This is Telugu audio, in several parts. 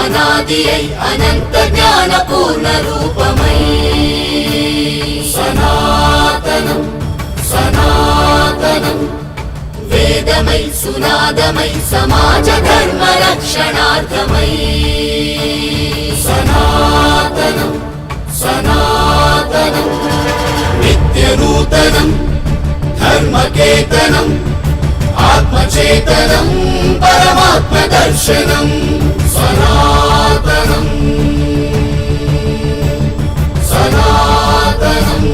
అనాది అయి అనంత జ్ఞాన పూర్ణ రూపమై సనాతనం సనాతనం వేదమై సునాదమై సమాజ ధర్మ రక్షణార్థమై సనాతనం సనాతనం నిత్య నూతనం ధర్మకేతనం ఆత్మచేతనం పరమాత్మ దర్శనం సనాతనం సనాతనం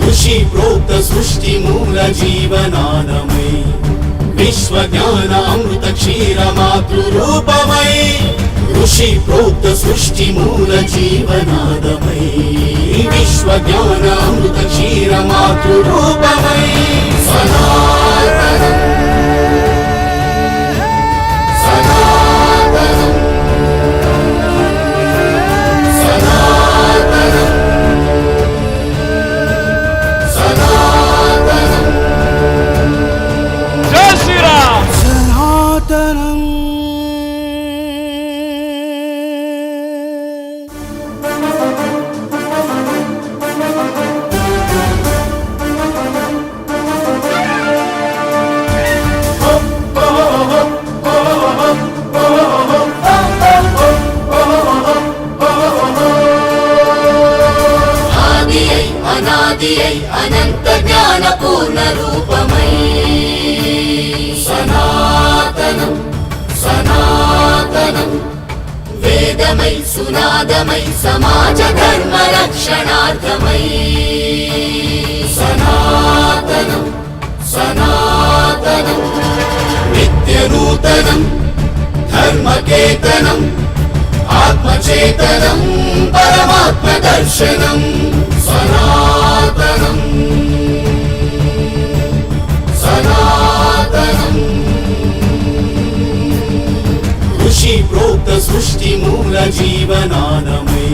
ఋషి ప్రోక్త సృష్టి మూల జీవనాదమై విశ్వ జ్ఞాన అమృత క్షీర మాతృరూపమై ఋషి ప్రోక్త సృష్టి మూల జీవనాదమై విశ్వ జ్ఞాన అమృత క్షీర మాతృరూపమై సనాతనం సనాతనం సనాతనం సనాతనం జై శ్రీరామ్. సనాతనం అనాది అయి అనంత జ్ఞాన పూర్ణ రూపమై సనాతనం సనాతనం వేదమై సునాదమై సమాజ ధర్మ రక్షణార్థమై సనాతనం సనాతనం నిత్య నూతనం ధర్మకేతనం ఆత్మచేతనం పరమాత్మ దర్శనం సనాతనం సనాతనం ఋషి ప్రోక్త సృష్టి మూల జీవనాదమై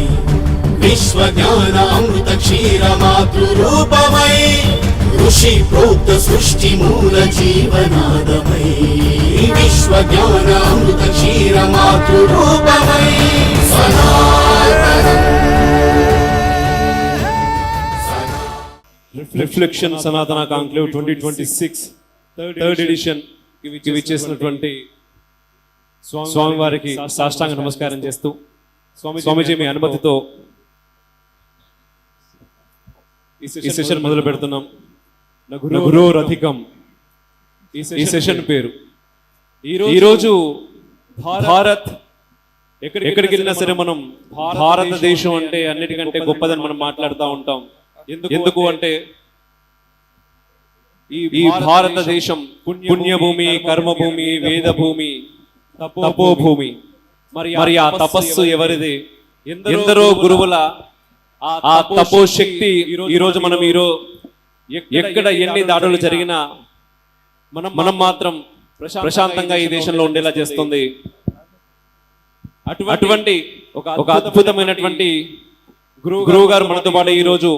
విశ్వ జ్ఞాన అమృత క్షీర మాతృరూపమై ఋషి ప్రోక్త సృష్టి మూల జీవనాదమై విశ్వ జ్ఞాన అమృత క్షీర మాతృరూపమై సనాతనం రిఫ్లెక్షన్ సనాతన కాంక్లేవ్ 2026 థర్డ్ ఎడిషన్ ఇవి చేసినటువంటి స్వామివారికి సాష్టాంగ నమస్కారం చేస్తూ స్వామీజీ మీ అనుమతితో ఈ సెషన్ మొదలు పెడుతున్నాం. గురోరధికం ఈ సెషన్ పేరు. ఈరోజు భారత్ ఎక్కడికి వెళ్ళినా సరే మనం భారతదేశం అంటే అన్నిటికంటే గొప్పదని మనం మాట్లాడుతూ ఉంటాం. ఎందుకు అంటే ఈ భారతదేశం పుణ్యభూమి, కర్మభూమి, వేదభూమి, తపోభూమి. మరి ఆ తపస్సు ఎవరిది? ఎందరో గురువుల ఆ తపోశక్తి ఈరోజు మనం ఎక్కడ ఎన్ని దాడులు జరిగినా మనం మాత్రం ప్రశాంతంగా ఈ దేశంలో ఉండేలా చేస్తుంది. అటువంటి ఒక అద్భుతమైనటువంటి గురువు గారు మనతో పాటు ఈ రోజు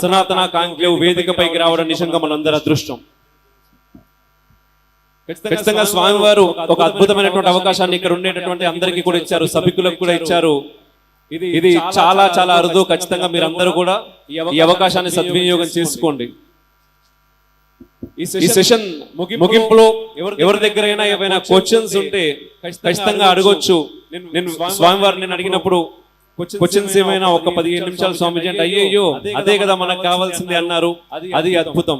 సనాతన కాంక్లేవ్ వేదికపైకి రావడం నిజంగా మనందరి అదృష్టం. ఖచ్చితంగా స్వామివారు ఒక అద్భుతమైనటువంటి అవకాశాన్ని ఇక్కడ ఉండేటటువంటి అందరికీ కూడా ఇచ్చారు, సభికులకు కూడా ఇచ్చారు. ఇది చాలా చాలా అరుదు. ఖచ్చితంగా మీరందరూ కూడా ఈ అవకాశాన్ని సద్వినియోగం చేసుకోండి. ఈ సెషన్ ముగింపులో ఎవరి దగ్గరైనా ఏమైనా క్వశ్చన్స్ ఉంటే ఖచ్చితంగా అడగొచ్చు. నేను స్వామివారిని అడిగినప్పుడు క్వశ్చన్స్ ఏమైనా ఒక 15 నిమిషాలు స్వామిజీ అంటే అయ్యో అదే కదా మనకు కావాల్సింది అన్నారు. అది అద్భుతం,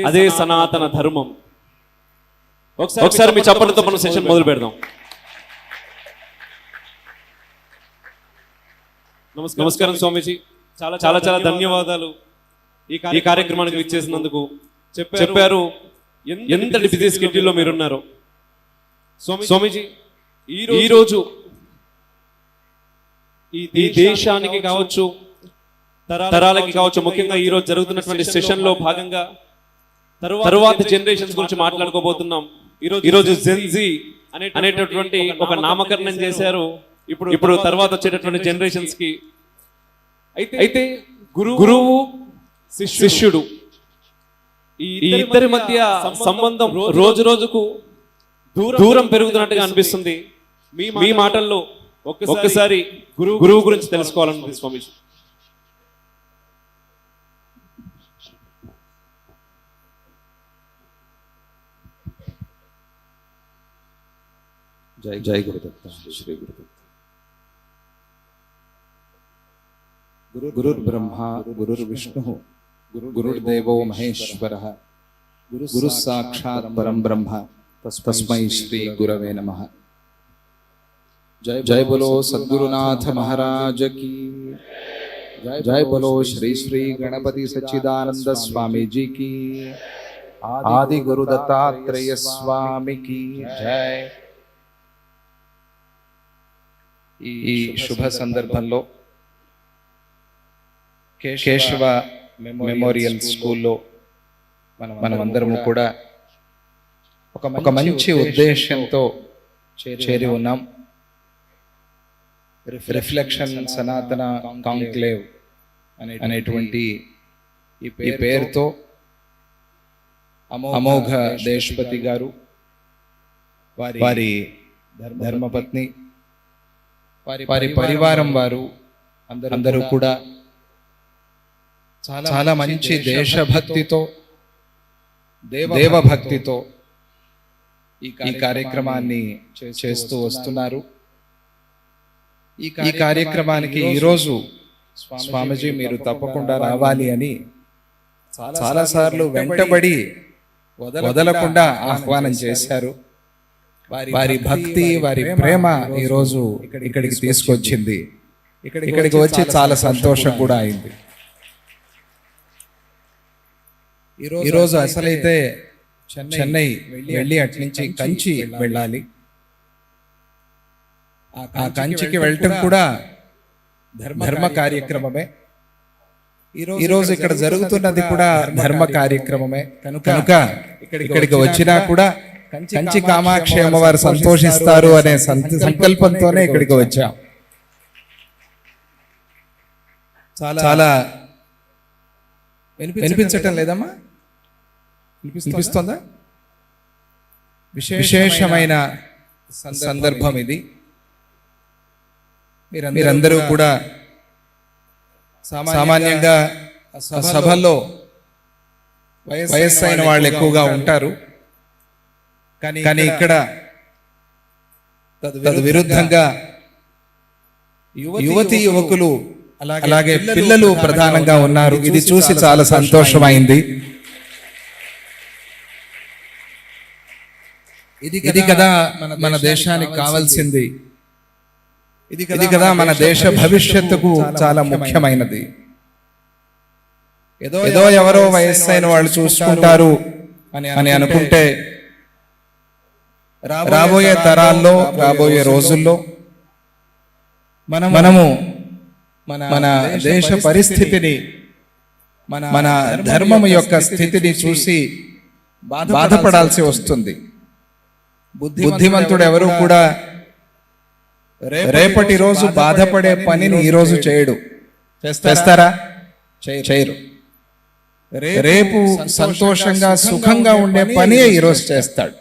అదే సనాతన ధర్మం. ఒకసారి మీ చప్పట్లతో మనం సెషన్ మొదలు పెడదాం. నమస్కారం స్వామీజీ, చాలా చాలా చాలా ధన్యవాదాలు ఈ కార్యక్రమానికి విచ్చేసినందుకు. చెప్పారు ఎంతటి బిజీ స్కెడ్యూల్లో మీరున్నారు. స్వామీజీ ఈరోజు ఈ దేశానికి కావచ్చు, తరాలకి కావచ్చు, ముఖ్యంగా ఈ రోజు జరుగుతున్నటువంటి సెషన్ లో భాగంగా తరువాత జనరేషన్స్ గురించి మాట్లాడుకోబోతున్నాం. ఈరోజు జెన్జీ అనేటటువంటి ఒక నామకరణం చేశారు. ఇప్పుడు తర్వాత వచ్చేటటువంటి జనరేషన్స్ కి అయితే గురువు శిష్యుడు ఈ ఇద్దరి మధ్య సంబంధం రోజు రోజుకు దూరం పెరుగుతున్నట్టుగా అనిపిస్తుంది. మీ మాటల్లో ఒక్కసారి గురువు గురించి తెలుసుకోవాలనుకుంది స్వామీజీ. జై జై గురుదత్త శ్రీ గురుదత్త. గురుర్ బ్రహ్మ గురుర్ విష్ణు గురుర్దేవో మహేశ్వరః గురు సాక్షాత్ పరం బ్రహ్మ తస్మై శ్రీ గురవే నమః. జై బోలో సద్గురునాథ మహారాజ की జై బోలో శ్రీ శ్రీ గణపతి సచ్చిదానంద స్వామీజీ की ఆది గురు దత్తాత్రేయ స్వామికి జై. ఈ శుభ సందర్భంలో కేశవ మెమోరియల్ స్కూల్లో మనమందరము కూడా ఒక మంచి ఉద్దేశంతో చేరి ఉన్నాం. రిఫ్లెక్షన్ సనాతన కాంక్లేవ్ అనేటువంటి ఈ పేరుతో అమోఘ దేశపతి గారు, వారి ధర్మపత్ని, వారి పరివారం వారు అందరూ కూడా చాలా మంచి దేశభక్తితో దేవభక్తితో ఈ కార్యక్రమాన్ని చేస్తూ వస్తున్నారు. ఈ కార్యక్రమానికి ఈరోజు స్వామీజీ మీరు తప్పకుండా రావాలి అని చాలాసార్లు వెంటబడి వదలకుండా ఆహ్వానం చేశారు. వారి భక్తి, వారి ప్రేమ ఈరోజు ఇక్కడికి తీసుకొచ్చింది. ఇక్కడికి వచ్చి చాలా సంతోషం కూడా అయింది. ఈరోజు అసలైతే చెన్నై వెళ్ళి అటు నుంచి కంచి వెళ్ళాలి. ఆ కంచికి వెళ్ళటం కూడా ధర్మ కార్యక్రమమే. ఈరోజు ఇక్కడ జరుగుతున్నది కూడా ధర్మ కార్యక్రమమే కనుక ఇక్కడికి వచ్చినా కూడా కంచి కామాక్షి అమ్మవారు సంతోషిస్తారు అనే సంకల్పంతోనే ఇక్కడికి వచ్చాం. చాలా వినిపించటం లేదమ్మా? వినిపిస్తుందా? విశేషమైన సందర్భం ఇది. మీరందరూ కూడా సామాన్యంగా సభల్లో వయస్సైన వాళ్ళు ఎక్కువగా ఉంటారు. కానీ ఇక్కడ విరుద్ధంగా యువతి యువకులు అలాగే పిల్లలు ప్రధానంగా ఉన్నారు. ఇది చూసి చాలా సంతోషమైంది. ఇది కదా మన దేశానికి కావాల్సింది. ఇది కదా మన దేశ భవిష్యత్తుకు చాలా ముఖ్యమైనది. ఏదో ఎవరో వయస్సైన వాళ్ళు చూసుకుంటారు అని అనుకుంటే రాబోయే తరాల్లో, రాబోయే రోజుల్లో మనము మన దేశ పరిస్థితిని, మన ధర్మం యొక్క స్థితిని చూసి బాధపడాల్సి వస్తుంది. బుద్ధిమంతుడు ఎవరు కూడా రేపటి రోజు బాధపడే పనిని ఈ రోజు చేయడు. చేస్తారా? చేయరు. రేపు సంతోషంగా సుఖంగా ఉండే పని ఈ రోజు చేస్తాడు.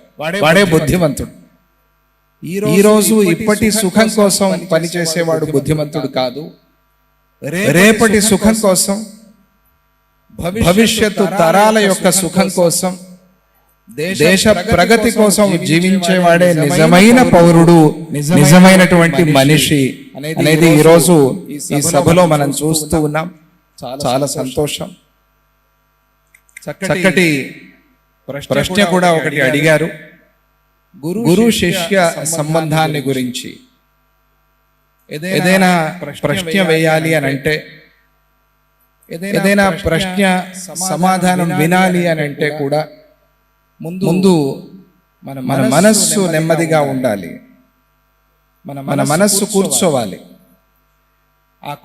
వాడే బుద్ధిమంతుడు. ఈ రోజు ఇప్పటి సుఖం కోసం పనిచేసేవాడు బుద్ధిమంతుడు కాదు. రేపటి సుఖం కోసం, భవిష్యత్తు తరాల యొక్క సుఖం కోసం, దేశ ప్రగతి కోసం జీవించేవాడే నిజమైన పౌరుడు, నిజమైనటువంటి మనిషి అనేది ఈరోజు ఈ సభలో మనం చూస్తూ ఉన్నాం. చాలా సంతోషం. చక్కటి ప్రశ్న కూడా ఒకటి అడిగారు, గురు శిష్య సంబంధాన్ని గురించి. ఏదైనా ప్రశ్న వేయాలి అని అంటే, ఏదైనా ప్రశ్న సమాధానం వినాలి అని అంటే కూడా ముందు మన మనస్సు నెమ్మదిగా ఉండాలి. మన మనస్సు కూర్చోవాలి.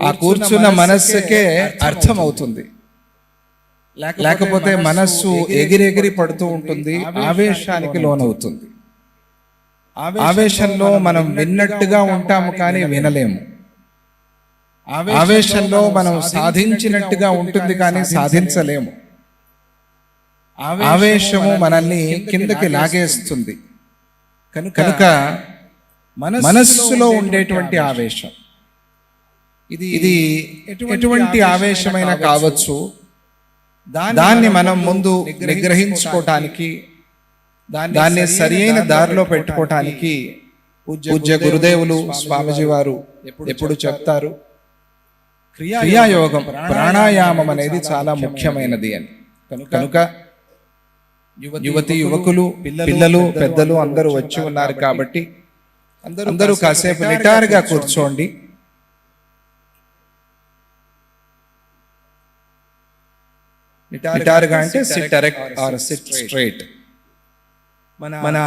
ఆ కూర్చున్న మనస్సుకే అర్థం అవుతుంది. లేకపోతే మనస్సు ఎగిరెగిరి పడుతూ ఉంటుంది, ఆవేశానికి లోనవుతుంది. ఆవేశంలో మనం విన్నట్టుగా ఉంటాము కానీ వినలేము. ఆవేశంలో మనం సాధించినట్టుగా ఉంటుంది కానీ సాధించలేము. ఆవేశము మనల్ని కిందకి లాగేస్తుంది. కనుక మనస్సులో ఉండేటువంటి ఆవేశం ఇది ఎటువంటి ఆవేశమైనా కావచ్చు, దాన్ని మనం ముందు నిగ్రహించుకోవటానికి, దాన్ని సరి అయిన దారిలో పెట్టుకోవటానికి పూజ్య గురుదేవులు స్వామిజీ వారు ఎప్పుడు చెప్తారు, క్రియాయోగం ప్రాణాయామం అనేది చాలా ముఖ్యమైనది అని. కనుక యువతి యువకులు, పిల్లలు, పెద్దలు అందరూ వచ్చి ఉన్నారు కాబట్టి అందరూ కాసేపు నిటారుగా కూర్చోండి. నిటారుగా అంటే sit erect or sit straight. మన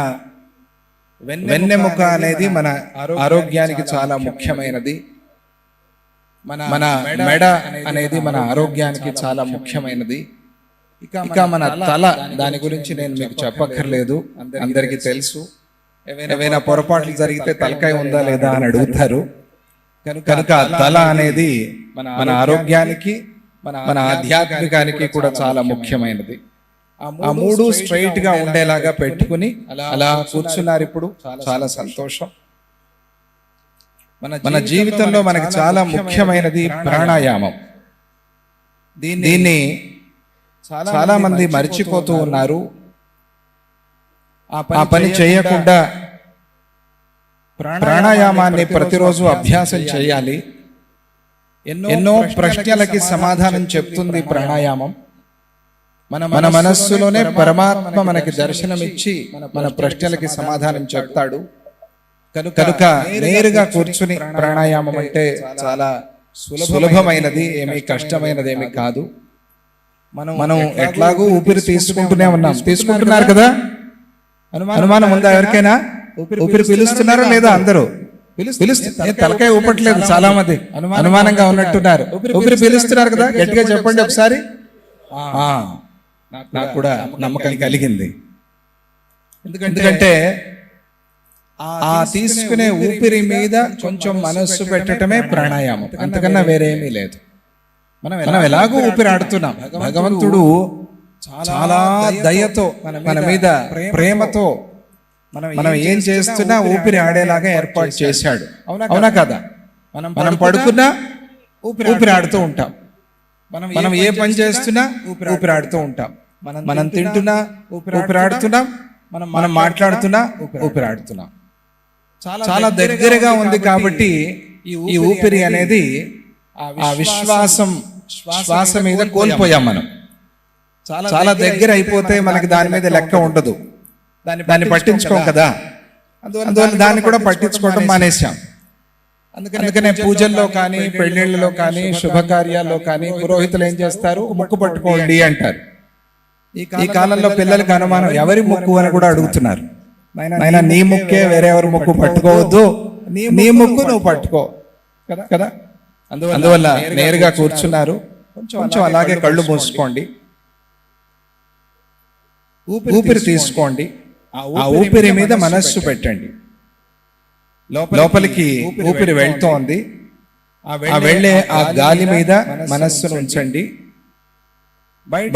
వెన్నెముక అనేది మన ఆరోగ్యానికి చాలా ముఖ్యమైనది. మన మెడ అనేది మన ఆరోగ్యానికి చాలా ముఖ్యమైనది. ఇక మన తల, దాని గురించి నేను మీకు చెప్పక్కర్లేదు, అందరికీ తెలుసు. ఏవైనా పొరపాట్లు జరిగితే తలకాయ ఉందా లేదా అని అడుగుతారు. కనుక తల అనేది మన ఆరోగ్యానికి, మన ఆధ్యాత్మికానికి కూడా చాలా ముఖ్యమైనది. ఆ మూడు స్ట్రైట్ గా ఉండేలాగా పెట్టుకుని అలా కూర్చున్నారు. ఇప్పుడు చాలా సంతోషం. మన జీవితంలో మనకి చాలా ముఖ్యమైనది ప్రాణాయామం. దీన్ని చాలా మంది మర్చిపోతూ ఉన్నారు. ఆ పని చేయకుండా ప్రాణాయామాన్ని ప్రతిరోజు అభ్యాసం చేయాలి. ఎన్నో ప్రశ్నలకి సమాధానం చెప్తుంది ప్రాణాయామం. మన మనస్సులోనే పరమాత్మ మనకి దర్శనమిచ్చి మన ప్రశ్నలకి సమాధానం చెప్తాడు. కనుక నేరుగా కూర్చుని ప్రాణాయామం అంటే చాలా సులభమైనది, ఏమీ కష్టమైనది ఏమీ కాదు. మనం ఎట్లాగూ ఊపిరి తీసుకుంటూనే ఉన్నాం, తీసుకుంటున్నారు కదా. అనుమానం ఉందా ఎవరికైనా? ఊపిరి పీలుస్తున్నారా లేదా? అందరూ పిలుస్తున్నారు. తలకాయ ఊపట్లేదు చాలా మంది, అనుమానంగా ఉన్నట్టున్నారు. ఊపిరి పీలుస్తున్నారు కదా, గట్టిగా చెప్పండి ఒకసారి. నాకు కూడా నమ్మకం కలిగింది. ఎందుకంటే ఆ తీసుకునే ఊపిరి మీద కొంచెం మనస్సు పెట్టడమే ప్రాణాయామం, అంతకన్నా వేరేమీ లేదు. మనం ఎలాగో ఊపిరి ఆడుతున్నాం. భగవంతుడు చాలా దయతో మన మీద ప్రేమతో మనం ఏం చేస్తున్నా ఊపిరి ఆడేలాగా ఏర్పాటు చేశాడు. అవునా కదా? మనం పడుకున్నా ఊపిరి ఆడుతూ ఉంటాం. మనం ఏ పని చేస్తున్నా ఊపిరి ఆడుతూ ఉంటాం. మనం తింటున్నా ఊపిరి ఆడుతున్నాం, మనం మాట్లాడుతున్నా ఊపిరి ఆడుతున్నాం. చాలా దగ్గరగా ఉంది కాబట్టి ఈ ఊపిరి అనేది ఆ శ్వాస మీద కోల్పోయాం మనం. చాలా దగ్గర అయిపోతే మనకి దాని మీద లెక్క ఉండదు, దాన్ని పట్టించుకోం కదా. అందువల్ల దాన్ని కూడా పట్టించుకోవడం మానేశాం. అందుకనే పూజల్లో కానీ, పెళ్లిళ్ళలో కానీ, శుభకార్యాల్లో కానీ పురోహితులు ఏం చేస్తారు? ముక్కు పట్టుకోండి అంటారు. ఈ కాలంలో పిల్లలకి అనుమానం, ఎవరి ముక్కు అని కూడా అడుగుతున్నారు. నాయన నీ ముక్కే, వేరే ఎవరి ముక్కు పట్టుకోవద్దు, నీ ముక్కు నువ్వు పట్టుకో కదా. అందువల్ల నేరుగా కూర్చున్నారు. కొంచెం అలాగే కళ్ళు మూసుకోండి, ఊపిరి తీసుకోండి. ఆ ఊపిరి మీద మనస్సు పెట్టండి. లోపలికి ఊపిరి వెళ్తోంది, ఆ వెళ్ళే ఆ గాలి మీద మనస్సును ఉంచండి.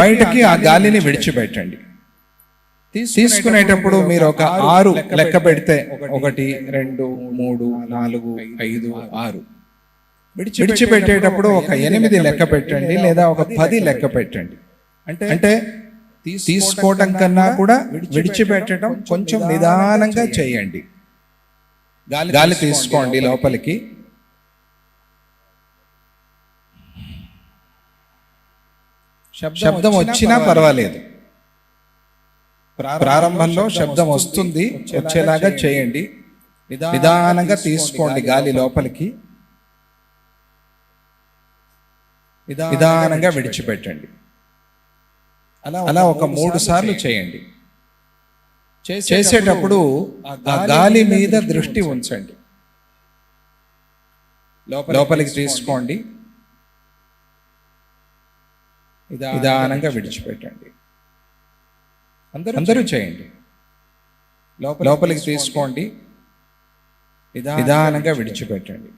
బయటకి ఆ గాలిని విడిచిపెట్టండి. తీసుకునేటప్పుడు మీరు ఒక 6 లెక్క పెడితే 1 2 3 4 5 6, విడిచిపెట్టేటప్పుడు ఒక 8 లెక్క పెట్టండి, లేదా ఒక 10 లెక్క పెట్టండి. అంటే తీసుకోవటం కన్నా కూడా విడిచిపెట్టడం కొంచెం నిదానంగా చేయండి. గాలి తీసుకోండి లోపలికి. శబ్దం వచ్చినా పర్వాలేదు, ప్రారంభంలో శబ్దం వస్తుంది, వచ్చేలాగా చేయండి. నిదానంగా తీసుకోండి గాలి లోపలికి, నిదానంగా విడిచిపెట్టండి. అలా ఒక 3 సార్లు చేయండి. చేసేటప్పుడు ఆ గాలి మీద దృష్టి ఉంచండి. లోపలికి తీసుకోండి, నిదానంగా విడిచిపెట్టండి. అందరూ చేయండి. లోపలికి తీసుకోండి, నిదానంగా విడిచిపెట్టండి.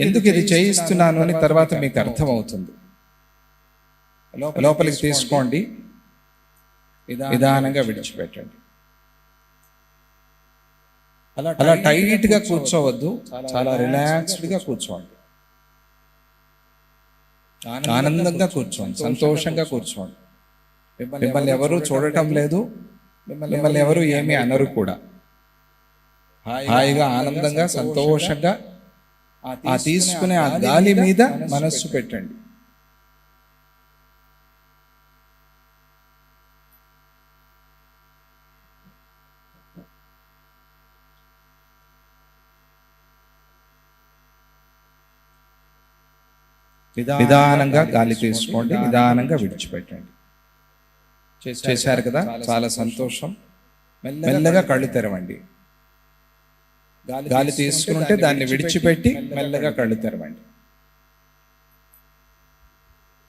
ఎందుకు ఇది చేయిస్తున్నాను అని తర్వాత మీకు అర్థమవుతుంది. లోపలికి తీసుకోండి, నిదానంగా విడిచిపెట్టండి. అలా టైట్ గా కూర్చోవద్దు, చాలా రిలాక్స్డ్ గా కూర్చోండి. ఆనందంగా కూర్చోండి, సంతోషంగా కూర్చోండి. మిమ్మల్ని ఎవరు చూడటం లేదు, మిమ్మల్ని ఎవరు ఏమీ అనరు కూడా. హాయిగా ఆనందంగా సంతోషంగా ఆ తీసుకునే ఆ గాలి మీద మనస్సు పెట్టండి. నిదానంగా గాలి తీసుకోండి, నిదానంగా విడిచిపెట్టండి. చేశారు కదా, చాలా సంతోషం. మెల్లగా కళ్ళు తెరవండి. గాలి తీసుకుంటే దాన్ని విడిచిపెట్టి మెల్లగా కళ్ళు తెరవండి.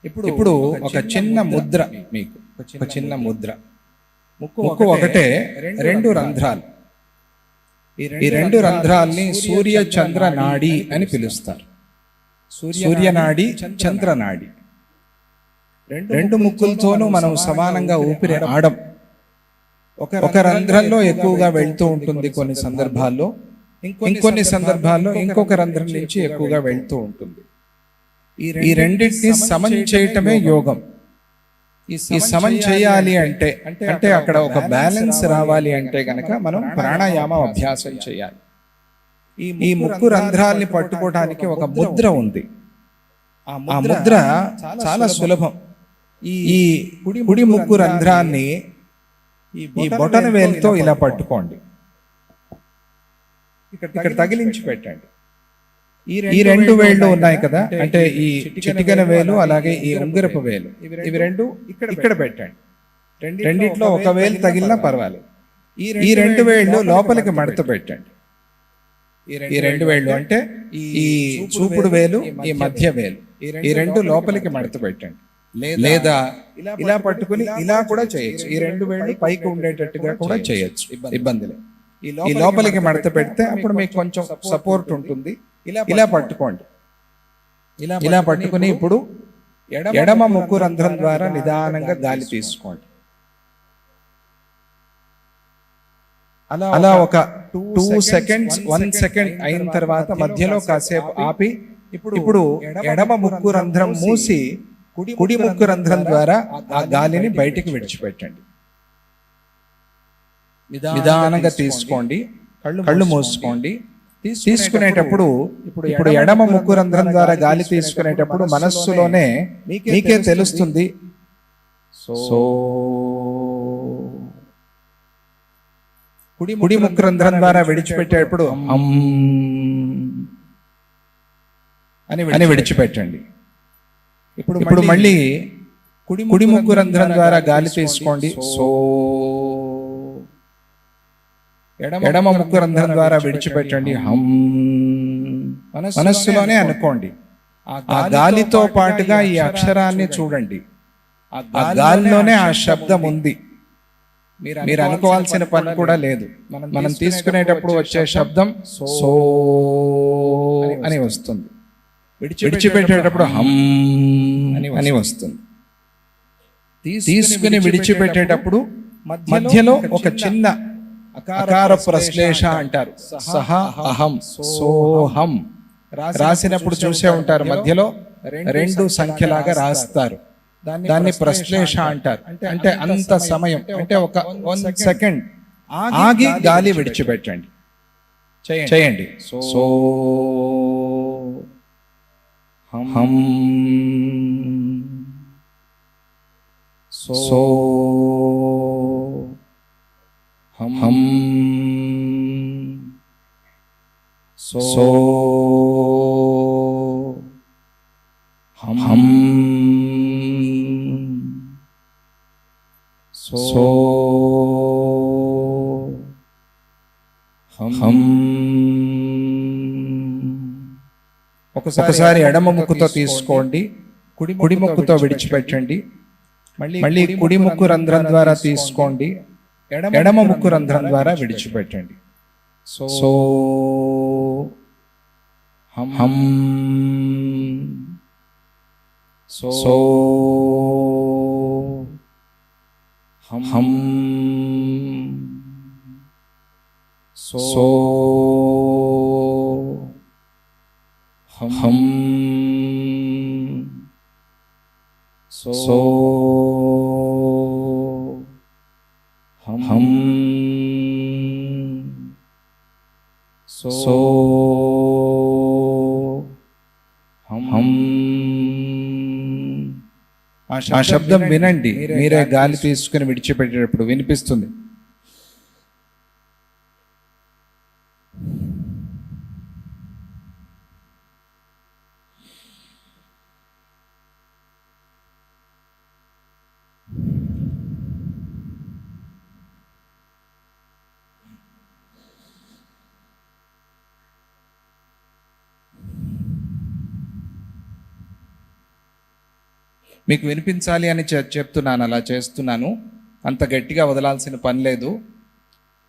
ఇప్పుడు ఒక చిన్న ముద్ర, మీకు ఒక చిన్న ముద్ర. ముక్కు ఒకటే, రెండు రంధ్రాలు. ఈ రెండు రంధ్రాల్ని సూర్య చంద్ర నాడి అని పిలుస్తారు. సూర్యనాడి, చంద్రనాడి. రెండు ముక్కులతోనూ మనం సమానంగా ఊపిరి ఆడం. ఒక రంధ్రంలో ఎక్కువగా వెళ్తూ ఉంటుంది కొన్ని సందర్భాల్లో, ఇంకొన్ని సందర్భాల్లో ఇంకొక రంధ్రం నుంచి ఎక్కువగా వెళ్తూ ఉంటుంది. ఈ రెండింటిని సమం చేయటమే యోగం. ఈ సమం చేయాలి అంటే అక్కడ ఒక బ్యాలెన్స్ రావాలి అంటే గనక మనం ప్రాణాయామం అభ్యాసం చేయాలి. ఈ ముక్కు రంధ్రాల్ని పట్టుకోవడానికి ఒక ముద్ర ఉంది. ఆ ముద్ర చాలా సులభం. ఈ కుడి ముక్కు రంధ్రాన్ని ఈ బొటన వేలుతో ఇలా పట్టుకోండి, ఇక్కడ తగిలించి పెట్టండి. ఈ రెండు వేళ్ళు ఉన్నాయి కదా, అంటే ఈ చిటికెన వేలు అలాగే ఈ ఉంగరపు వేలు, ఇవి రెండు ఇక్కడ పెట్టండి. రెండిట్లో ఒక వేలు తగిలినా పర్వాలేదు. ఈ రెండు వేళ్ళు లోపలికి మడత పెట్టండి. ఈ రెండు వేళ్ళు అంటే ఈ చూపుడు వేలు, ఈ మధ్య వేలు, ఈ రెండు లోపలికి మడత పెట్టండి. లేదా ఇలా పట్టుకుని ఇలా కూడా చేయొచ్చు. ఈ రెండు వేళ్ళు పైకి ఉండేటట్టుగా కూడా చేయొచ్చు, ఇబ్బంది లేదు. ఈ లోపలికి మడత పెడితే అప్పుడు మీకు కొంచెం సపోర్ట్ ఉంటుంది. ఇలా పట్టుకోండి. ఇలా పట్టుకుని ఇప్పుడు ఎడమ ముక్కు రంధ్రం ద్వారా నిదానంగా గాలి తీసుకోండి. అలా ఒక 2 సెకండ్స్ 1 సెకండ్ అయిన తర్వాత మధ్యలో కాసేపు ఆపి ఇప్పుడు ఎడమ ముక్కు రంధ్రం మూసి కుడి ముక్కు రంధ్రం ద్వారా ఆ గాలిని బయటికి విడిచిపెట్టండి. నిదానంగా తీసుకోండి, కళ్ళు మూసుకోండి. తీసుకునేటప్పుడు ఇప్పుడు ఎడమ ముక్కు రంధ్రం ద్వారా గాలి తీసుకునేటప్పుడు మనస్సులోనే మీకే తెలుస్తుంది సో. కుడి ముక్కు రంధ్రం ద్వారా విడిచిపెట్టేటప్పుడు అని విడిచిపెట్టండి. ఇప్పుడు మళ్ళీ కుడి ముక్కు రంధ్రం ద్వారా గాలి తీసుకోండి సో. ఎడమ ముక్కు రంధ్రం ద్వారా విడిచిపెట్టండి హమ్. మనస్సులోనే అనుకోండి. ఆ గాలితో పాటుగా ఈ అక్షరాన్ని చూడండి. ఆ గాలిలోనే ఆ శబ్దం ఉంది. మీరు అనుకోవాల్సిన పని కూడా లేదు. మనం తీసుకునేటప్పుడు వచ్చే శబ్దం సో అని వస్తుంది, విడిచిపెట్టేటప్పుడు హమ్ అని వస్తుంది. తీసుకుని విడిచిపెట్టేటప్పుడు మధ్యలో ఒక చిన్న అకార ప్రశ్లేష అంటారు. సహ అహం సోహం రాసినప్పుడు చూసే ఉంటారు, మధ్యలో 2 సంఖ్యలాగా రాస్తారు. దాన్ని ప్రశ్లేష అంటారు. అంటే అంత సమయం, అంటే ఒక 1 సెకండ్ ఆగి గాలి విడిచిపెట్టండి. చేయండి సో హం సో హం సో హం సో హం. ఒకసారి ఎడమ ముక్కుతో తీసుకోండి, కుడి ముక్కుతో విడిచిపెట్టండి. మళ్ళీ కుడి ముక్కు రంధ్రం ద్వారా తీసుకోండి, ఎడమ ముక్కు రంధ్రం ద్వారా విడిచిపెట్టండి సో హం సో హం సో హం సో హం సో హం. ఆ శబ్దం వినండి, మీరే గాలి తీసుకుని విడిచిపెట్టేటప్పుడు వినిపిస్తుంది. మీకు వినిపించాలి అని చెప్తున్నాను, అలా చేస్తున్నాను. అంత గట్టిగా వదలాల్సిన పని లేదు.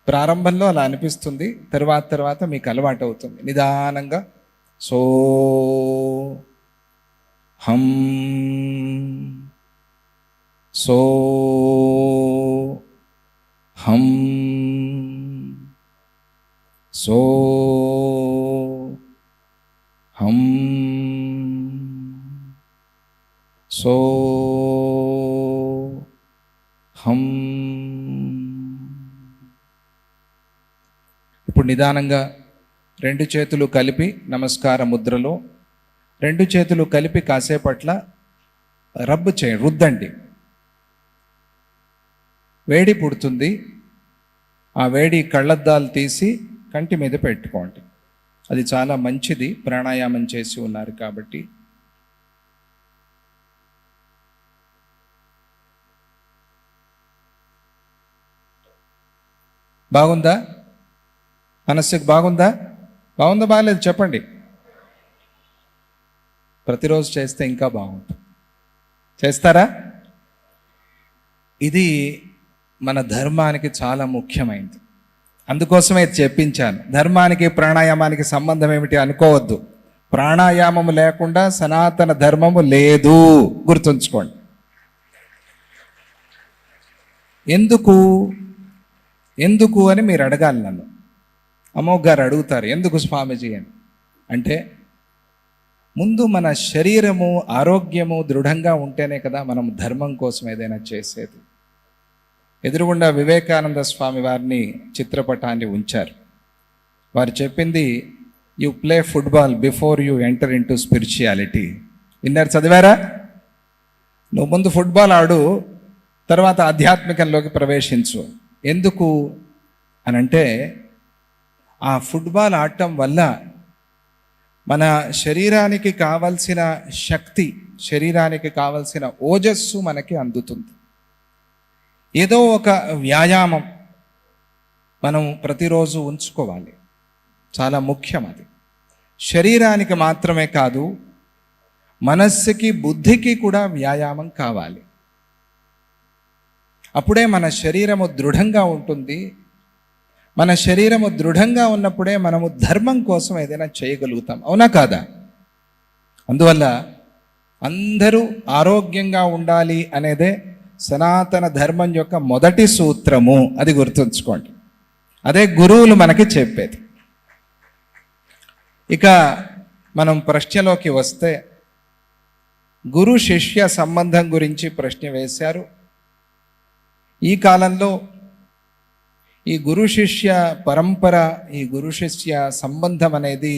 ప్రారంభంలో అలా అనిపిస్తుంది, తర్వాత మీకు అలవాటు అవుతుంది. నిదానంగా సో హం సో హం సో హం సో హం. ఇప్పుడు నిదానంగా రెండు చేతులు కలిపి నమస్కార ముద్రలో, రెండు చేతులు కలిపి కాసేపట్ల రబ్బు చేయండి, రుద్దండి. వేడి పుడుతుంది, ఆ వేడి కళ్ళద్దాలు తీసి కంటి మీద పెట్టుకోండి. అది చాలా మంచిది, ప్రాణాయామం చేసి ఉన్నారు కాబట్టి. బాగుందా? మనస్సుకు బాగుందా? బాగలేదు చెప్పండి. ప్రతిరోజు చేస్తే ఇంకా బాగుంటుంది. చేస్తారా? ఇది మన ధర్మానికి చాలా ముఖ్యమైనది, అందుకోసమే చెప్పించాను. ధర్మానికి ప్రాణాయామానికి సంబంధం ఏమిటి అనుకోవద్దు. ప్రాణాయామము లేకుండా సనాతన ధర్మము లేదు, గుర్తుంచుకోండి. ఎందుకు అని మీరు అడగాలి నన్ను. అమ్మోగ గారు అడుగుతారు, ఎందుకు స్వామీజీ అని. అంటే ముందు మన శరీరము ఆరోగ్యము దృఢంగా ఉంటేనే కదా మనం ధర్మం కోసం ఏదైనా చేసేది. ఎదురుగుండా వివేకానంద స్వామి వారిని చిత్రపటాన్ని ఉంచారు. వారు చెప్పింది, you play football before you enter in to spirituality. విన్నారు, చదివారా? నువ్వు ముందు ఫుట్బాల్ ఆడు, తర్వాత ఆధ్యాత్మికంలోకి ప్రవేశించు. ఎందుకు అనంటే, ఆ ఫుట్బాల్ ఆడటం వల్ల మన శరీరానికి కావలసిన శక్తి, శరీరానికి కావలసిన ఓజస్సు మనకి అందుతుంది. ఏదో ఒక వ్యాయామం మనం ప్రతిరోజు ఉంచుకోవాలి, చాలా ముఖ్యం. అది శరీరానికి మాత్రమే కాదు, మనస్సుకి బుద్ధికి కూడా వ్యాయామం కావాలి. అప్పుడే మన శరీరము దృఢంగా ఉంటుంది. మన శరీరము దృఢంగా ఉన్నప్పుడే మనము ధర్మం కోసం ఏదైనా చేయగలుగుతాం, అవునా కాదా? అందువల్ల అందరూ ఆరోగ్యంగా ఉండాలి అనేదే సనాతన ధర్మం యొక్క మొదటి సూత్రము. అది గుర్తుంచుకోండి, అదే గురువులు మనకి చెప్పేది. ఇక మనం ప్రశ్నలోకి వస్తే, గురు శిష్య సంబంధం గురించి ప్రశ్న వేశారు. ఈ కాలంలో ఈ గురు శిష్య పరంపర, ఈ గురు శిష్య సంబంధం అనేది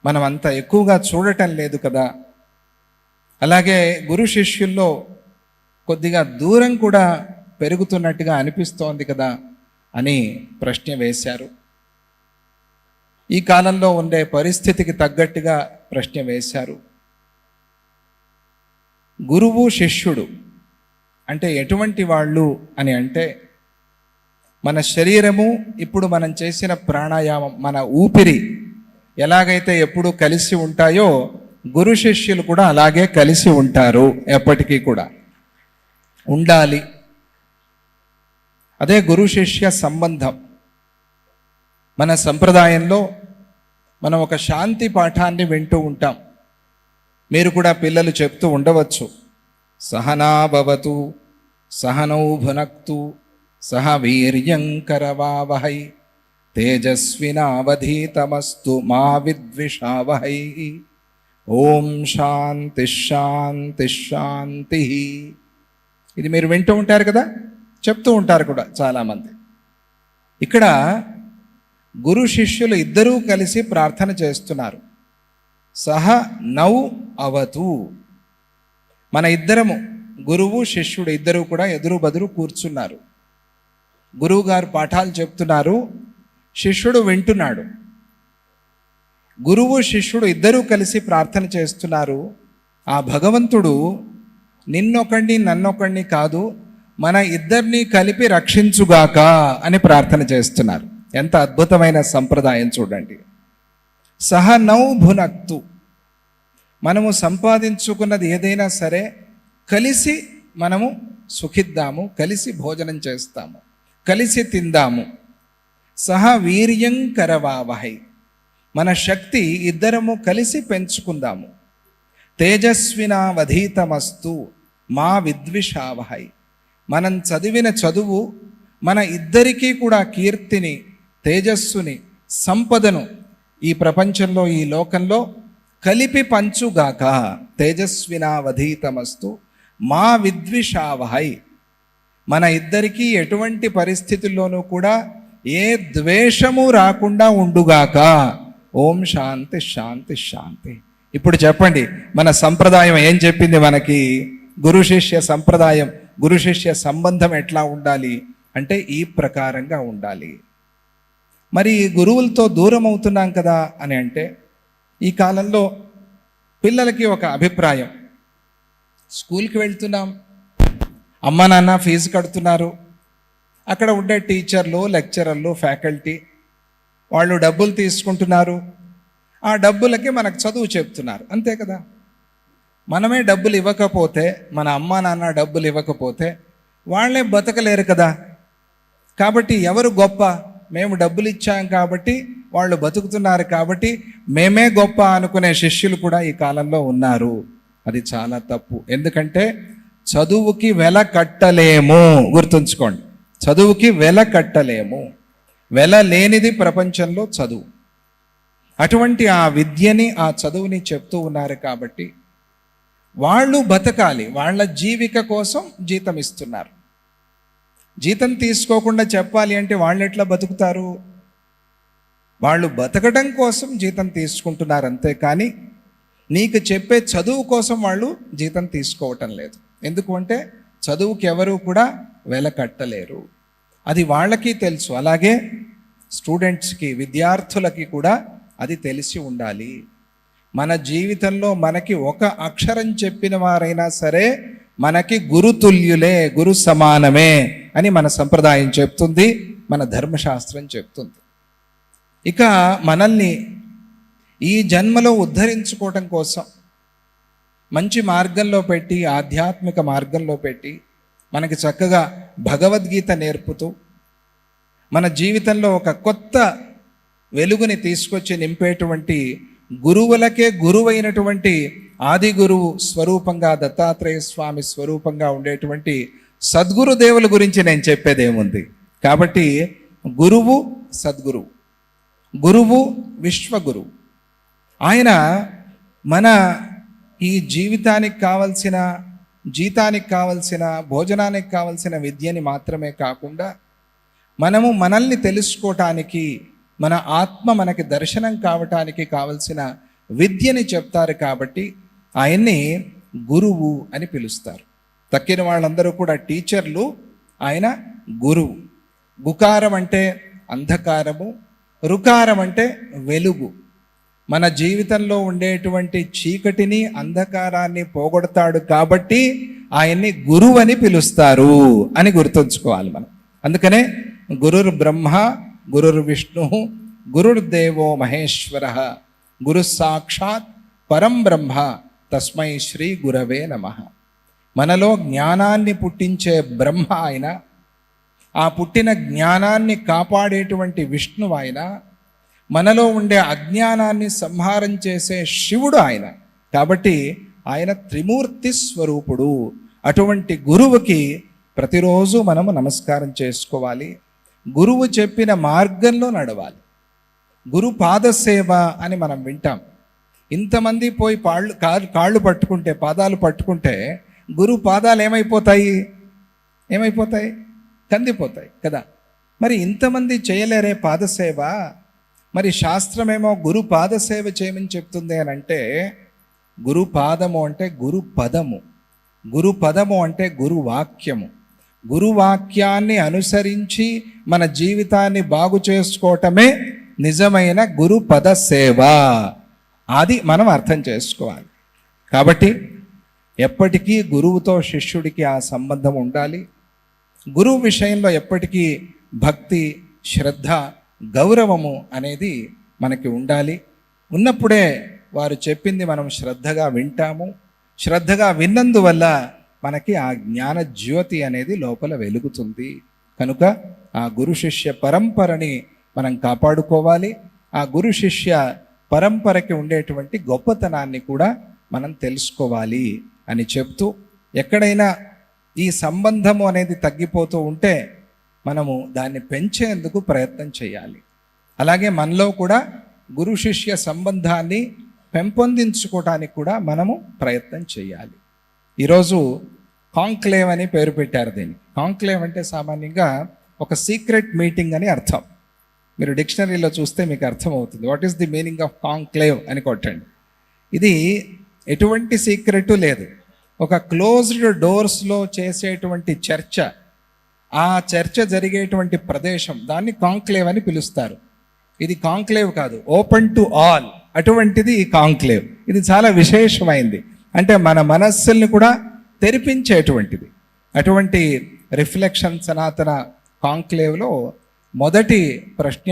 మనం అంత ఎక్కువగా చూడటం లేదు కదా. అలాగే గురు శిష్యుల్లో కొద్దిగా దూరం కూడా పెరుగుతున్నట్టుగా అనిపిస్తోంది కదా అని ప్రశ్న వేశారు. ఈ కాలంలో ఉండే పరిస్థితికి తగ్గట్టుగా ప్రశ్న వేశారు. గురువు శిష్యుడు అంటే ఎటువంటి వాళ్ళు అని అంటే, మన శరీరము ఇప్పుడు మనం చేసిన ప్రాణాయామం, మన ఊపిరి ఎలాగైతే ఎప్పుడు కలిసి ఉంటాయో, గురు శిష్యులు కూడా అలాగే కలిసి ఉంటారు, ఎప్పటికీ కూడా ఉండాలి. అదే గురు శిష్య సంబంధం. మన సంప్రదాయంలో మనం ఒక శాంతి పాఠాన్ని వింటూ ఉంటాం. మీరు కూడా పిల్లలు చెప్తూ ఉండవచ్చు, సహనా భవతు సహనౌ భునక్తు సహ వీర్యం కరవావహై తేజస్వినావధీతమస్తు మా విద్విషావహై. ఓం శాంతి శాంతి శాంతి. ఇది మీరు వింటూ ఉంటారు కదా, చెప్తూ ఉంటారు కూడా చాలామంది. ఇక్కడ గురు శిష్యులు ఇద్దరూ కలిసి ప్రార్థన చేస్తున్నారు. సహ నౌ అవతు. మన ఇద్దరము, గురువు శిష్యుడు ఇద్దరు కూడా ఎదురు బదురు కూర్చున్నారు. గురువు గారు పాఠాలు చెప్తున్నారు, శిష్యుడు వింటున్నాడు. గురువు శిష్యుడు ఇద్దరూ కలిసి ప్రార్థన చేస్తున్నారు. ఆ భగవంతుడు నిన్నొకండి నన్నొకండి కాదు, మన ఇద్దరినీ కలిపి రక్షించుగాక అని ప్రార్థన చేస్తున్నారు. ఎంత అద్భుతమైన సంప్రదాయం చూడండి. సహ నౌ భునక్తు. మనము సంపాదించుకున్నది ఏదైనా సరే కలిసి మనము సుఖిద్దాము, కలిసి భోజనం చేస్తాము, కలిసి తిందాము. సహ వీర్యం కరవావహై. మన శక్తి ఇద్దరము కలిసి పెంచుకుందాము. తేజస్వినావధీతమస్తు మా విద్విషావహై. మనం చదివిన చదువు మన ఇద్దరికీ కూడా కీర్తిని, తేజస్సుని, సంపదను ఈ ప్రపంచంలో, ఈ లోకంలో కలిపి పంచుగాక. తేజస్వినావధీతమస్తు మా విద్విషావహై. మన ఇద్దరికీ ఎటువంటి పరిస్థితుల్లోనూ కూడా ఏ ద్వేషము రాకుండా ఉండుగాక. ఓం శాంతి శాంతి శాంతి. ఇప్పుడు చెప్పండి, మన సంప్రదాయం ఏం చెప్పింది మనకి? గురు శిష్య సంప్రదాయం, గురు శిష్య సంబంధం ఎట్లా ఉండాలి అంటే ఈ ప్రకారంగా ఉండాలి. మరి గురువులతో దూరం అవుతున్నాం కదా అని అంటే, ఈ కాలంలో పిల్లలకి ఒక అభిప్రాయం, స్కూల్కి వెళ్తున్నాం, అమ్మ నాన్న ఫీజు కడుతున్నారు, అక్కడ ఉండే టీచర్లు, లెక్చరర్లు, ఫ్యాకల్టీ వాళ్ళు డబ్బులు తీసుకుంటున్నారు, ఆ డబ్బులకి మనకు చదువు చెప్తున్నారు, అంతే కదా. మనమే డబ్బులు ఇవ్వకపోతే, మన అమ్మ నాన్న డబ్బులు ఇవ్వకపోతే వాళ్ళే బతకలేరు కదా. కాబట్టి ఎవరు గొప్ప? మేము డబ్బులు ఇచ్చాం కాబట్టి వాళ్ళు బతుకుతున్నారు కాబట్టి మేమే గొప్ప అనుకునే శిష్యులు కూడా ఈ కాలంలో ఉన్నారు. అది చాలా తప్పు. ఎందుకంటే చదువుకి వెల కట్టలేము. గుర్తుంచుకోండి, చదువుకి వెల కట్టలేము. వెల లేనిది ప్రపంచంలో చదువు. అటువంటి ఆ విద్యని, ఆ చదువుని చెప్తూ ఉన్నారు కాబట్టి వాళ్ళు బతకాలి, వాళ్ళ జీవిక కోసం జీతం ఇస్తున్నారు. జీతం తీసుకోకుండా చెప్పాలి అంటే వాళ్ళు ఎట్లా బతుకుతారు? వాళ్ళు బతకడం కోసం జీతం తీసుకుంటున్నారు అంతే కానీ నీకు చెప్పే చదువు కోసం వాళ్ళు జీతం తీసుకోవటం లేదు. ఎందుకు అంటే చదువుకి ఎవరు కూడా వెల కట్టలేరు. అది వాళ్ళకి తెలుసు. అలాగే స్టూడెంట్స్కి, విద్యార్థులకి కూడా అది తెలిసి ఉండాలి. మన జీవితంలో మనకి ఒక అక్షరం చెప్పిన వారైనా సరే మనకి గురుతుల్యులే, గురు సమానమే అని మన సంప్రదాయం చెప్తుంది, మన ధర్మశాస్త్రం చెప్తుంది. ఇక మనల్ని ఈ జన్మలో ఉద్ధరించుకోవటం కోసం మంచి మార్గంలో పెట్టి, ఆధ్యాత్మిక మార్గంలో పెట్టి, మనకి చక్కగా భగవద్గీత నేర్పుతూ మన జీవితంలో ఒక కొత్త వెలుగుని తీసుకొచ్చి నింపేటువంటి గురువులకే గురువైనటువంటి ఆది గురువు స్వరూపంగా, దత్తాత్రేయ స్వామి స్వరూపంగా ఉండేటువంటి సద్గురుదేవుల గురించి నేను చెప్పేదేముంది. కాబట్టి గురువు సద్గురువు, గురువు విశ్వగురువు. ఆయన మన ఈ జీవితానికి కావలసిన, జీతానికి కావలసిన, భోజనానికి కావలసిన విద్యని మాత్రమే కాకుండా మనము మనల్ని తెలుసుకోవటానికి, మన ఆత్మ మనకి దర్శనం కావటానికి కావలసిన విద్యని చెప్తారు. కాబట్టి ఆయన్ని గురువు అని పిలుస్తారు. తక్కిన వాళ్ళందరూ కూడా టీచర్లు, ఆయన గురువు. గుకారం అంటే అంధకారము, రుకారం అంటే వెలుగు. మన జీవితంలో ఉండేటువంటి చీకటిని, అంధకారాన్ని పోగొడతాడు కాబట్టి ఆయన్ని గురువు అని పిలుస్తారు అని గుర్తుంచుకోవాలి మనం. అందుకనే గురుర్ బ్రహ్మ, గురుర్ విష్ణు, గురుర్దేవో మహేశ్వర, గురు సాక్షాత్ పరం బ్రహ్మ, తస్మై శ్రీ గురవే నమః. మనలో జ్ఞానాన్ని పుట్టించే బ్రహ్మ ఆయన, ఆ పుట్టిన జ్ఞానాన్ని కాపాడేటువంటి విష్ణువు ఆయన, మనలో ఉండే అజ్ఞానాన్ని సంహారం చేసే శివుడు ఆయన. కాబట్టి ఆయన త్రిమూర్తి స్వరూపుడు. అటువంటి గురువుకి ప్రతిరోజు మనము నమస్కారం చేసుకోవాలి. గురువు చెప్పిన మార్గంలో నడవాలి. గురు పాదసేవ అని మనం వింటాం. ఇంతమంది పోయి కాళ్ళు పట్టుకుంటే, పాదాలు పట్టుకుంటే గురు పాదాలు ఏమైపోతాయి? కందిపోతాయి కదా. మరి ఇంతమంది చేయలేరే పాదసేవ? మరి శాస్త్రమేమో గురు పాదసేవ చేయమని చెప్తుంది అని అంటే, గురు పాదము అంటే గురు పదము, గురు పదము అంటే గురు వాక్యము. గురువాక్యాన్ని అనుసరించి మన జీవితాన్ని బాగు చేసుకోవటమే నిజమైన గురు పద సేవ. అది మనం అర్థం చేసుకోవాలి. కాబట్టి ఎప్పటికీ గురువుతో శిష్యుడికి ఆ సంబంధం ఉండాలి. గురువు విషయంలో ఎప్పటికీ భక్తి, శ్రద్ధ, గౌరవము అనేది మనకి ఉండాలి. ఉన్నప్పుడే వారు చెప్పింది మనం శ్రద్ధగా వింటాము. శ్రద్ధగా విన్నందువల్ల మనకి ఆ జ్ఞాన జ్యోతి అనేది లోపల వెలుగుతుంది. కనుక ఆ గురు శిష్య పరంపరని మనం కాపాడుకోవాలి. ఆ గురు శిష్య పరంపరకి ఉండేటువంటి గొప్పతనాన్ని కూడా మనం తెలుసుకోవాలి అని చెప్తూ, ఎక్కడైనా ఈ సంబంధము అనేది తగ్గిపోతూ ఉంటే మనము దాన్ని పెంచేందుకు ప్రయత్నం చేయాలి. అలాగే మనలో కూడా గురు శిష్య సంబంధాన్ని పెంపొందించుకోవడానికి కూడా మనము ప్రయత్నం చేయాలి. ఈరోజు కాంక్లేవ్ అని పేరు పెట్టారు దీనికి. కాంక్లేవ్ అంటే సామాన్యంగా ఒక సీక్రెట్ మీటింగ్ అని అర్థం. మీరు డిక్షనరీలో చూస్తే మీకు అర్థమవుతుంది. What is the meaning of conclave అని కొట్టండి. ఇది ఎటువంటి సీక్రెట్ లేదు. ఒక క్లోజ్డ్ డోర్స్లో చేసేటువంటి చర్చ, ఆ చర్చ జరిగేటువంటి ప్రదేశం, దాన్ని కాంక్లేవ్ అని పిలుస్తారు. ఇది కాంక్లేవ్ కాదు, ఓపెన్ టు ఆల్. అటువంటిది ఈ కాంక్లేవ్. ఇది చాలా విశేషమైంది. అంటే మన మనస్సుల్ని కూడా తెరిపించేటువంటిది. అటువంటి రిఫ్లెక్షన్ సనాతన కాంక్లేవ్లో మొదటి ప్రశ్న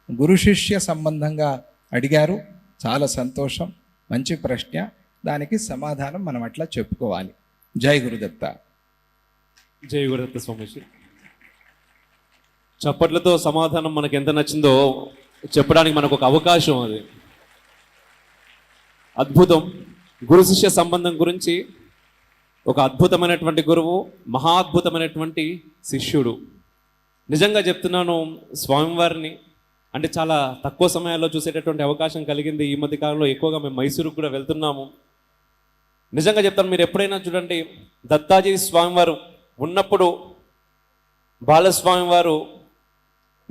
గురు శిష్య సంబంధంగా అడిగారు. చాలా సంతోషం, మంచి ప్రశ్న. దానికి సమాధానం మనం అట్లా చెప్పుకోవాలి. జై గురుదత్త. జై గురుదత్త స్వామీజీ. చప్పట్లతో సమాధానం మనకు ఎంత నచ్చిందో చెప్పడానికి మనకు ఒక అవకాశం. అది అద్భుతం. గురు శిష్య సంబంధం గురించి ఒక అద్భుతమైనటువంటి గురువు, మహా అద్భుతమైనటువంటి శిష్యుడు. నిజంగా చెప్తున్నాను, స్వామివారిని అంటే చాలా తక్కువ సమయాల్లో చూసేటటువంటి అవకాశం కలిగింది. ఈ మధ్య కాలంలో ఎక్కువగా మేము మైసూరుకు కూడా వెళ్తున్నాము. నిజంగా చెప్తాను, మీరు ఎప్పుడైనా చూడండి, దత్తాజీ స్వామివారు ఉన్నప్పుడు బాలస్వామి వారు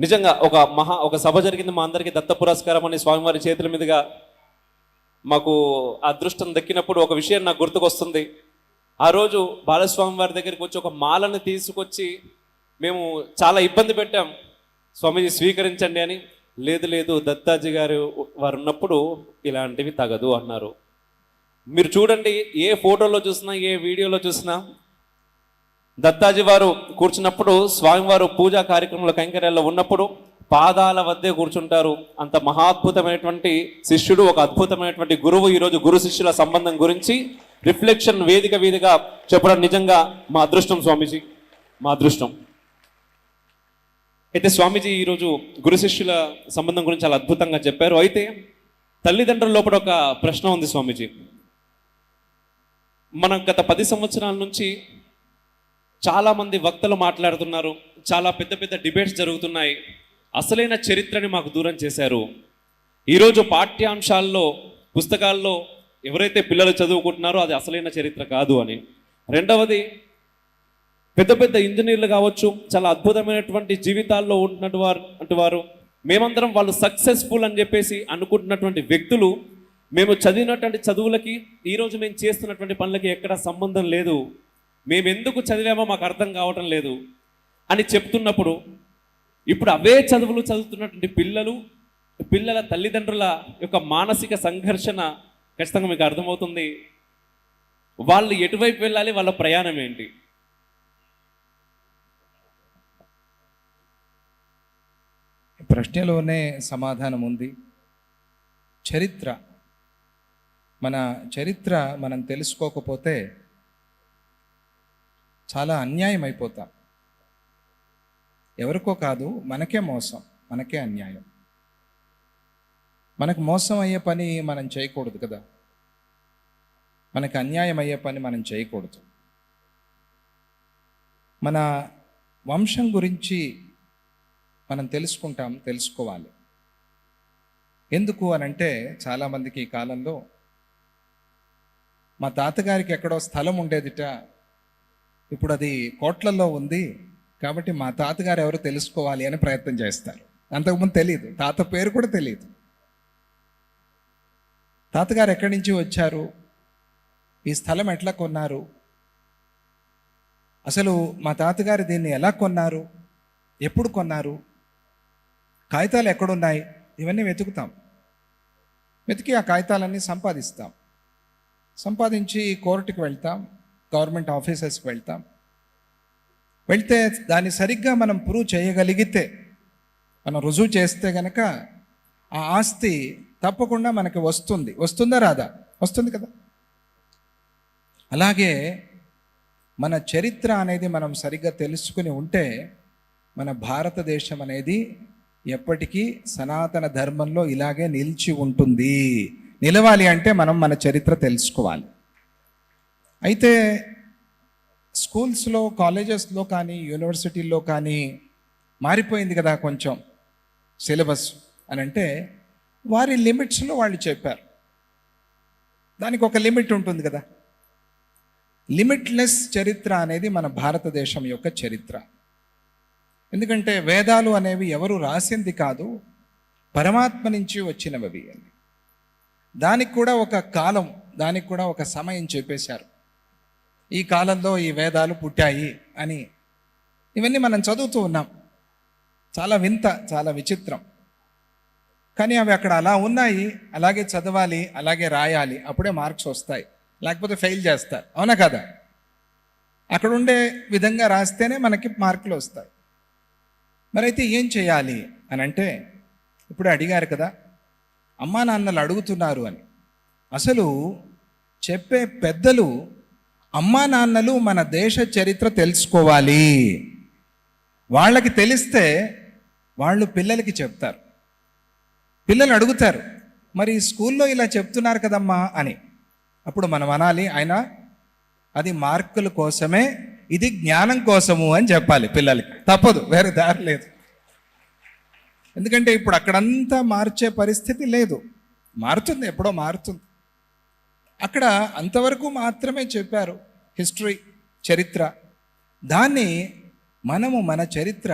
నిజంగా ఒక సభ జరిగింది. మా అందరికీ దత్త పురస్కారం అని స్వామివారి చేతుల మీదుగా మాకు అదృష్టం దక్కినప్పుడు ఒక విషయం నాకు గుర్తుకొస్తుంది. ఆ రోజు బాలస్వామి వారి దగ్గరికి వచ్చి ఒక మాలను తీసుకొచ్చి మేము చాలా ఇబ్బంది పెట్టాం. స్వామీజీ స్వీకరించండి అని. లేదు దత్తాజీ గారు వారు ఉన్నప్పుడు ఇలాంటివి తగదు అన్నారు. మీరు చూడండి, ఏ ఫోటోలో చూసినా, ఏ వీడియోలో చూసినా దత్తాజీ వారు కూర్చున్నప్పుడు, స్వామివారు పూజా కార్యక్రమంలో కైంకర్యాల్లో ఉన్నప్పుడు పాదాల వద్దే కూర్చుంటారు. అంత మహాద్భుతమైనటువంటి శిష్యుడు, ఒక అద్భుతమైనటువంటి గురువు. ఈరోజు గురు శిష్యుల సంబంధం గురించి రిఫ్లెక్షన్ వేదికగా చెప్పడం నిజంగా మా అదృష్టం స్వామీజీ, మా అదృష్టం. అయితే స్వామీజీ ఈరోజు గురు శిష్యుల సంబంధం గురించి చాలా అద్భుతంగా చెప్పారు. అయితే తల్లిదండ్రుల లోపల ఒక ప్రశ్న ఉంది స్వామీజీ. మనం గత 10 సంవత్సరాల నుంచి చాలామంది వక్తలు మాట్లాడుతున్నారు, చాలా పెద్ద డిబేట్స్ జరుగుతున్నాయి. అసలైన చరిత్రని మాకు దూరం చేశారు. ఈరోజు పాఠ్యాంశాల్లో, పుస్తకాల్లో ఎవరైతే పిల్లలు చదువుకుంటున్నారో అది అసలైన చరిత్ర కాదు అని. రెండవది, పెద్ద ఇంజనీర్లు కావచ్చు, చాలా అద్భుతమైనటువంటి జీవితాల్లో ఉంటున్నటువంటి వారు, మేమందరం వాళ్ళు సక్సెస్ఫుల్ అని చెప్పేసి అనుకుంటున్నటువంటి వ్యక్తులు, మేము చదివినటువంటి చదువులకి ఈరోజు మేము చేస్తున్నటువంటి పనులకి ఎక్కడా సంబంధం లేదు, మేము ఎందుకు చదివామో మాకు అర్థం కావటం లేదు అని చెప్తున్నప్పుడు, ఇప్పుడు అవే చదువులు చదువుతున్నటువంటి పిల్లల తల్లిదండ్రుల యొక్క మానసిక సంఘర్షణ ఖచ్చితంగా మీకు అర్థమవుతుంది. వాళ్ళు ఎటువైపు వెళ్ళాలి, వాళ్ళ ప్రయాణం ఏంటి? ప్రశ్నలోనే సమాధానం ఉంది. మన చరిత్ర మనం తెలుసుకోకపోతే చాలా అన్యాయం అయిపోతాం. ఎవరికో కాదు, మనకే మోసం, మనకే అన్యాయం. మనకు మోసం అయ్యే పని మనం చేయకూడదు కదా, మనకు అన్యాయం అయ్యే పని మనం చేయకూడదు. మన వంశం గురించి మనం తెలుసుకోవాలి. ఎందుకు అనంటే చాలామందికి ఈ కాలంలో మా తాతగారికి ఎక్కడో స్థలం ఉండేదిట, ఇప్పుడు అది కోట్లల్లో ఉంది కాబట్టి మా తాతగారు ఎవరు తెలుసుకోవాలి అని ప్రయత్నం చేస్తారు. అంతకుముందు తెలియదు, తాత పేరు కూడా తెలియదు. తాతగారు ఎక్కడి నుంచి వచ్చారు, ఈ స్థలం ఎట్లా కొన్నారు, అసలు మా తాతగారు దీన్ని ఎలా కొన్నారు, ఎప్పుడు కొన్నారు, కాగితాలు ఎక్కడున్నాయి, ఇవన్నీ వెతుకుతాం. వెతికి ఆ కాగితాలన్నీ సంపాదించి కోర్టుకి వెళ్తాం, గవర్నమెంట్ ఆఫీసర్స్కి వెళ్తే దాన్ని సరిగ్గా మనం ప్రూవ్ చేయగలిగితే, మనం రుజువు చేస్తే గనక ఆ ఆస్తి తప్పకుండా మనకి వస్తుందా రాదా? వస్తుంది కదా. అలాగే మన చరిత్ర అనేది మనం సరిగ్గా తెలుసుకుని ఉంటే మన భారతదేశం అనేది ఎప్పటికీ సనాతన ధర్మంలో ఇలాగే నిలిచి ఉంటుంది. నిలవాలి అంటే మనం మన చరిత్ర తెలుసుకోవాలి. అయితే స్కూల్స్లో, కాలేజెస్లో కానీ, యూనివర్సిటీల్లో కానీ మారిపోయింది కదా కొంచెం సిలబస్ అని అంటే వారి లిమిట్స్లో వాళ్ళు చెప్పారు. దానికి ఒక లిమిట్ ఉంటుంది కదా. లిమిట్లెస్ చరిత్ర అనేది మన భారతదేశం యొక్క చరిత్ర. ఎందుకంటే వేదాలు అనేవి ఎవరు రాసింది కాదు, పరమాత్మ నుంచి వచ్చినవి అని. దానికి కూడా ఒక కాలం, దానికి కూడా ఒక సమయం చెప్పేశారు. ఈ కాలంలో ఈ వేదాలు పుట్టాయి అని. ఇవన్నీ మనం చదువుతూ ఉన్నాం. చాలా వింత, చాలా విచిత్రం. కానీ అవి అక్కడ అలా ఉన్నాయి, అలాగే చదవాలి, అలాగే రాయాలి, అప్పుడే మార్క్స్ వస్తాయి, లేకపోతే ఫెయిల్ చేస్తారు. అవునా కదా? అక్కడ ఉండే విధంగా రాస్తేనే మనకి మార్కులు వస్తాయి. మరైతే ఏం చేయాలి అని అంటే, ఇప్పుడు అడిగారు కదా, అమ్మా నాన్నలు అడుగుతున్నారు అని. అసలు చెప్పే పెద్దలు అమ్మా నాన్నలు మన దేశ చరిత్ర తెలుసుకోవాలి. వాళ్ళకి తెలిస్తే వాళ్ళు పిల్లలకి చెప్తారు. పిల్లలు అడుగుతారు, మరి స్కూల్లో ఇలా చెప్తున్నారు కదమ్మా అని. అప్పుడు మనం అనాలి, ఆయన అది మార్కుల కోసమే, ఇది జ్ఞానం కోసము అని చెప్పాలి పిల్లలకి. తప్పదు, వేరే దారి లేదు. ఎందుకంటే ఇప్పుడు అక్కడంతా మార్చే పరిస్థితి లేదు. మారుతుంది, ఎప్పుడో మారుతుంది. అక్కడ అంతవరకు మాత్రమే చెప్పారు హిస్టరీ, చరిత్ర. దాన్ని మనము మన చరిత్ర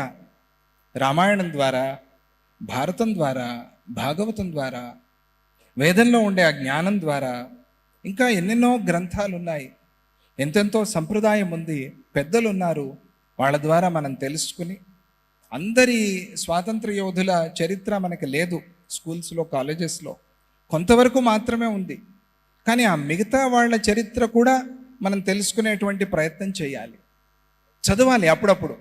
రామాయణం ద్వారా, భారతం ద్వారా, భాగవతం ద్వారా, వేదంలో ఉండే ఆ జ్ఞానం ద్వారా, ఇంకా ఎన్నెన్నో గ్రంథాలు ఉన్నాయి, ఎంతెంతో సంప్రదాయం ఉంది, పెద్దలు ఉన్నారు, వాళ్ళ ద్వారా మనం తెలుసుకుని. అందరి స్వాతంత్ర యోధుల చరిత్ర మనకి లేదు స్కూల్స్లో, కాలేజెస్లో, కొంతవరకు మాత్రమే ఉంది. కానీ ఆ మిగతా వాళ్ళ చరిత్ర కూడా మనం తెలుసుకునేటువంటి ప్రయత్నం చేయాలి. చదవాలి, అప్పుడప్పుడు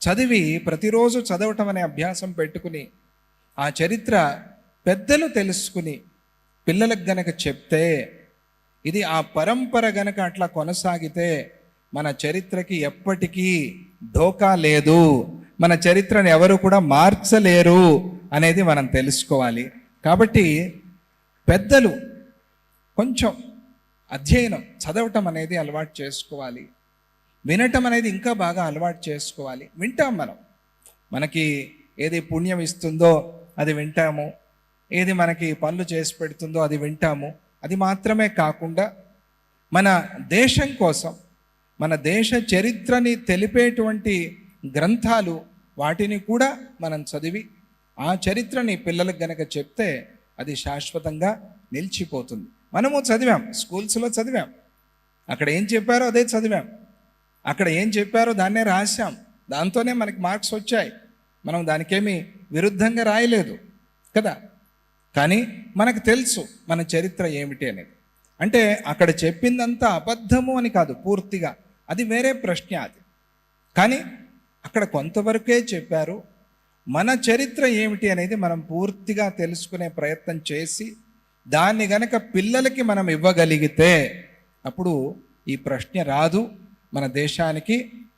చదివి ప్రతిరోజు చదవటం అనే అభ్యాసం పెట్టుకుని ఆ చరిత్ర పెద్దలు తెలుసుకుని పిల్లలకు గనక చెప్తే, ఇది ఆ పరంపర గనక అట్లా కొనసాగితే మన చరిత్రకి ఎప్పటికీ ఢోకా లేదు, మన చరిత్రను ఎవరు కూడా మార్చలేరు అనేది మనం తెలుసుకోవాలి. కాబట్టి పెద్దలు కొంచెం అధ్యయనం, చదవటం అనేది అలవాటు చేసుకోవాలి. వినటం అనేది ఇంకా బాగా అలవాటు చేసుకోవాలి. వింటాం మనకి ఏది పుణ్యం ఇస్తుందో అది వింటాము, ఏది మనకి పనులు చేసి పెడుతుందో అది వింటాము. అది మాత్రమే కాకుండా మన దేశం కోసం, మన దేశ చరిత్రని తెలిపేటువంటి గ్రంథాలు, వాటిని కూడా మనం చదివి ఆ చరిత్రని పిల్లలకు గనక చెప్తే అది శాశ్వతంగా నిలిచిపోతుంది. మనము చదివాం, స్కూల్స్లో చదివాం, అక్కడ ఏం చెప్పారో అదే చదివాం, అక్కడ ఏం చెప్పారో దాన్నే రాశాం, దాంతోనే మనకి మార్క్స్ వచ్చాయి. మనం దానికేమీ విరుద్ధంగా రాయలేదు కదా. కానీ మనకు తెలుసు మన చరిత్ర ఏమిటి అనేది. అంటే అక్కడ చెప్పిందంతా అబద్ధము అని కాదు పూర్తిగా, అది వేరే ప్రశ్న అది. కానీ అక్కడ కొంతవరకే చెప్పారు. మన చరిత్ర ఏమిటి అనేది మనం పూర్తిగా తెలుసుకునే ప్రయత్నం చేసి దాన్ని గనక పిల్లలకి మనం ఇవ్వగలిగితే అప్పుడు ఈ ప్రశ్న రాదు, మన దేశానికి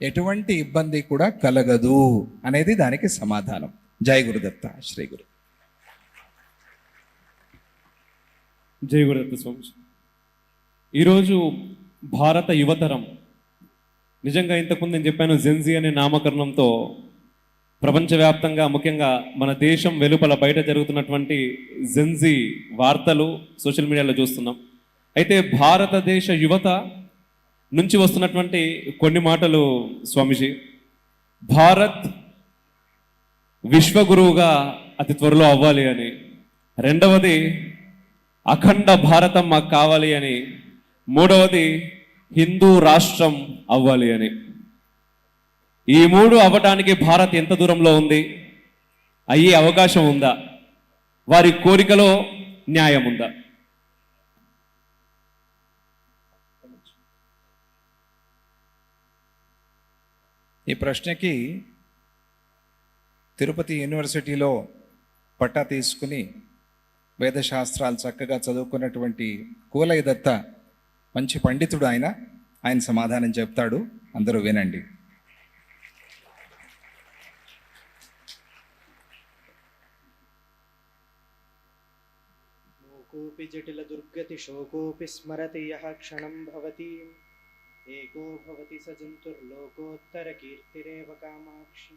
ఎటువంటి ఇబ్బంది కూడా కలగదు అనేది దానికి సమాధానం. జై గురుదత్త, శ్రీ గురు. జై గురుదత్త స్వామి. ఈరోజు భారత యువతరం నిజంగా ఇంతకుముందు నేను చెప్పాను జెన్జీ అనే నామకరణంతో ప్రపంచవ్యాప్తంగా ముఖ్యంగా మన దేశం వెలుపల బయట జరుగుతున్నటువంటి జెన్జీ వార్తలు సోషల్ మీడియాలో చూస్తున్నాం. అయితే భారతదేశ యువత నుంచి వస్తున్నటువంటి కొన్ని మాటలు స్వామీజీ, భారత్ విశ్వగురువుగా అతి త్వరలో అవ్వాలి అని, రెండవది అఖండ భారతం మాకు కావాలి అని, మూడవది హిందూ రాష్ట్రం అవ్వాలి అని. ఈ మూడు అవ్వటానికి భారత్ ఎంత దూరంలో ఉంది? అయ్యే అవకాశం ఉందా? వారి కోరికలో న్యాయం ఉందా? ఈ ప్రశ్నకి తిరుపతి యూనివర్సిటీలో పట్టా తీసుకుని వేదశాస్త్రాలు చక్కగా చదువుకున్నటువంటి కూలయ్య దత్త మంచి పండితుడు, ఆయన సమాధానం చెప్తాడు, అందరూ వినండి. మూకోపి జటిల దుర్గతి శోకోపి స్మరతి యః క్షణం భవతి ఏకో భవతి స జంతుర్లోకోత్తర కీర్తిరేవ కామాక్షి.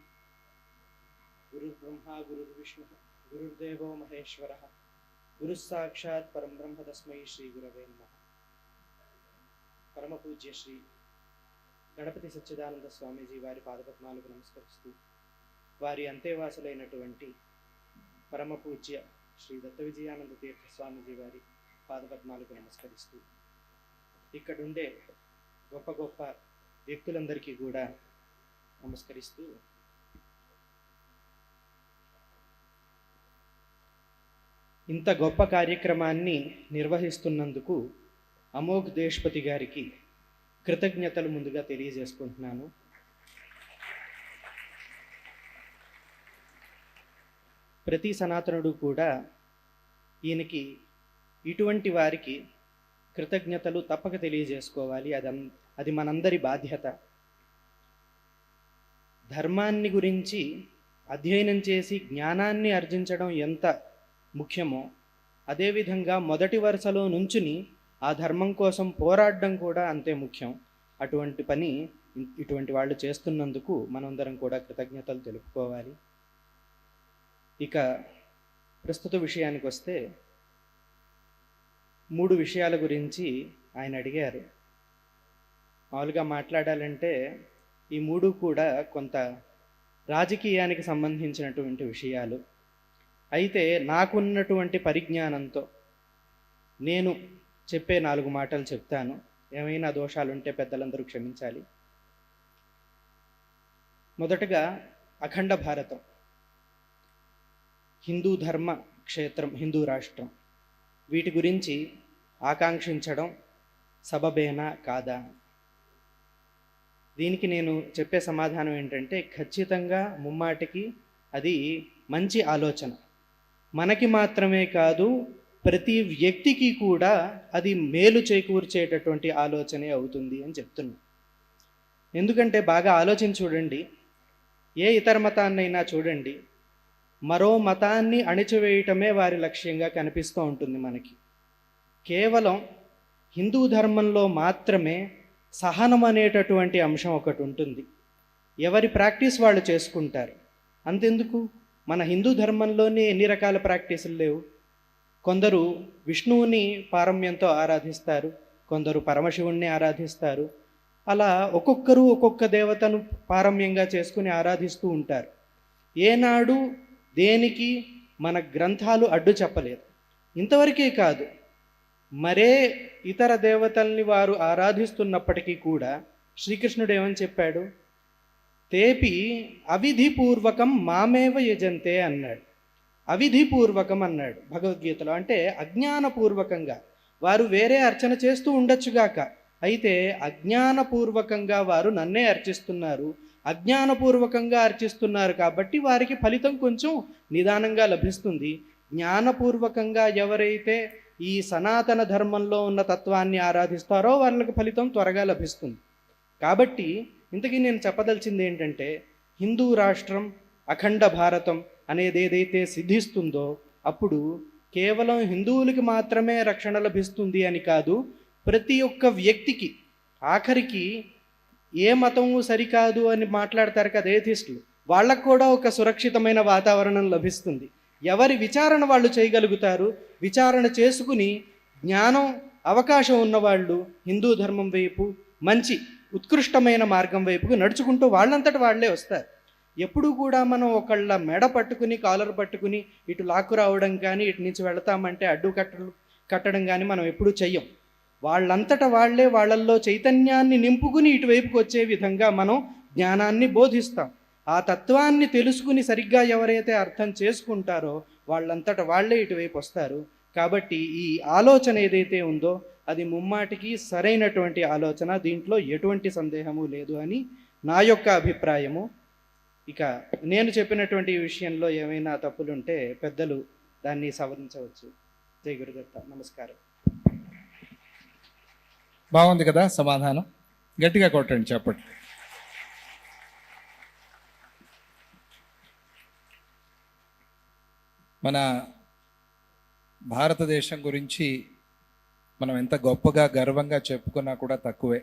గురుర్బ్రహ్మ గురుర్విష్ణు గురుర్దేవో మహేశ్వరః గురుః సాక్షాత్ పరం బ్రహ్మ తస్మై శ్రీ గురవే నమః. పరమ పూజ్య శ్రీ గణపతి సచ్చిదానంద స్వామీజీ వారి పాదపద్మాలకు నమస్కరిస్తూ, వారి అంతేవాసులైనటువంటి పరమ పూజ్య శ్రీ దత్త విజయానంద తీర్థ స్వామీజీ వారి పాదపద్మాలకు నమస్కరిస్తూ, ఇక్కడుండే గొప్ప గొప్ప వ్యక్తులందరికీ కూడా నమస్కరిస్తూ, ఇంత గొప్ప కార్యక్రమాన్ని నిర్వహిస్తున్నందుకు అమోఘ్ దేశ్పతి గారికి కృతజ్ఞతలు ముందుగా తెలియజేసుకుంటున్నాను. ప్రతి సనాతనుడు కూడా ఈయనకి ఇటువంటి వారికి కృతజ్ఞతలు తప్పక తెలియజేసుకోవాలి. అది మనందరి బాధ్యత. ధర్మాన్ని గురించి అధ్యయనం చేసి జ్ఞానాన్ని ఆర్జించడం ఎంత ముఖ్యమో, అదేవిధంగా మొదటి వరుసలో నుంచుని ఆ ధర్మం కోసం పోరాడడం కూడా అంతే ముఖ్యం. అటువంటి పని ఇటువంటి వాళ్ళు చేస్తున్నందుకు మనందరం కూడా కృతజ్ఞతలు తెలుపుకోవాలి. ఇక ప్రస్తుత విషయానికి వస్తే, 3 విషయాల గురించి ఆయన అడిగారు. మామూలుగా మాట్లాడాలంటే ఈ 3 కూడా కొంత రాజకీయానికి సంబంధించినటువంటి విషయాలు. అయితే నాకున్నటువంటి పరిజ్ఞానంతో నేను చెప్పే 4 మాటలు చెప్తాను. ఏమైనా దోషాలుంటే పెద్దలందరూ క్షమించాలి. మొదటగా అఖండ భారతం, హిందూ ధర్మ క్షేత్రం, హిందూ రాష్ట్రం, వీటి గురించి ఆకాంక్షించడం సబబేనా కాదా? దీనికి నేను చెప్పే సమాధానం ఏంటంటే, ఖచ్చితంగా ముమ్మాటికి అది మంచి ఆలోచన. మనకి మాత్రమే కాదు, ప్రతి వ్యక్తికి కూడా అది మేలు చేకూర్చేటటువంటి ఆలోచనే అవుతుంది అని చెప్తున్నా. ఎందుకంటే బాగా ఆలోచించి చూడండి, ఏ ఇతర మతాన్నైనా చూడండి, మరో మతాన్ని అణిచివేయటమే వారి లక్ష్యంగా కనిపిస్తూ ఉంటుంది మనకి. కేవలం హిందూ ధర్మంలో మాత్రమే సహనం అనేటటువంటి అంశం ఒకటి ఉంటుంది. ఎవరి ప్రాక్టీస్ వాళ్ళు చేసుకుంటారు. అంతెందుకు, మన హిందూ ధర్మంలోనే ఎన్ని రకాల ప్రాక్టీసులు లేవు. కొందరు విష్ణువుని పారమ్యంతో ఆరాధిస్తారు, కొందరు పరమశివుణ్ణి ఆరాధిస్తారు. అలా ఒక్కొక్కరు ఒక్కొక్క దేవతను పారమ్యంగా చేసుకుని ఆరాధిస్తూ ఉంటారు. ఏనాడు దేనికి మన గ్రంథాలు అడ్డు చెప్పలేదు. ఇంతవరకే కాదు, మరే ఇతర దేవతల్ని వారు ఆరాధిస్తున్నప్పటికీ కూడా శ్రీకృష్ణుడు ఏమని చెప్పాడు? తేపి అవిధిపూర్వకం మామేవ యజంతే అన్నాడు. అవిధిపూర్వకం అన్నాడు భగవద్గీతలో. అంటే అజ్ఞానపూర్వకంగా వారు వేరే అర్చన చేస్తూ ఉండొచ్చుగాక, అయితే అజ్ఞానపూర్వకంగా వారు నన్నే అర్చిస్తున్నారు. అజ్ఞానపూర్వకంగా అర్చిస్తున్నారు కాబట్టి వారికి ఫలితం కొంచెం నిదానంగా లభిస్తుంది. జ్ఞానపూర్వకంగా ఎవరైతే ఈ సనాతన ధర్మంలో ఉన్న తత్వాన్ని ఆరాధిస్తారో వాళ్ళకి ఫలితం త్వరగా లభిస్తుంది. కాబట్టి ఇంతకీ నేను చెప్పదలిచింది ఏంటంటే, హిందూ రాష్ట్రం, అఖండ భారతం అనేది ఏదైతే సిద్ధిస్తుందో అప్పుడు కేవలం హిందువులకి మాత్రమే రక్షణ లభిస్తుంది అని కాదు, ప్రతి ఒక్క వ్యక్తికి. ఆఖరికి ఏ మతము సరికాదు అని మాట్లాడతారు కదా ఏథిస్టులు, వాళ్ళకు కూడా ఒక సురక్షితమైన వాతావరణం లభిస్తుంది. ఎవరి విచారణ వాళ్ళు చేయగలుగుతారు. విచారణ చేసుకుని జ్ఞానం అవకాశం ఉన్నవాళ్ళు హిందూ ధర్మం వైపు మంచి ఉత్కృష్టమైన మార్గం వైపుకు నడుచుకుంటూ వాళ్ళంతట వాళ్ళే వస్తారు. ఎప్పుడూ కూడా మనం ఒకళ్ళ మెడ పట్టుకుని కాలర్ పట్టుకుని ఇటు లాక్కు రావడం కానీ ఇటు నుంచి వెళతామంటే అడ్డు కట్టడం కానీ మనం ఎప్పుడూ చెయ్యం. వాళ్ళంతట వాళ్ళే వాళ్ళల్లో చైతన్యాన్ని నింపుకుని ఇటువైపుకి వచ్చే విధంగా మనం జ్ఞానాన్ని బోధిస్తాం. ఆ తత్వాన్ని తెలుసుకుని సరిగ్గా ఎవరైతే అర్థం చేసుకుంటారో వాళ్ళంతట వాళ్ళే ఇటువైపు వస్తారు. కాబట్టి ఈ ఆలోచన ఏదైతే ఉందో అది ముమ్మాటికి సరైనటువంటి ఆలోచన, దీంట్లో ఎటువంటి సందేహము లేదు అని నా యొక్క అభిప్రాయము. ఇక నేను చెప్పినటువంటి విషయంలో ఏమైనా తప్పులుంటే పెద్దలు దాన్ని సవరించవచ్చు. జై గురుదత్త. నమస్కారం. బాగుంది కదా సమాధానం? గట్టిగా కొట్టండి చెప్పండి. మన భారతదేశం గురించి మనం ఎంత గొప్పగా గర్వంగా చెప్పుకున్నా కూడా తక్కువే.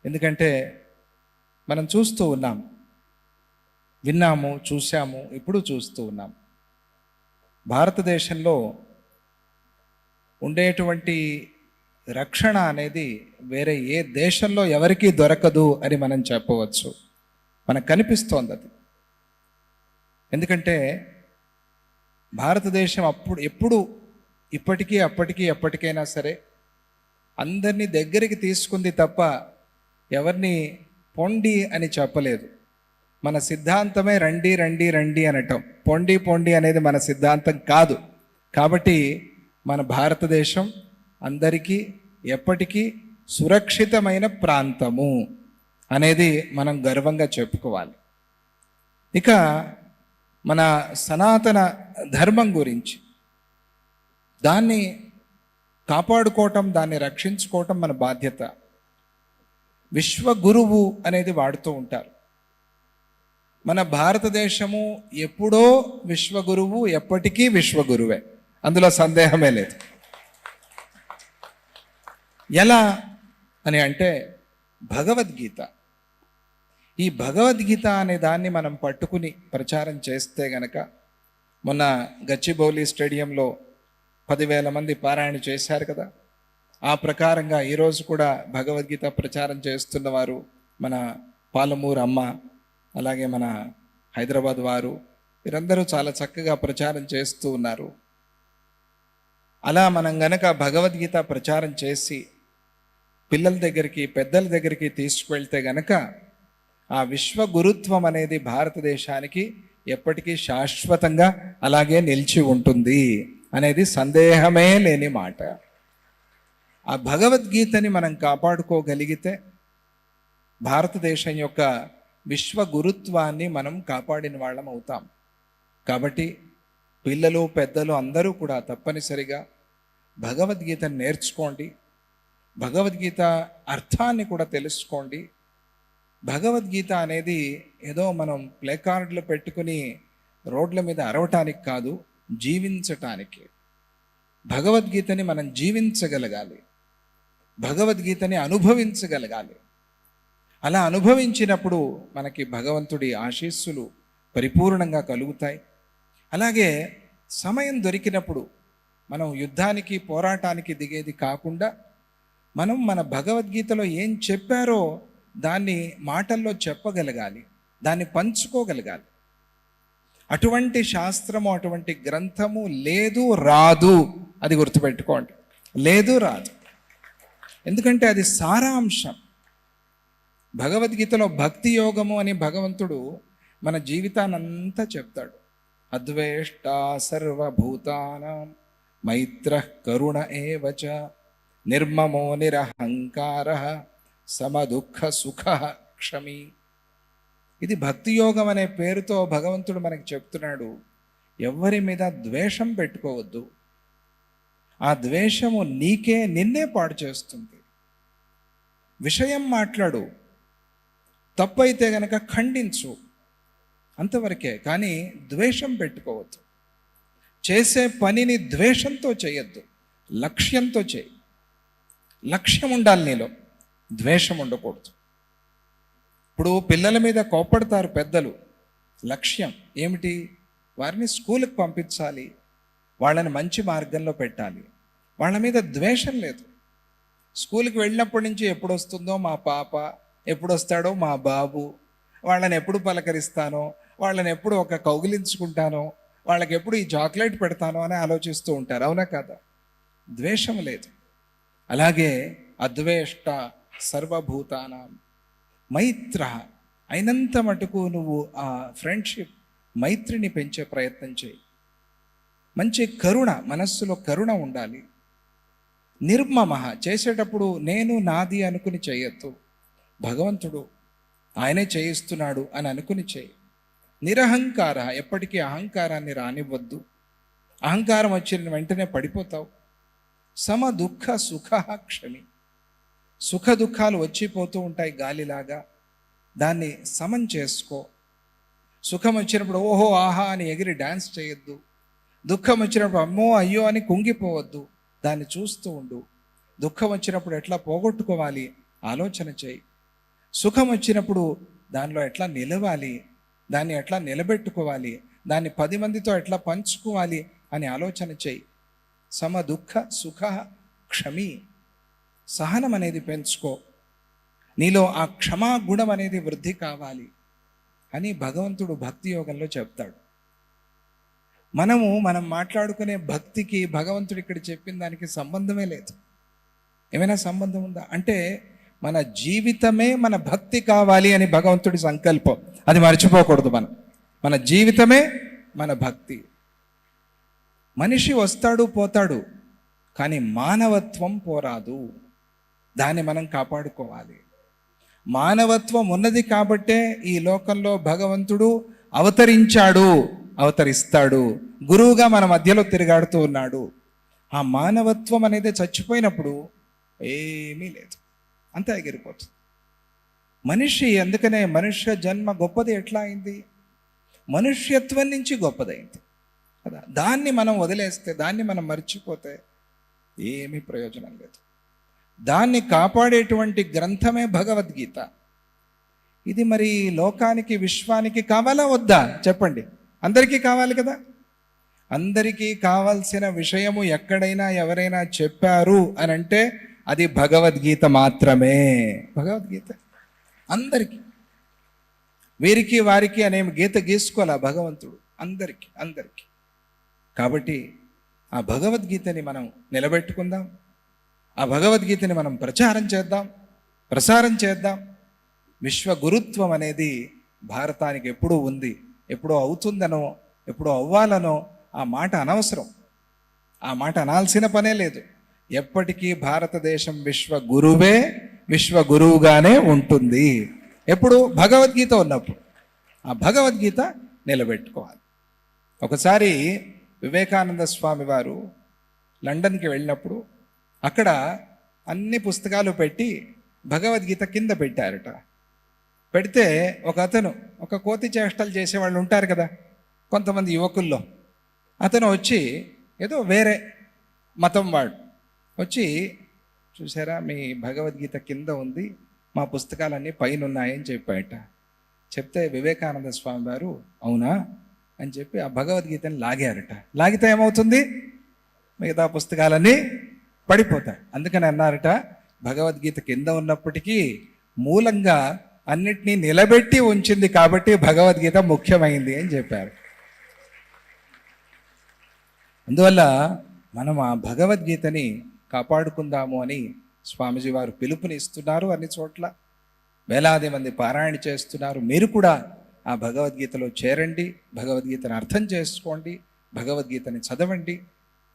ఎందుకంటే మనం చూస్తూ ఉన్నాం, విన్నాము, చూసాము, ఇప్పుడు చూస్తూ ఉన్నాం. భారతదేశంలో ఉండేటువంటి రక్షణ అనేది వేరే ఏ దేశంలో ఎవరికీ దొరకదు అని మనం చెప్పవచ్చు. మనకు కనిపిస్తోంది అది. ఎందుకంటే భారతదేశం ఎప్పుడు ఇప్పటికీ అప్పటికీ ఎప్పటికైనా సరే అందరినీ దగ్గరికి తీసుకుంది తప్ప ఎవరిని పొండి అని చెప్పలేదు. మన సిద్ధాంతమే రండి రండి రండి అనటం. పొండి పొండి అనేది మన సిద్ధాంతం కాదు. కాబట్టి మన భారతదేశం అందరికీ ఎప్పటికీ సురక్షితమైన ప్రాంతము అనేది మనం గర్వంగా చెప్పుకోవాలి. ఇక మన సనాతన ధర్మం గురించి, దాన్ని కాపాడుకోవటం, దాన్ని రక్షించుకోవటం మన బాధ్యత. విశ్వగురువు అనేది వాడుతూ ఉంటారు. మన భారతదేశము ఎప్పుడో విశ్వగురువు, ఎప్పటికీ విశ్వగురువే, అందులో సందేహమే లేదు. ఎలా అని అంటే భగవద్గీత. ఈ భగవద్గీత అనే దాన్ని మనం పట్టుకుని ప్రచారం చేస్తే గనక, మొన్న గచ్చిబౌలి స్టేడియంలో 10,000 మంది పారాయణ చేశారు కదా, ఆ ప్రకారంగా ఈరోజు కూడా భగవద్గీత ప్రచారం చేస్తున్నవారు మన పాలమూరు అమ్మ, అలాగే మన హైదరాబాద్ వారు, వీరందరూ చాలా చక్కగా ప్రచారం చేస్తూ ఉన్నారు. అలా మనం గనక భగవద్గీత ప్రచారం చేసి పిల్లల దగ్గరికి, పెద్దల దగ్గరికి తీసుకువెళ్తే గనక ఆ విశ్వగురుత్వం అనేది భారతదేశానికి ఎప్పటికీ శాశ్వతంగా అలాగే నిలిచి ఉంటుంది అనేది సందేహమే లేని మాట. ఆ భగవద్గీతని మనం కాపాడుకోగలిగితే భారతదేశం యొక్క విశ్వగురుత్వాన్ని మనం కాపాడిన వాళ్ళం అవుతాం. కాబట్టి పిల్లలు, పెద్దలు అందరూ కూడా తప్పనిసరిగా భగవద్గీతను నేర్చుకోండి. భగవద్గీత అర్థాన్ని కూడా తెలుసుకోండి. భగవద్గీత అనేది ఏదో మనం ప్లే కార్డులు పెట్టుకుని రోడ్ల మీద అరవటానికి కాదు, జీవించటానికి. భగవద్గీతని మనం జీవించగలగాలి, భగవద్గీతని అనుభవించగలగాలి. అలా అనుభవించినప్పుడు మనకి భగవంతుడి ఆశీస్సులు పరిపూర్ణంగా కలుగుతాయి. అలాగే సమయం దొరికినప్పుడు మనం యుద్ధానికి, పోరాటానికి దిగేది కాకుండా మనం మన భగవద్గీతలో ఏం చెప్పారో దాన్ని మాటల్లో చెప్పగలగాలి, దాన్ని పంచుకోగలగాలి. అటువంటి శాస్త్రము, అటువంటి గ్రంథము లేదు, రాదు. అది గుర్తుపెట్టుకోండి, లేదు, రాదు. ఎందుకంటే అది సారాంశం. భగవద్గీతలో భక్తి యోగము అని భగవంతుడు మన జీవితాన్నంతా చెప్తాడు. అద్వేష్ట సర్వభూతానాం మైత్రః కరుణ ఏవచ నిర్మమో నిరహంకారః సమదుఃఖ సుఖ క్షమి. ఇది భక్తి యోగం అనే పేరుతో భగవంతుడు మనకి చెప్తున్నాడు. ఎవరి మీద ద్వేషం పెట్టుకోవద్దు. ఆ ద్వేషము నిన్నే పాడు చేస్తుంది. విషయం మాట్లాడు, తప్పైతే గనక ఖండించు, అంతవరకే. కానీ ద్వేషం పెట్టుకోవద్దు. చేసే పనిని ద్వేషంతో చేయొద్దు, లక్ష్యంతో చేయి. లక్ష్యం ఉండాలి నీలో, ద్వేషం ఉండకూడదు. ఇప్పుడు పిల్లల మీద కోప్పడతారు పెద్దలు. లక్ష్యం ఏమిటి? వారిని స్కూల్కి పంపించాలి, వాళ్ళని మంచి మార్గంలో పెట్టాలి. వాళ్ళ మీద ద్వేషం లేదు. స్కూల్కి వెళ్ళినప్పటి నుంచి ఎప్పుడు వస్తుందో మా పాప, ఎప్పుడు వస్తాడో మా బాబు, వాళ్ళని ఎప్పుడు పలకరిస్తానో, వాళ్ళని ఎప్పుడు ఒక కౌగిలించుకుంటానో, వాళ్ళకి ఎప్పుడు ఈ చాక్లెట్ పెడతానో అని ఆలోచిస్తూ ఉంటారు. అవునా కాదా? ద్వేషం లేదు. అలాగే అద్వేష్ట సర్వభూతానాం మైత్ర, అయినంత మటుకు నువ్వు ఆ ఫ్రెండ్షిప్, మైత్రిని పెంచే ప్రయత్నం చేయి. మంచి కరుణ, మనస్సులో కరుణ ఉండాలి. నిర్మమ, చేసేటప్పుడు నేను నాది అనుకుని చేయొద్దు. భగవంతుడు ఆయనే చేయిస్తున్నాడు అని అనుకుని చేయి. నిరహంకార, ఎప్పటికీ అహంకారాన్ని రానివ్వద్దు. అహంకారం వచ్చిన వెంటనే పడిపోతావు. సమ దుఃఖ సుఖ క్షమి, సుఖ దుఃఖాలు వచ్చిపోతూ ఉంటాయి గాలిలాగా, దాన్ని సమం చేసుకో. సుఖం వచ్చినప్పుడు ఓహో ఆహా అని ఎగిరి డ్యాన్స్ చేయొద్దు. దుఃఖం వచ్చినప్పుడు అమ్మో అయ్యో అని కుంగిపోవద్దు, దాన్ని చూస్తూ ఉండు. దుఃఖం వచ్చినప్పుడు ఎట్లా పోగొట్టుకోవాలి ఆలోచన చేయి. సుఖం వచ్చినప్పుడు దానిలో ఎట్లా నిలవాలి, దాన్ని ఎట్లా నిలబెట్టుకోవాలి, దాన్ని 10 మందితో ఎట్లా పంచుకోవాలి అని ఆలోచన చేయి. సమ దుఃఖ సుఖ క్షమి, సహనం అనేది పెంచుకో. నీలో ఆ క్షమా గుణం అనేది వృద్ధి కావాలి అని భగవంతుడు భక్తి యోగంలో చెప్తాడు. మనం మాట్లాడుకునే భక్తికి భగవంతుడు ఇక్కడ చెప్పిన దానికి సంబంధమే లేదు. ఏమైనా సంబంధం ఉందా? అంటే మన జీవితమే మన భక్తి కావాలి అని భగవంతుడి సంకల్పం, అది మర్చిపోకూడదు. మన జీవితమే మన భక్తి. మనిషి వస్తాడు పోతాడు, కానీ మానవత్వం పోరాదు. దాన్ని మనం కాపాడుకోవాలి. మానవత్వం ఉన్నది కాబట్టే ఈ లోకంలో భగవంతుడు అవతరించాడు, అవతరిస్తాడు, గురువుగా మన మధ్యలో తిరుగాడుతూ ఉన్నాడు. ఆ మానవత్వం అనేది చచ్చిపోయినప్పుడు ఏమీ లేదు, అంతా ఎగిరిపోతుంది. మనిషి, అందుకనే మనుష్య జన్మ గొప్పది ఎట్లా అయింది? మనుష్యత్వం నుంచి గొప్పదైంది కదా. దాన్ని మనం వదిలేస్తే, దాన్ని మనం మర్చిపోతే ఏమీ ప్రయోజనం లేదు. దాన్ని కాపాడేటువంటి గ్రంథమే భగవద్గీత. ఇది మరి లోకానికి, విశ్వానికి కావాలా వద్దా చెప్పండి? అందరికీ కావాలి కదా. అందరికీ కావాల్సిన విషయము ఎక్కడైనా ఎవరైనా చెప్పారు అని అంటే అది భగవద్గీత మాత్రమే. భగవద్గీత అందరికీ, వీరికి వారికి అనేమి గీత గీసుకోవాలా భగవంతుడు, అందరికీ. కాబట్టి ఆ భగవద్గీతని మనం నిలబెట్టుకుందాం. ఆ భగవద్గీతని మనం ప్రసారం చేద్దాం. విశ్వగురుత్వం అనేది భారతానికి ఎప్పుడూ ఉంది. ఎప్పుడో అవుతుందనో, ఎప్పుడో అవ్వాలనో ఆ మాట అనవసరం. ఆ మాట అనాల్సిన పనే లేదు. ఎప్పటికీ భారతదేశం విశ్వగురువుగానే ఉంటుంది. ఎప్పుడు? భగవద్గీత ఉన్నప్పుడు. ఆ భగవద్గీత నిలబెట్టుకోవాలి. ఒకసారి వివేకానంద స్వామి వారు లండన్కి వెళ్ళినప్పుడు అక్కడ అన్ని పుస్తకాలు పెట్టి భగవద్గీత కింద పెట్టారట. పెడితే ఒక అతను, ఒక కోతి చేష్టలు చేసేవాళ్ళు ఉంటారు కదా కొంతమంది యువకుల్లో, అతను వచ్చి, ఏదో వేరే మతం వాడు వచ్చి, చూసారా మీ భగవద్గీత కింద ఉంది, మా పుస్తకాలన్నీ పైన ఉన్నాయని చెప్పాయట. చెప్తే వివేకానంద స్వామి వారు అవునా అని చెప్పి ఆ భగవద్గీతని లాగారట. లాగితే ఏమవుతుంది? మిగతా పుస్తకాలన్నీ పడిపోతాయి. అందుకని అన్నారట, భగవద్గీత కింద ఉన్నప్పటికీ మూలంగా అన్నిటినీ నిలబెట్టి ఉంచింది కాబట్టి భగవద్గీత ముఖ్యమైంది అని చెప్పారు. అందువల్ల మనం ఆ భగవద్గీతని కాపాడుకుందాము అని స్వామీజీ వారు పిలుపుని ఇస్తున్నారు. అన్ని చోట్ల వేలాది మంది పారాయణ చేస్తున్నారు. మీరు కూడా ఆ భగవద్గీతలో చేరండి, భగవద్గీతను అర్థం చేసుకోండి, భగవద్గీతని చదవండి,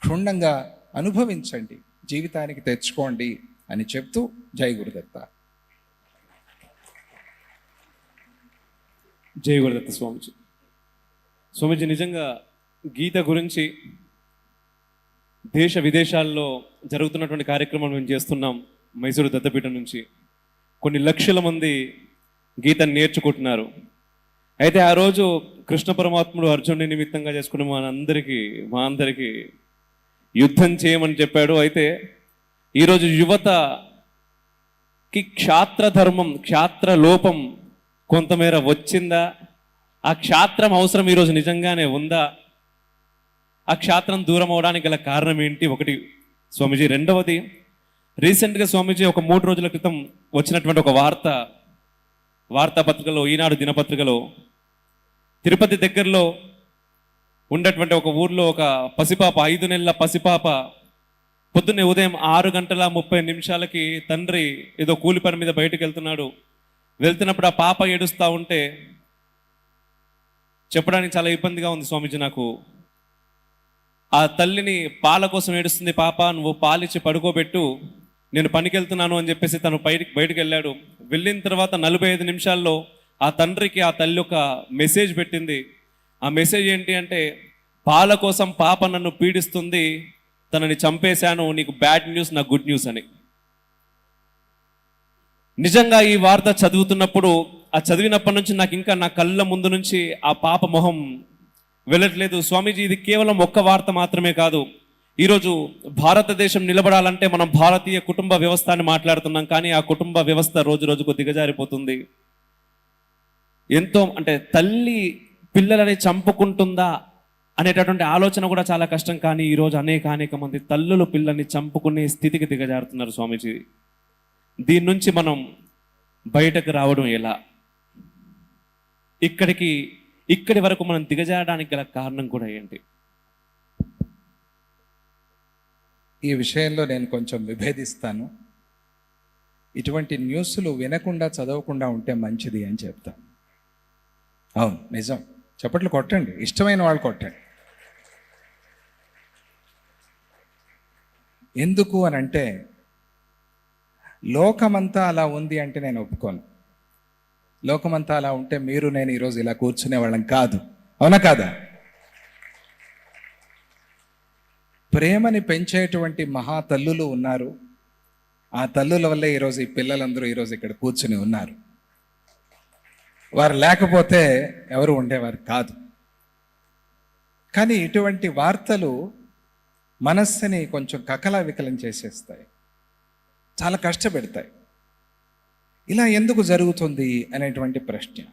క్షుణ్ణంగా అనుభవించండి, జీవితానికి తెచ్చుకోండి అని చెప్తూ జై గురుదత్త. జై గురుదత్త స్వామిజీ. స్వామిజీ, నిజంగా గీత గురించి దేశ విదేశాల్లో జరుగుతున్నటువంటి కార్యక్రమాలు మేము చేస్తున్నాం. మైసూరు దత్తపీఠం నుంచి కొన్ని లక్షల మంది గీతను నేర్చుకుంటున్నారు. అయితే ఆ రోజు కృష్ణ పరమాత్ముడు అర్జునుడి నిమిత్తంగా చేసుకుని మా అందరికీ యుద్ధం చేయమని చెప్పాడు. అయితే ఈరోజు యువతకి క్షాత్ర ధర్మం, క్షాత్ర లోపం కొంతమేర వచ్చిందా? ఆ క్షాత్రం అవసరం ఈరోజు నిజంగానే ఉందా? ఆ క్షాత్రం దూరం అవడానికి గల కారణం ఏంటి? ఒకటి స్వామీజీ. రెండవది, రీసెంట్గా స్వామీజీ ఒక 3 రోజుల క్రితం వచ్చినటువంటి ఒక వార్తాపత్రికలో, ఈనాడు దినపత్రికలో, తిరుపతి దగ్గరలో ఉండేటువంటి ఒక ఊర్లో ఒక పసిపాప, 5 నెలల పసిపాప పొద్దున్నే ఉదయం 6:30 తండ్రి ఏదో కూలి పని మీద బయటకు వెళ్తున్నప్పుడు ఆ పాప ఏడుస్తూ ఉంటే చెప్పడానికి చాలా ఇబ్బందిగా ఉంది స్వామీజీ నాకు. ఆ తల్లిని పాల కోసం ఏడుస్తుంది పాప, నువ్వు పాలిచ్చి పడుకోబెట్టు, నేను పనికి వెళ్తున్నాను అని చెప్పేసి తను బయటకు వెళ్ళాడు. వెళ్ళిన తర్వాత 45 నిమిషాల్లో ఆ తండ్రికి ఆ తల్లి ఒక మెసేజ్ పెట్టింది. ఆ మెసేజ్ ఏంటి అంటే, పాల కోసం పాప నన్ను పీడిస్తుంది, తనని చంపేశాను, నీకు బ్యాడ్ న్యూస్, నాకు గుడ్ న్యూస్ అని. నిజంగా ఈ వార్త చదువుతున్నప్పుడు, ఆ చదివినప్పటి నుంచి నాకు ఇంకా నా కళ్ళ ముందు నుంచి ఆ పాప మొహం వెళ్ళట్లేదు. స్వామీజీ, ఇది కేవలం ఒక్క వార్త మాత్రమే కాదు. ఈరోజు భారతదేశం నిలబడాలంటే మనం భారతీయ కుటుంబ వ్యవస్థ అని మాట్లాడుతున్నాం, కానీ ఆ కుటుంబ వ్యవస్థ రోజు రోజుకు దిగజారిపోతుంది. ఎంతో అంటే తల్లి పిల్లలని చంపుకుంటుందా అనేటటువంటి ఆలోచన కూడా చాలా కష్టం. కానీ ఈరోజు అనేక మంది తల్లులు పిల్లల్ని చంపుకునే స్థితికి దిగజారుతున్నారు స్వామీజీ. దీని నుంచి మనం బయటకు రావడం ఎలా? ఇక్కడి వరకు మనం దిగజారడానికి గల కారణం కూడా ఏంటి? ఈ విషయంలో నేను కొంచెం విభేదిస్తాను. ఇటువంటి న్యూస్లు వినకుండా చదవకుండా ఉంటే మంచిది అని చెప్తాను. అవును, నిజం. చప్పట్లు కొట్టండి, ఇష్టమైన వాళ్ళు కొట్టండి. ఎందుకు అని అంటే, లోకమంతా అలా ఉంది అంటే నేను ఒప్పుకోను. లోకమంతా అలా ఉంటే మీరు నేను ఈరోజు ఇలా కూర్చునే వాళ్ళం కాదు. అవునా కాదా? ప్రేమని పెంచేటువంటి మహా తల్లులు ఉన్నారు. ఆ తల్లుల వల్లే ఈరోజు ఈ పిల్లలందరూ ఈరోజు ఇక్కడ కూర్చుని ఉన్నారు. వారు లేకపోతే ఎవరు ఉండేవారు కాదు. కానీ ఇటువంటి వార్తలు మనస్సుని కొంచెం కకలావికలం చేసేస్తాయి, చాలా కష్టపెడతాయి. ఇలా ఎందుకు జరుగుతుంది అనేటువంటి ప్రశ్న,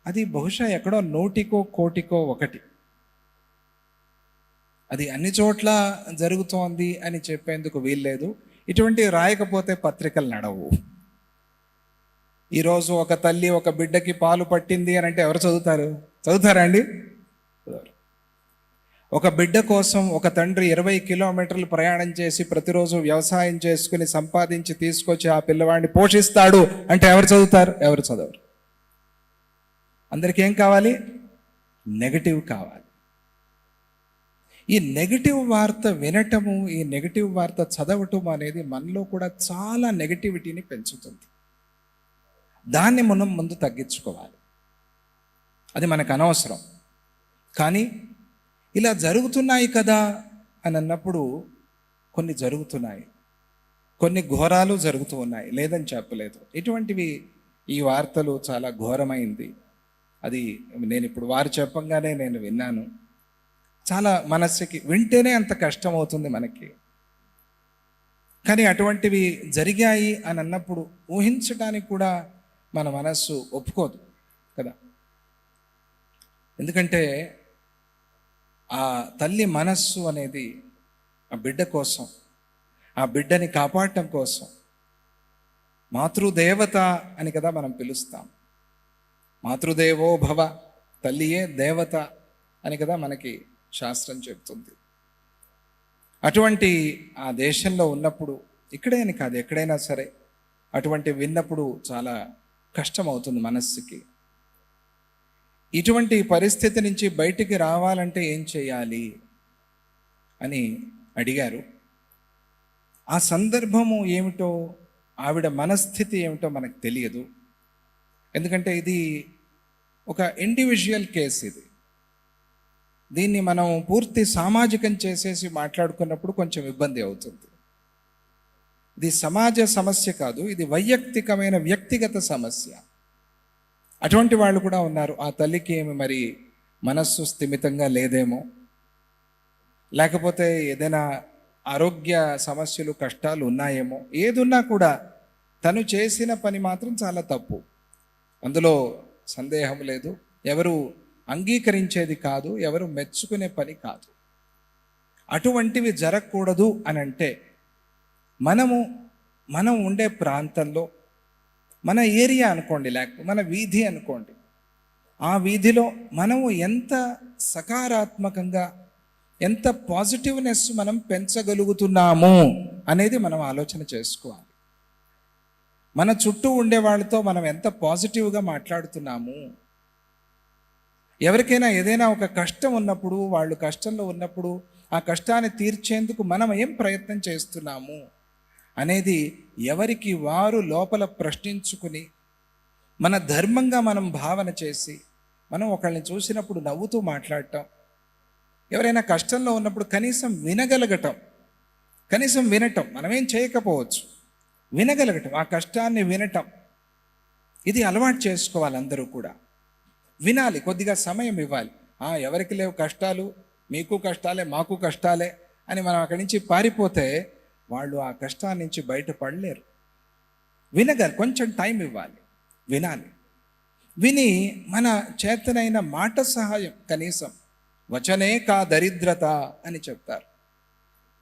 అది బహుశా ఎక్కడో 100కో 1,00,00,000కో ఒకటి. అది అన్ని చోట్ల జరుగుతోంది అని చెప్పేందుకు వీల్లేదు. ఇటువంటి రాయకపోతే పత్రికలు నడవు. ఈరోజు ఒక తల్లి ఒక బిడ్డకి పాలు పట్టింది అని అంటే ఎవరు చదువుతారా అండి? ఒక బిడ్డ కోసం ఒక తండ్రి 20 కిలోమీటర్లు ప్రయాణం చేసి ప్రతిరోజు వ్యవసాయం చేసుకుని సంపాదించి తీసుకొచ్చి ఆ పిల్లవాడిని పోషిస్తాడు అంటే ఎవరు చదవరు. అందరికీ ఏం కావాలి? నెగటివ్ కావాలి. ఈ నెగటివ్ వార్త వినటము, ఈ నెగటివ్ వార్త చదవటం అనేది మనలో కూడా చాలా నెగటివిటీని పెంచుతుంది. దాన్ని మనం ముందు తగ్గించుకోవాలి. అది మనకు అనవసరం. కానీ ఇలా జరుగుతున్నాయి కదా అని అన్నప్పుడు కొన్ని జరుగుతున్నాయి, కొన్ని ఘోరాలు జరుగుతూ ఉన్నాయి, లేదని చెప్పలేదు. ఇటువంటివి ఈ వార్తలు చాలా ఘోరమైంది. అది నేను ఇప్పుడు వారు చెప్పంగానే నేను విన్నాను. చాలా మనస్సుకి వింటేనే అంత కష్టం అవుతుంది మనకి. కానీ అటువంటివి జరిగాయి అని అన్నప్పుడు ఊహించడానికి కూడా మన మనస్సు ఒప్పుకోదు కదా. ఎందుకంటే ఆ తల్లి మనస్సు అనేది ఆ బిడ్డ కోసం, ఆ బిడ్డని కాపాడటం కోసం, మాతృదేవత అని కదా మనం పిలుస్తాం. మాతృదేవో భవ, తల్లియే దేవత అని కదా మనకి శాస్త్రం చెప్తుంది. అటువంటి ఆ దేశంలో ఉన్నప్పుడు, ఇక్కడే అని కాదు ఎక్కడైనా సరే, అటువంటి విన్నప్పుడు చాలా కష్టం అవుతుంది మనస్సుకి. ఇటువంటి పరిస్థితి నుంచి బయటికి రావాలంటే ఏం చేయాలి అని అడిగారు. ఆ సందర్భము ఏమిటో, ఆవిడ మనస్థితి ఏమిటో మనకు తెలియదు. ఎందుకంటే ఇది ఒక ఇండివిజువల్ కేసు. దీన్ని మనం పూర్తి సామాజికం చేసేసి మాట్లాడుకున్నప్పుడు కొంచెం ఇబ్బంది అవుతుంది. ఇది సమాజ సమస్య కాదు, ఇది వైయక్తికమైన వ్యక్తిగత సమస్య. అటువంటి వాళ్ళు కూడా ఉన్నారు. ఆ తల్లికి ఏమి మరి మనస్సు స్థిమితంగా లేదేమో, లేకపోతే ఏదైనా ఆరోగ్య సమస్యలు కష్టాలు ఉన్నాయేమో. ఏదున్నా కూడా తను చేసిన పని మాత్రం చాలా తప్పు. అందులో సందేహం లేదు. ఎవరు అంగీకరించేది కాదు, ఎవరు మెచ్చుకునే పని కాదు. అటువంటివి జరగకూడదు అని అంటే మనం ఉండే ప్రాంతంలో, మన ఏరియా అనుకోండి, లేకపోతే మన వీధి అనుకోండి, ఆ వీధిలో మనము ఎంత సకారాత్మకంగా, ఎంత పాజిటివ్నెస్ మనం పెంచగలుగుతున్నాము అనేది మనం ఆలోచన చేసుకోవాలి. మన చుట్టూ ఉండే వాళ్ళతో మనం ఎంత పాజిటివ్గా మాట్లాడుతున్నాము, ఎవరికైనా ఏదైనా ఒక కష్టం ఉన్నప్పుడు, వాళ్ళు కష్టంలో ఉన్నప్పుడు ఆ కష్టాన్ని తీర్చేందుకు మనం ఏం ప్రయత్నం చేస్తున్నాము అనేది ఎవరికి వారు లోపల ప్రశ్నించుకుని, మన ధర్మంగా మనం భావన చేసి, మనం ఒకళ్ళని చూసినప్పుడు నవ్వుతూ మాట్లాడటం, ఎవరైనా కష్టంలో ఉన్నప్పుడు కనీసం వినగలగటం, కనీసం వినటం, మనమేం చేయకపోవచ్చు, వినగలగటం, ఆ కష్టాన్ని వినటం, ఇది అలవాటు చేసుకోవాలి. అందరూ కూడా వినాలి, కొద్దిగా సమయం ఇవ్వాలి. ఎవరికి లేవు కష్టాలు, మీకు కష్టాలే, మాకు కష్టాలే అని మనం అక్కడి నుంచి పారిపోతే వాళ్ళు ఆ కష్టాల నుంచి బయటపడలేరు. కొంచెం టైం ఇవ్వాలి, వినాలి. విని మన చేతనైన మాట సహాయం, కనీసం వచనే కా దరిద్రత అని చెప్తారు.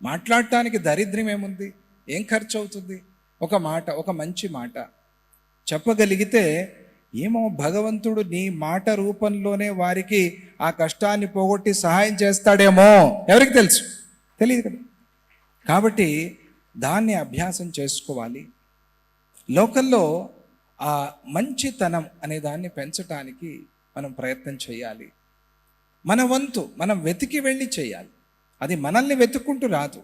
మాట్లాడటానికి దరిద్రం ఏముంది, ఏం ఖర్చు అవుతుంది? ఒక మాట, ఒక మంచి మాట చెప్పగలిగితే ఏమో భగవంతుడు నీ మాట రూపంలోనే వారికి ఆ కష్టాన్ని పోగొట్టి సహాయం చేస్తాడేమో, ఎవరికి తెలుసు? తెలియదు కదా. కాబట్టి దాన్ని అభ్యాసం చేసుకోవాలి. లోకల్లో ఆ మంచితనం అనే దాన్ని పెంచటానికి మనం ప్రయత్నం చేయాలి. మన వంతు మనం వెతికి వెళ్ళి చేయాలి. అది మనల్ని వెతుక్కుంటూ రాదు.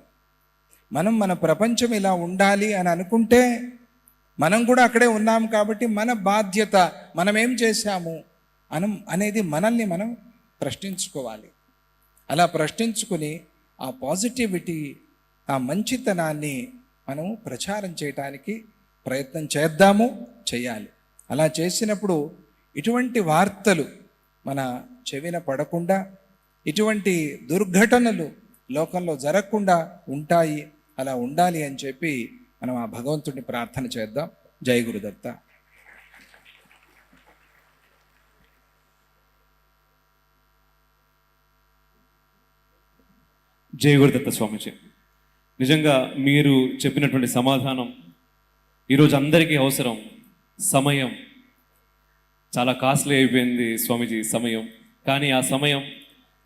మన ప్రపంచం ఇలా ఉండాలి అని అనుకుంటే మనం కూడా అక్కడే ఉన్నాం. కాబట్టి మన బాధ్యత, మనం ఏం చేశాము అనేది మనల్ని మనం ప్రశ్నించుకోవాలి. అలా ప్రశ్నించుకుని ఆ పాజిటివిటీ, ఆ మంచితనాన్ని మనం ప్రచారం చేయటానికి ప్రయత్నం చేయాలి. అలా చేసినప్పుడు ఇటువంటి వార్తలు మన చెవిన పడకుండా, ఇటువంటి దుర్ఘటనలు లోకంలో జరగకుండా ఉంటాయి. అలా ఉండాలి అని చెప్పి మనం ఆ భగవంతుడిని ప్రార్థన చేద్దాం. జై గురుదత్త. జై గురుదత్త స్వామీజీ. నిజంగా మీరు చెప్పినటువంటి సమాధానం ఈరోజు అందరికీ అవసరం. సమయం చాలా కాస్ట్లీ అయిపోయింది స్వామీజీ, సమయం. కానీ ఆ సమయం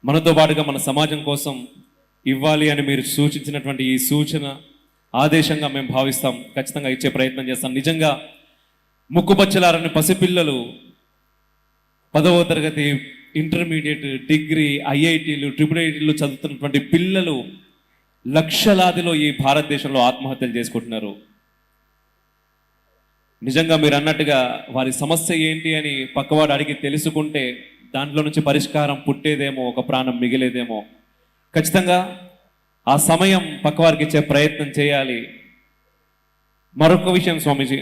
మనతో పాటుగా మన సమాజం కోసం ఇవ్వాలి అని మీరు సూచించినటువంటి ఈ సూచన, ఆదేశంగా మేము భావిస్తాం. ఖచ్చితంగా ఇచ్చే ప్రయత్నం చేస్తాం. నిజంగా ముక్కుపచ్చలారని పసిపిల్లలు 10వ తరగతి, ఇంటర్మీడియట్, డిగ్రీ, ఐఐటీలు, IIITలు చదువుతున్నటువంటి పిల్లలు లక్షలాదిలో ఈ భారతదేశంలో ఆత్మహత్యలు చేసుకుంటున్నారు. నిజంగా మీరు అన్నట్టుగా వారి సమస్య ఏంటి అని పక్కవాడు అడిగి తెలుసుకుంటే దాంట్లో నుంచి పరిష్కారం పుట్టేదేమో, ఒక ప్రాణం మిగిలేదేమో. ఖచ్చితంగా ఆ సమయం పక్కవారికి ఇచ్చే ప్రయత్నం చేయాలి. మరొక విషయం స్వామీజీ,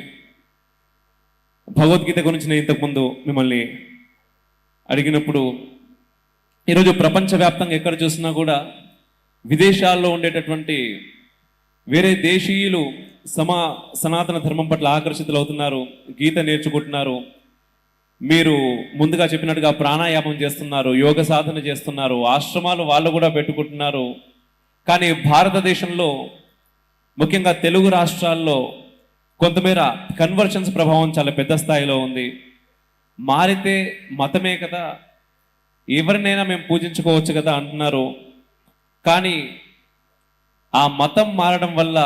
భగవద్గీత గురించి నేను ఇంతకుముందు మిమ్మల్ని అడిగినప్పుడు, ఈరోజు ప్రపంచవ్యాప్తంగా ఎక్కడ చూసినా కూడా విదేశాల్లో ఉండేటటువంటి వేరే దేశీయులు సనాతన ధర్మం పట్ల ఆకర్షితులు అవుతున్నారు, గీత నేర్చుకుంటున్నారు. మీరు ముందుగా చెప్పినట్టుగా ప్రాణాయామం చేస్తున్నారు, యోగ సాధన చేస్తున్నారు, ఆశ్రమాలు వాళ్ళు కూడా పెట్టుకుంటున్నారు. కానీ భారతదేశంలో, ముఖ్యంగా తెలుగు రాష్ట్రాల్లో కొంతమేర కన్వర్షన్స్ ప్రభావం చాలా పెద్ద స్థాయిలో ఉంది. మారితే మతమే కదా, ఎవరినైనా మేము పూజించుకోవచ్చు కదా అంటున్నారు. కానీ ఆ మతం మారడం వల్ల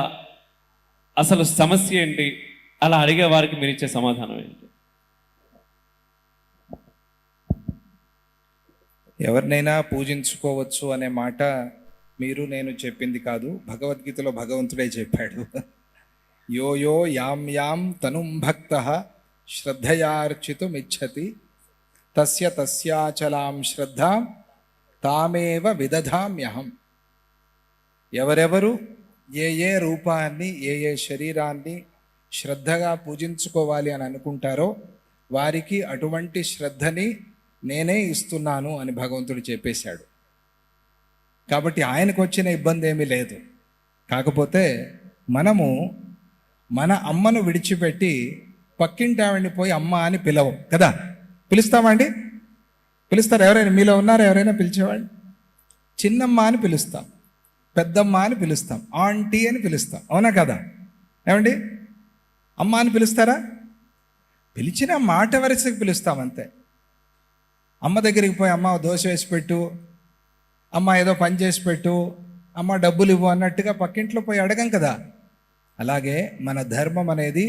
అసలు సమస్య ఏంటి? అలా అడిగే వారికి మీరు ఇచ్చే సమాధానం ఏంటి? ఎవరినైనా పూజించుకోవచ్చు అనే మాట మీరు నేను చెప్పింది కాదు, భగవద్గీతలో భగవంతుడే చెప్పాడు. యో యో యాం యాం తనుం భక్తః శ్రద్ధయార్చితుమిచ్చతి తస్య తస్యాచలాం శ్రద్ధాం తామేవ విదధామ్యహం. ఎవరెవరు ఏ రూపాన్ని, ఏ శరీరాన్ని శ్రద్ధగా పూజించుకోవాలి అని అనుకుంటారో వారికి అటువంటి శ్రద్ధని నేనే ఇస్తున్నాను అని భగవంతుడు చెప్పేశాడు. కాబట్టి ఆయనకు వచ్చిన ఇబ్బంది ఏమీ లేదు. కాకపోతే మనము మన అమ్మను విడిచిపెట్టి పక్కింటి ఆవిడ్ని పోయి అమ్మ అని పిలవం కదా, పిలుస్తామా అండి? పిలుస్తారు? ఎవరైనా మీలో ఉన్నారా ఎవరైనా పిలిచేవాళ్ళు? చిన్నమ్మ అని పిలుస్తాం, పెద్దమ్మ అని పిలుస్తాం, ఆంటీ అని పిలుస్తాం, అవునా కదా? ఏమండి, అమ్మ అని పిలుస్తారా? పిలిచిన మాట వరుసకి పిలుస్తాం అంతే. అమ్మ దగ్గరికి పోయి అమ్మ దోశ వేసి పెట్టు, అమ్మ ఏదో పని చేసి పెట్టు, అమ్మ డబ్బులు ఇవ్వు అన్నట్టుగా పక్కింట్లో పోయి అడగం కదా. అలాగే మన ధర్మం అనేది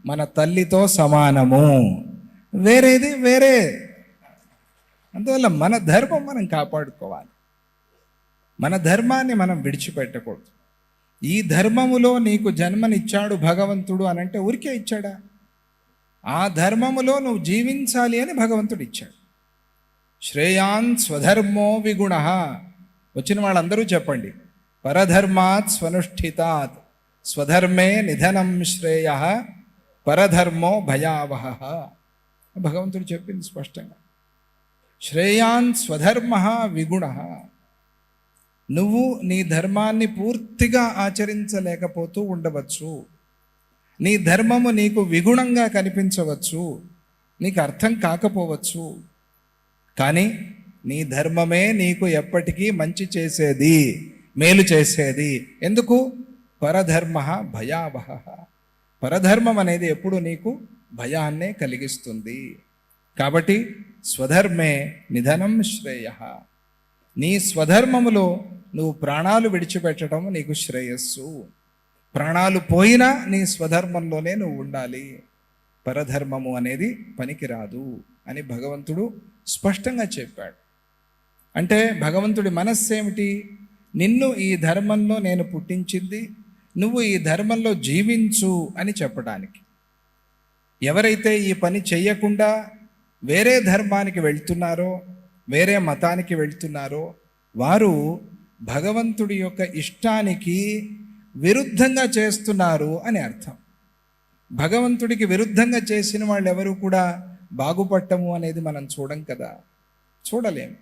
మన తల్లితో సమానము, వేరేది వేరే. అందువల్ల మన ధర్మం మనం కాపాడుకోవాలి, మన ధర్మాన్ని మనం విడిచిపెట్టకూడదు. ఈ ధర్మములో నీకు జన్మనిచ్చాడు భగవంతుడు అని అంటే ఊరికే ఇచ్చాడా? ఆ ధర్మములో నువ్వు జీవించాలి అని భగవంతుడు ఇచ్చాడు. శ్రేయాన్ స్వధర్మో విగుణ. వచ్చిన వాళ్ళందరూ చెప్పండి, పరధర్మాత్ స్వనుష్ఠితాత్ స్వధర్మే నిధనం శ్రేయ పరధర్మో భయావహ. భగవంతుడు చెప్పింది స్పష్టంగా. శ్రేయాన్ స్వధర్మ విగుణ. నువ్వు నీ ధర్మాన్ని పూర్తిగా ఆచరించలేకపోతూ ఉండవచ్చు, నీ ధర్మము నీకు విగుణంగా కనిపించవచ్చు, నీకు అర్థం కాకపోవచ్చు, కానీ నీ ధర్మమే నీకు ఎప్పటికీ మంచి చేసేది, మేలు చేసేది. ఎందుకు? పరధర్మ భయావహ. పరధర్మం అనేది ఎప్పుడు నీకు భయాన్నే కలిగిస్తుంది. కాబట్టి స్వధర్మే నిధనం శ్రేయ. నీ స్వధర్మములో నువ్వు ప్రాణాలు విడిచిపెట్టడం నీకు శ్రేయస్సు. ప్రాణాలు పోయినా నీ స్వధర్మంలోనే నువ్వు ఉండాలి, పరధర్మము అనేది పనికిరాదు అని భగవంతుడు స్పష్టంగా చెప్పాడు. అంటే భగవంతుడి మనస్సు ఏమిటి? నిన్ను ఈ ధర్మంలో నేను పుట్టించింది, నువ్వు ఈ ధర్మంలో జీవించు అని చెప్పడానికి. ఎవరైతే ఈ పని చెయ్యకుండా వేరే ధర్మానికి వెళ్తున్నారో, వేరే మతానికి వెళ్తున్నారో, వారు భగవంతుడి యొక్క ఇష్టానికి విరుద్ధంగా చేస్తున్నారు అని అర్థం. భగవంతుడికి విరుద్ధంగా చేసిన వాళ్ళు ఎవరు కూడా బాగుపడటము అనేది మనం చూడం కదా, చూడలేం.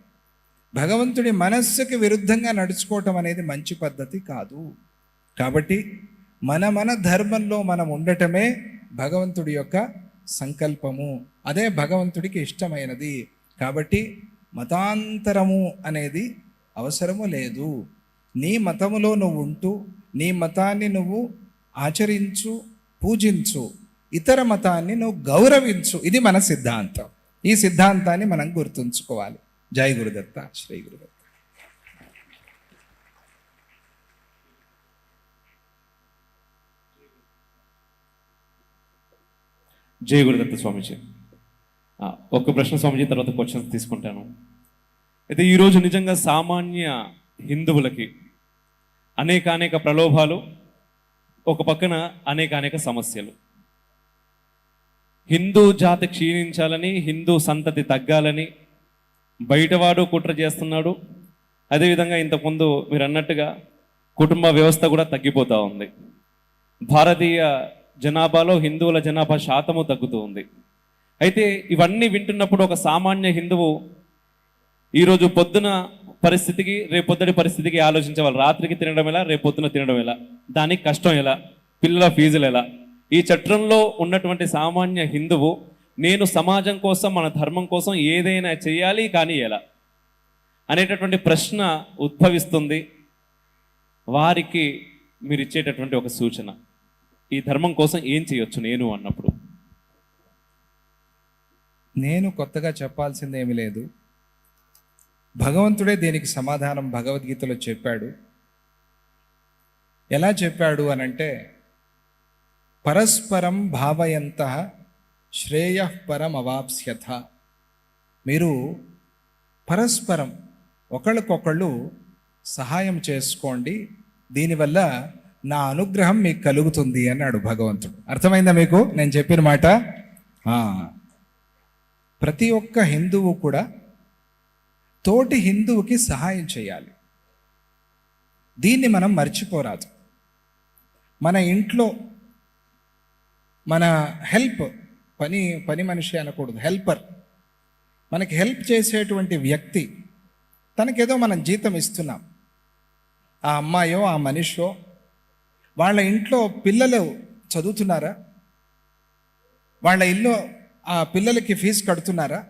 భగవంతుడి మనస్సుకి విరుద్ధంగా నడుచుకోవటం అనేది మంచి పద్ధతి కాదు. కాబట్టి మన ధర్మంలో మనం ఉండటమే భగవంతుడి యొక్క సంకల్పము, అదే భగవంతుడికి ఇష్టమైనది. కాబట్టి మతాంతరము అనేది అవసరము లేదు. నీ మతములో నువ్వు ఉంటూ నీ మతాన్ని నువ్వు ఆచరించు, పూజించు, ఇతర మతాన్ని నువ్వు గౌరవించు. ఇది మన సిద్ధాంతం. ఈ సిద్ధాంతాన్ని మనం గుర్తుంచుకోవాలి. జై గురుదత్త, శ్రీ గురుదత్త. జై గురుదత్త స్వామీజీ. ఒక్క ప్రశ్న స్వామీజీ, తర్వాత క్వశ్చన్స్ తీసుకుంటాను. అయితే ఈరోజు నిజంగా సామాన్య హిందువులకి అనేక ప్రలోభాలు, ఒక పక్కన అనేక సమస్యలు. హిందూ జాతి క్షీణించాలని, హిందూ సంతతి తగ్గాలని బయటవాడు కుట్ర చేస్తున్నాడు. అదేవిధంగా ఇంతకుముందు మీరు అన్నట్టుగా కుటుంబ వ్యవస్థ కూడా తగ్గిపోతూ ఉంది. భారతీయ జనాభాలో హిందువుల జనాభా శాతము తగ్గుతూ ఉంది. అయితే ఇవన్నీ వింటున్నప్పుడు ఒక సామాన్య హిందువు ఈరోజు పొద్దున పరిస్థితికి రేపొద్దుటి పరిస్థితికి ఆలోచించేవాళ్ళు. రాత్రికి తినడం ఎలా, రేపొద్దున తినడం ఎలా, దానికి కష్టం ఎలా, పిల్లల ఫీజులు ఎలా. ఈ చట్రంలో ఉన్నటువంటి సామాన్య హిందువు నేను సమాజం కోసం, మన ధర్మం కోసం ఏదైనా చేయాలి, కానీ ఎలా అనేటటువంటి ప్రశ్న ఉద్భవిస్తుంది. వారికి మీరు ఇచ్చేటటువంటి ఒక సూచన, ఈ ధర్మం కోసం ఏం చేయొచ్చు నేను అన్నప్పుడు? నేను కొత్తగా చెప్పాల్సింది ఏమీ లేదు. భగవంతుడే దీనికి సమాధానం భగవద్గీతలో చెప్పాడు. ఎలా చెప్పాడు అనంటే, పరస్పరం భావయంతః శ్రేయః పరం అవాప్స్యథ. మీరు పరస్పరం ఒకళ్ళకొకళ్ళు సహాయం చేసుకోండి, దీనివల్ల నా అనుగ్రహం మీకు కలుగుతుంది అన్నాడు భగవంతుడు. అర్థమైందా మీకు నేను చెప్పిన మాట? ప్రతి ఒక్క హిందువు కూడా తోటి హిందువుకి సహాయం చేయాలి. దీన్ని మనం మర్చిపోరాదు. మన ఇంట్లో మన హెల్ప్, పని మనిషి అనకూడదు, హెల్పర్, మనకి హెల్ప్ చేసేటువంటి వ్యక్తి, తనకేదో మనం జీతం ఇస్తున్నాం. ఆ అమ్మాయో ఆ మనిషో వాళ్ళ ఇంట్లో పిల్లలు చదువుతున్నారా? వాళ్ళ ఇల్లు ఆ పిల్లలకి ఫీజు కడుతున్నారా?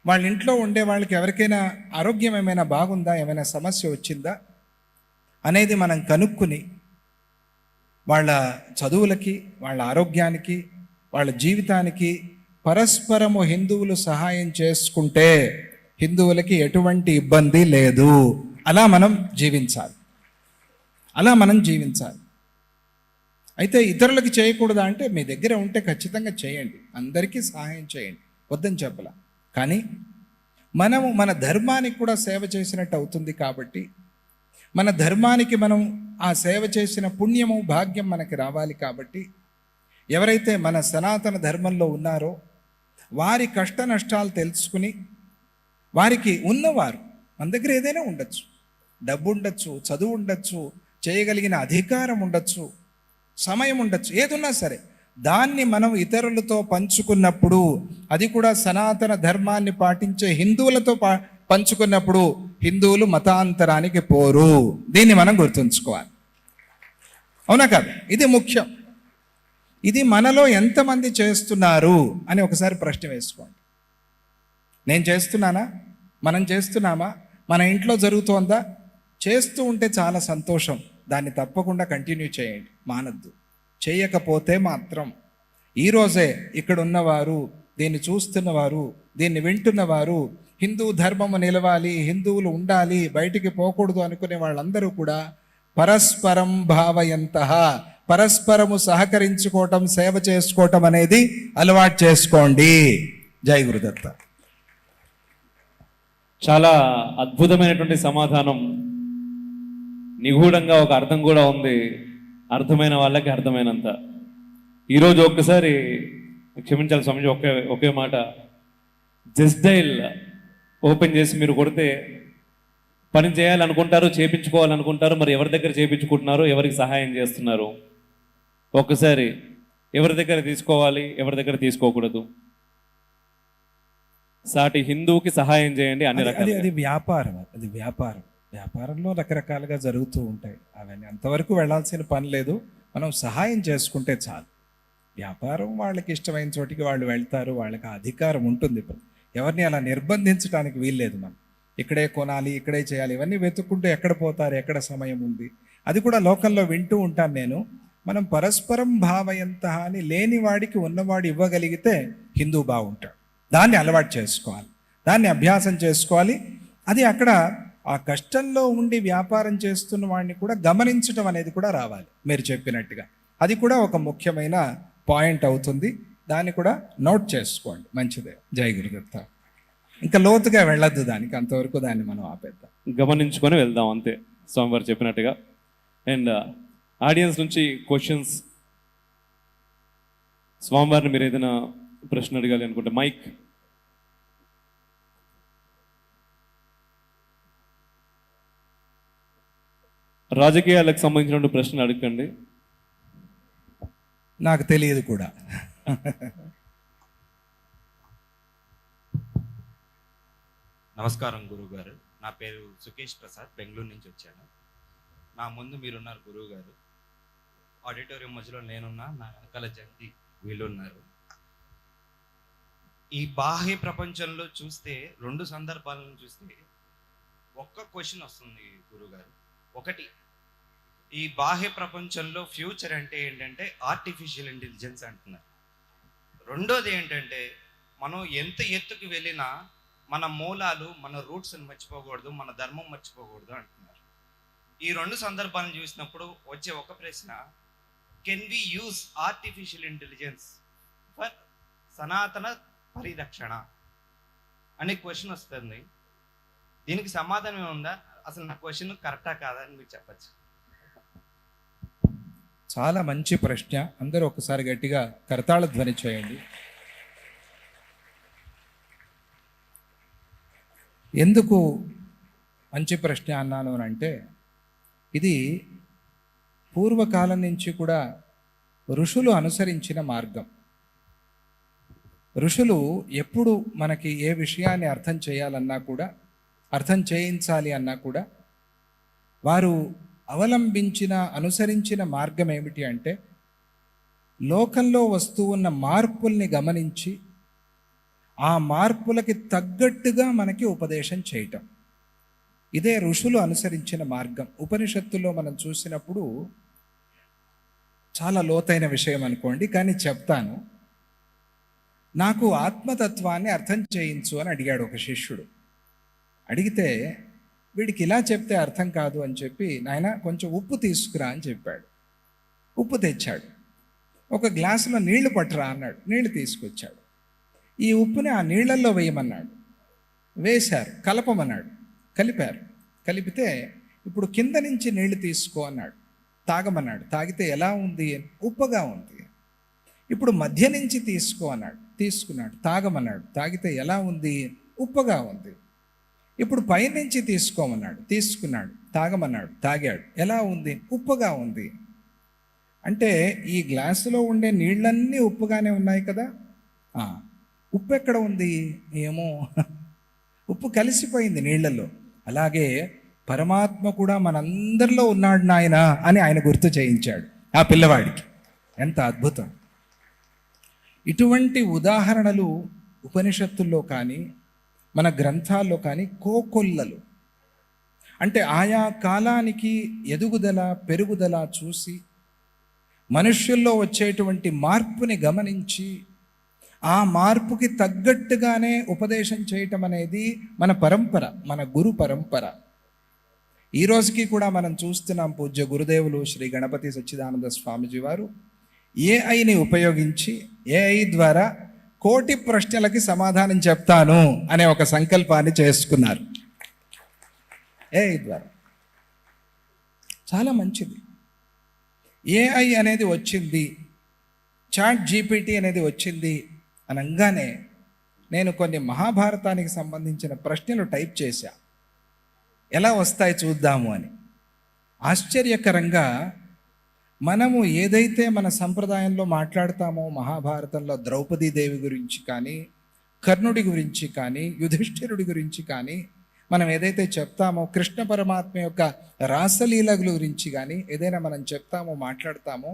వాళ్ళ ఇంట్లో ఉండే వాళ్ళకి ఎవరికైనా ఆరోగ్యం ఏమైనా బాగుందా, ఏమైనా సమస్య వచ్చిందా అనేది మనం కనుక్కుని వాళ్ళ చదువులకి, వాళ్ళ ఆరోగ్యానికి, వాళ్ళ జీవితానికి పరస్పరము హిందువులు సహాయం చేసుకుంటే హిందువులకి ఎటువంటి ఇబ్బంది లేదు. అలా మనం జీవించాలి. అయితే ఇతరులకి చేయకూడదా అంటే, మీ దగ్గర ఉంటే ఖచ్చితంగా చేయండి, అందరికీ సహాయం చేయండి, వద్దని చెప్పలా. కానీ మనము మన ధర్మానికి కూడా సేవ చేసినట్టు అవుతుంది. కాబట్టి మన ధర్మానికి మనం ఆ సేవ చేసిన పుణ్యము, భాగ్యం మనకి రావాలి. కాబట్టి ఎవరైతే మన సనాతన ధర్మంలో ఉన్నారో వారి కష్ట నష్టాలు తెలుసుకుని, వారికి ఉన్నవారు, మన దగ్గర ఏదైనా ఉండొచ్చు, డబ్బు ఉండొచ్చు, చదువు ఉండొచ్చు, చేయగలిగిన అధికారం ఉండొచ్చు, సమయం ఉండొచ్చు, ఏదున్నా సరే దాన్ని మనం ఇతరులతో పంచుకున్నప్పుడు, అది కూడా సనాతన ధర్మాన్ని పాటించే హిందువులతో పంచుకున్నప్పుడు హిందువులు మతాంతరానికి పోరు. దీన్ని మనం గుర్తుంచుకోవాలి. అవునా కాదు? ఇది ముఖ్యం. ఇది మనలో ఎంతమంది చేస్తున్నారు అని ఒకసారి ప్రశ్న వేసుకోండి. నేను చేస్తున్నానా? మనం చేస్తున్నామా? మన ఇంట్లో జరుగుతోందా? చేస్తూ ఉంటే చాలా సంతోషం. దాన్ని తప్పకుండా కంటిన్యూ చేయండి, మానద్దు. చేయకపోతే మాత్రం ఈరోజే ఇక్కడ ఉన్నవారు, దీన్ని చూస్తున్నవారు, దీన్ని వింటున్నవారు, హిందూ ధర్మము నిలవాలి, హిందువులు ఉండాలి, బయటికి పోకూడదు అనుకునే వాళ్ళందరూ కూడా పరస్పరం భావయంతః, పరస్పరము సహకరించుకోవటం, సేవ చేసుకోవటం అనేది అలవాటు చేసుకోండి. జై గురుదత్త. చాలా అద్భుతమైనటువంటి సమాధానం. నిగూఢంగా ఒక అర్థం కూడా ఉంది, అర్థమైన వాళ్ళకి అర్థమైనంత. ఈరోజు ఒక్కసారి క్షమించాలి స్వామిజీ, ఒకే మాట, జస్ట్ డైల్ ఓపెన్ చేసి మీరు కొడితే పని చేయాలనుకుంటారు, చేయించుకోవాలనుకుంటారు, మరి ఎవరి దగ్గర చేయించుకుంటున్నారు, ఎవరికి సహాయం చేస్తున్నారు, ఒక్కసారి ఎవరి దగ్గర తీసుకోవాలి, ఎవరి దగ్గర తీసుకోకూడదు, సాటి హిందువుకి సహాయం చేయండి. అన్ని రకాల అది వ్యాపారం, అది వ్యాపారంలో రకరకాలుగా జరుగుతూ ఉంటాయి. అవన్నీ అంతవరకు వెళ్ళాల్సిన పని లేదు. మనం సహాయం చేసుకుంటే చాలు. వ్యాపారం వాళ్ళకి ఇష్టమైన చోటికి వాళ్ళు వెళ్తారు, వాళ్ళకి అధికారం ఉంటుంది. ఎవరిని అలా నిర్బంధించడానికి వీల్లేదు. మనం ఇక్కడే కొనాలి, ఇక్కడే చేయాలి, ఇవన్నీ వెతుక్కుంటూ ఎక్కడ పోతారు, ఎక్కడ సమయం ఉంది. అది కూడా లోకల్లో వింటూ ఉంటాను నేను. మనం పరస్పరం భావయంతః అని లేని వాడికి ఉన్నవాడు ఇవ్వగలిగితే హిందూ బాగుంటాడు. దాన్ని అలవాటు చేసుకోవాలి, దాన్ని అభ్యాసం చేసుకోవాలి. అది అక్కడ ఆ కష్టంలో ఉండి వ్యాపారం చేస్తున్న వాడిని కూడా గమనించడం అనేది కూడా రావాలి. మీరు చెప్పినట్టుగా అది కూడా ఒక ముఖ్యమైన పాయింట్ అవుతుంది. దాన్ని కూడా నోట్ చేసుకోండి. మంచిదే. జై గురుదత్త. ఇంకా లోతుగా వెళ్ళొద్దు దానికి, అంతవరకు దాన్ని మనం ఆపేద్దాం, గమనించుకొని వెళ్దాం అంతే, స్వామివారు చెప్పినట్టుగా. అండ్ ఆడియన్స్ నుంచి క్వశ్చన్స్, స్వామివారిని మీరు ఏదైనా ప్రశ్న అడగాలి అనుకుంటే మైక్. రాజకీయాలకు సంబంధించిన ప్రశ్నలు అడగండి. నాకు తెలియదు కూడా. నమస్కారం గురువుగారు, నా పేరు సుకేష్ ప్రసాద్, బెంగళూరు నుంచి వచ్చాను. నా ముందు మీరున్నారు గురువుగారు, ఆడిటోరియం మధ్యలో నేనున్నా, నా వెనకాల జగతి వీళ్ళున్నారు. ఈ బాహ్య ప్రపంచంలో చూస్తే, రెండు సందర్భాలను చూస్తే ఒక్క క్వశ్చన్ వస్తుంది గురువుగారు. ఒకటి, ఈ బాహ్య ప్రపంచంలో ఫ్యూచర్ అంటే ఏంటంటే ఆర్టిఫిషియల్ ఇంటెలిజెన్స్ అంటున్నారు. రెండోది ఏంటంటే, మనం ఎంత ఎత్తుకు వెళ్ళినా మన మూలాలు, మన రూట్స్ని మర్చిపోకూడదు, మన ధర్మం మర్చిపోకూడదు అంటున్నారు. ఈ రెండు సందర్భాలను చూసినప్పుడు వచ్చే ఒక ప్రశ్న, can we use artificial intelligence for సనాతన పరిరక్షణ అనే క్వశ్చన్ వస్తుంది. దీనికి సమాధానం ఏముందా? అసలు నా క్వశ్చన్ కరెక్టా కాదా అని మీరు చెప్పచ్చు. చాలా మంచి ప్రశ్న. అందరూ ఒకసారి గట్టిగా కరతాళ ధ్వని చేయండి. ఎందుకు మంచి ప్రశ్న అన్నాను అని అంటే, ఇది పూర్వకాలం నుంచి కూడా ఋషులు అనుసరించిన మార్గం. ఋషులు ఎప్పుడు మనకి ఏ విషయాన్ని అర్థం చేయాలన్నా కూడా, అర్థం చేయించాలి అన్నా కూడా, వారు అవలంబించిన, అనుసరించిన మార్గం ఏమిటి అంటే, లోకంలో వస్తూ ఉన్న మార్పుల్ని గమనించి ఆ మార్పులకి తగ్గట్టుగా మనకి ఉపదేశం చేయటం. ఇదే ఋషులు అనుసరించిన మార్గం. ఉపనిషత్తుల్లో మనం చూసినప్పుడు చాలా లోతైన విషయం అనుకోండి, కానీ చెప్తాను. నాకు ఆత్మతత్వాన్ని అర్థం చేయించు అని అడిగాడు ఒక శిష్యుడు. అడిగితే వీడికి ఇలా చెప్తే అర్థం కాదు అని చెప్పి, నాయన కొంచెం ఉప్పు తీసుకురా అని చెప్పాడు. ఉప్పు తెచ్చాడు. ఒక గ్లాసులో నీళ్లు పట్టరా అన్నాడు. నీళ్లు తీసుకొచ్చాడు. ఈ ఉప్పుని ఆ నీళ్లల్లో వేయమన్నాడు. వేశారు. కలపమన్నాడు. కలిపారు. కలిపితే ఇప్పుడు కింద నుంచి నీళ్లు తీసుకో అన్నాడు. తాగమన్నాడు. తాగితే ఎలా ఉంది? ఉప్పగా ఉంది. ఇప్పుడు మధ్య నుంచి తీసుకో అన్నాడు. తీసుకున్నాడు. తాగమన్నాడు. తాగితే ఎలా ఉంది? ఉప్పగా ఉంది. ఇప్పుడు పైనుంచి తీసుకోమన్నాడు. తీసుకున్నాడు. తాగమన్నాడు. తాగాడు. ఎలా ఉంది? ఉప్పగా ఉంది. అంటే ఈ గ్లాసులో ఉండే నీళ్ళన్నీ ఉప్పుగానే ఉన్నాయి కదా. ఉప్పు ఎక్కడ ఉంది? ఏమో, ఉప్పు కలిసిపోయింది నీళ్లలో. అలాగే పరమాత్మ కూడా మనందరిలో ఉన్నాడు నాయన అని ఆయన గుర్తు చేయించాడు ఆ పిల్లవాడికి. ఎంత అద్భుతం! ఇటువంటి ఉదాహరణలు ఉపనిషత్తుల్లో కానీ మన గ్రంథాల్లో కానీ కోకొల్లలు. అంటే ఆయా కాలానికి ఎదుగుదల పెరుగుదల చూసి మనుష్యుల్లో వచ్చేటువంటి మార్పుని గమనించి ఆ మార్పుకి తగ్గట్టుగానే ఉపదేశం చేయటం అనేది మన పరంపర, మన గురు పరంపర. ఈ రోజుకి కూడా మనం చూస్తున్నాం. పూజ్య గురుదేవులు శ్రీ గణపతి సచ్చిదానంద స్వామిజీ వారు ఏఐని ఉపయోగించి ఏఐ ద్వారా 1,000,000 ప్రశ్నలకి సమాధానం చెప్తాను అనే ఒక సంకల్పాన్ని చేసుకున్నారు. ఏఐ ద్వారా చాలా మంచిది. ఏఐ అనేది వచ్చింది, చాట్ జీపీటీ అనేది వచ్చింది అనగానే నేను కొన్ని మహాభారతానికి సంబంధించిన ప్రశ్నలు టైప్ చేశా. ఎలా వస్తాయి చూద్దాము అని. ఆశ్చర్యకరంగా మనము ఏదైతే మన సంప్రదాయంలో మాట్లాడతామో మహాభారతంలో ద్రౌపదీదేవి గురించి కానీ, కర్ణుడి గురించి కానీ, యుధిష్ఠిరుడి గురించి కానీ మనం ఏదైతే చెప్తామో, కృష్ణ పరమాత్మ యొక్క రాసలీల గురించి కానీ ఏదైనా మనం చెప్తామో మాట్లాడతామో,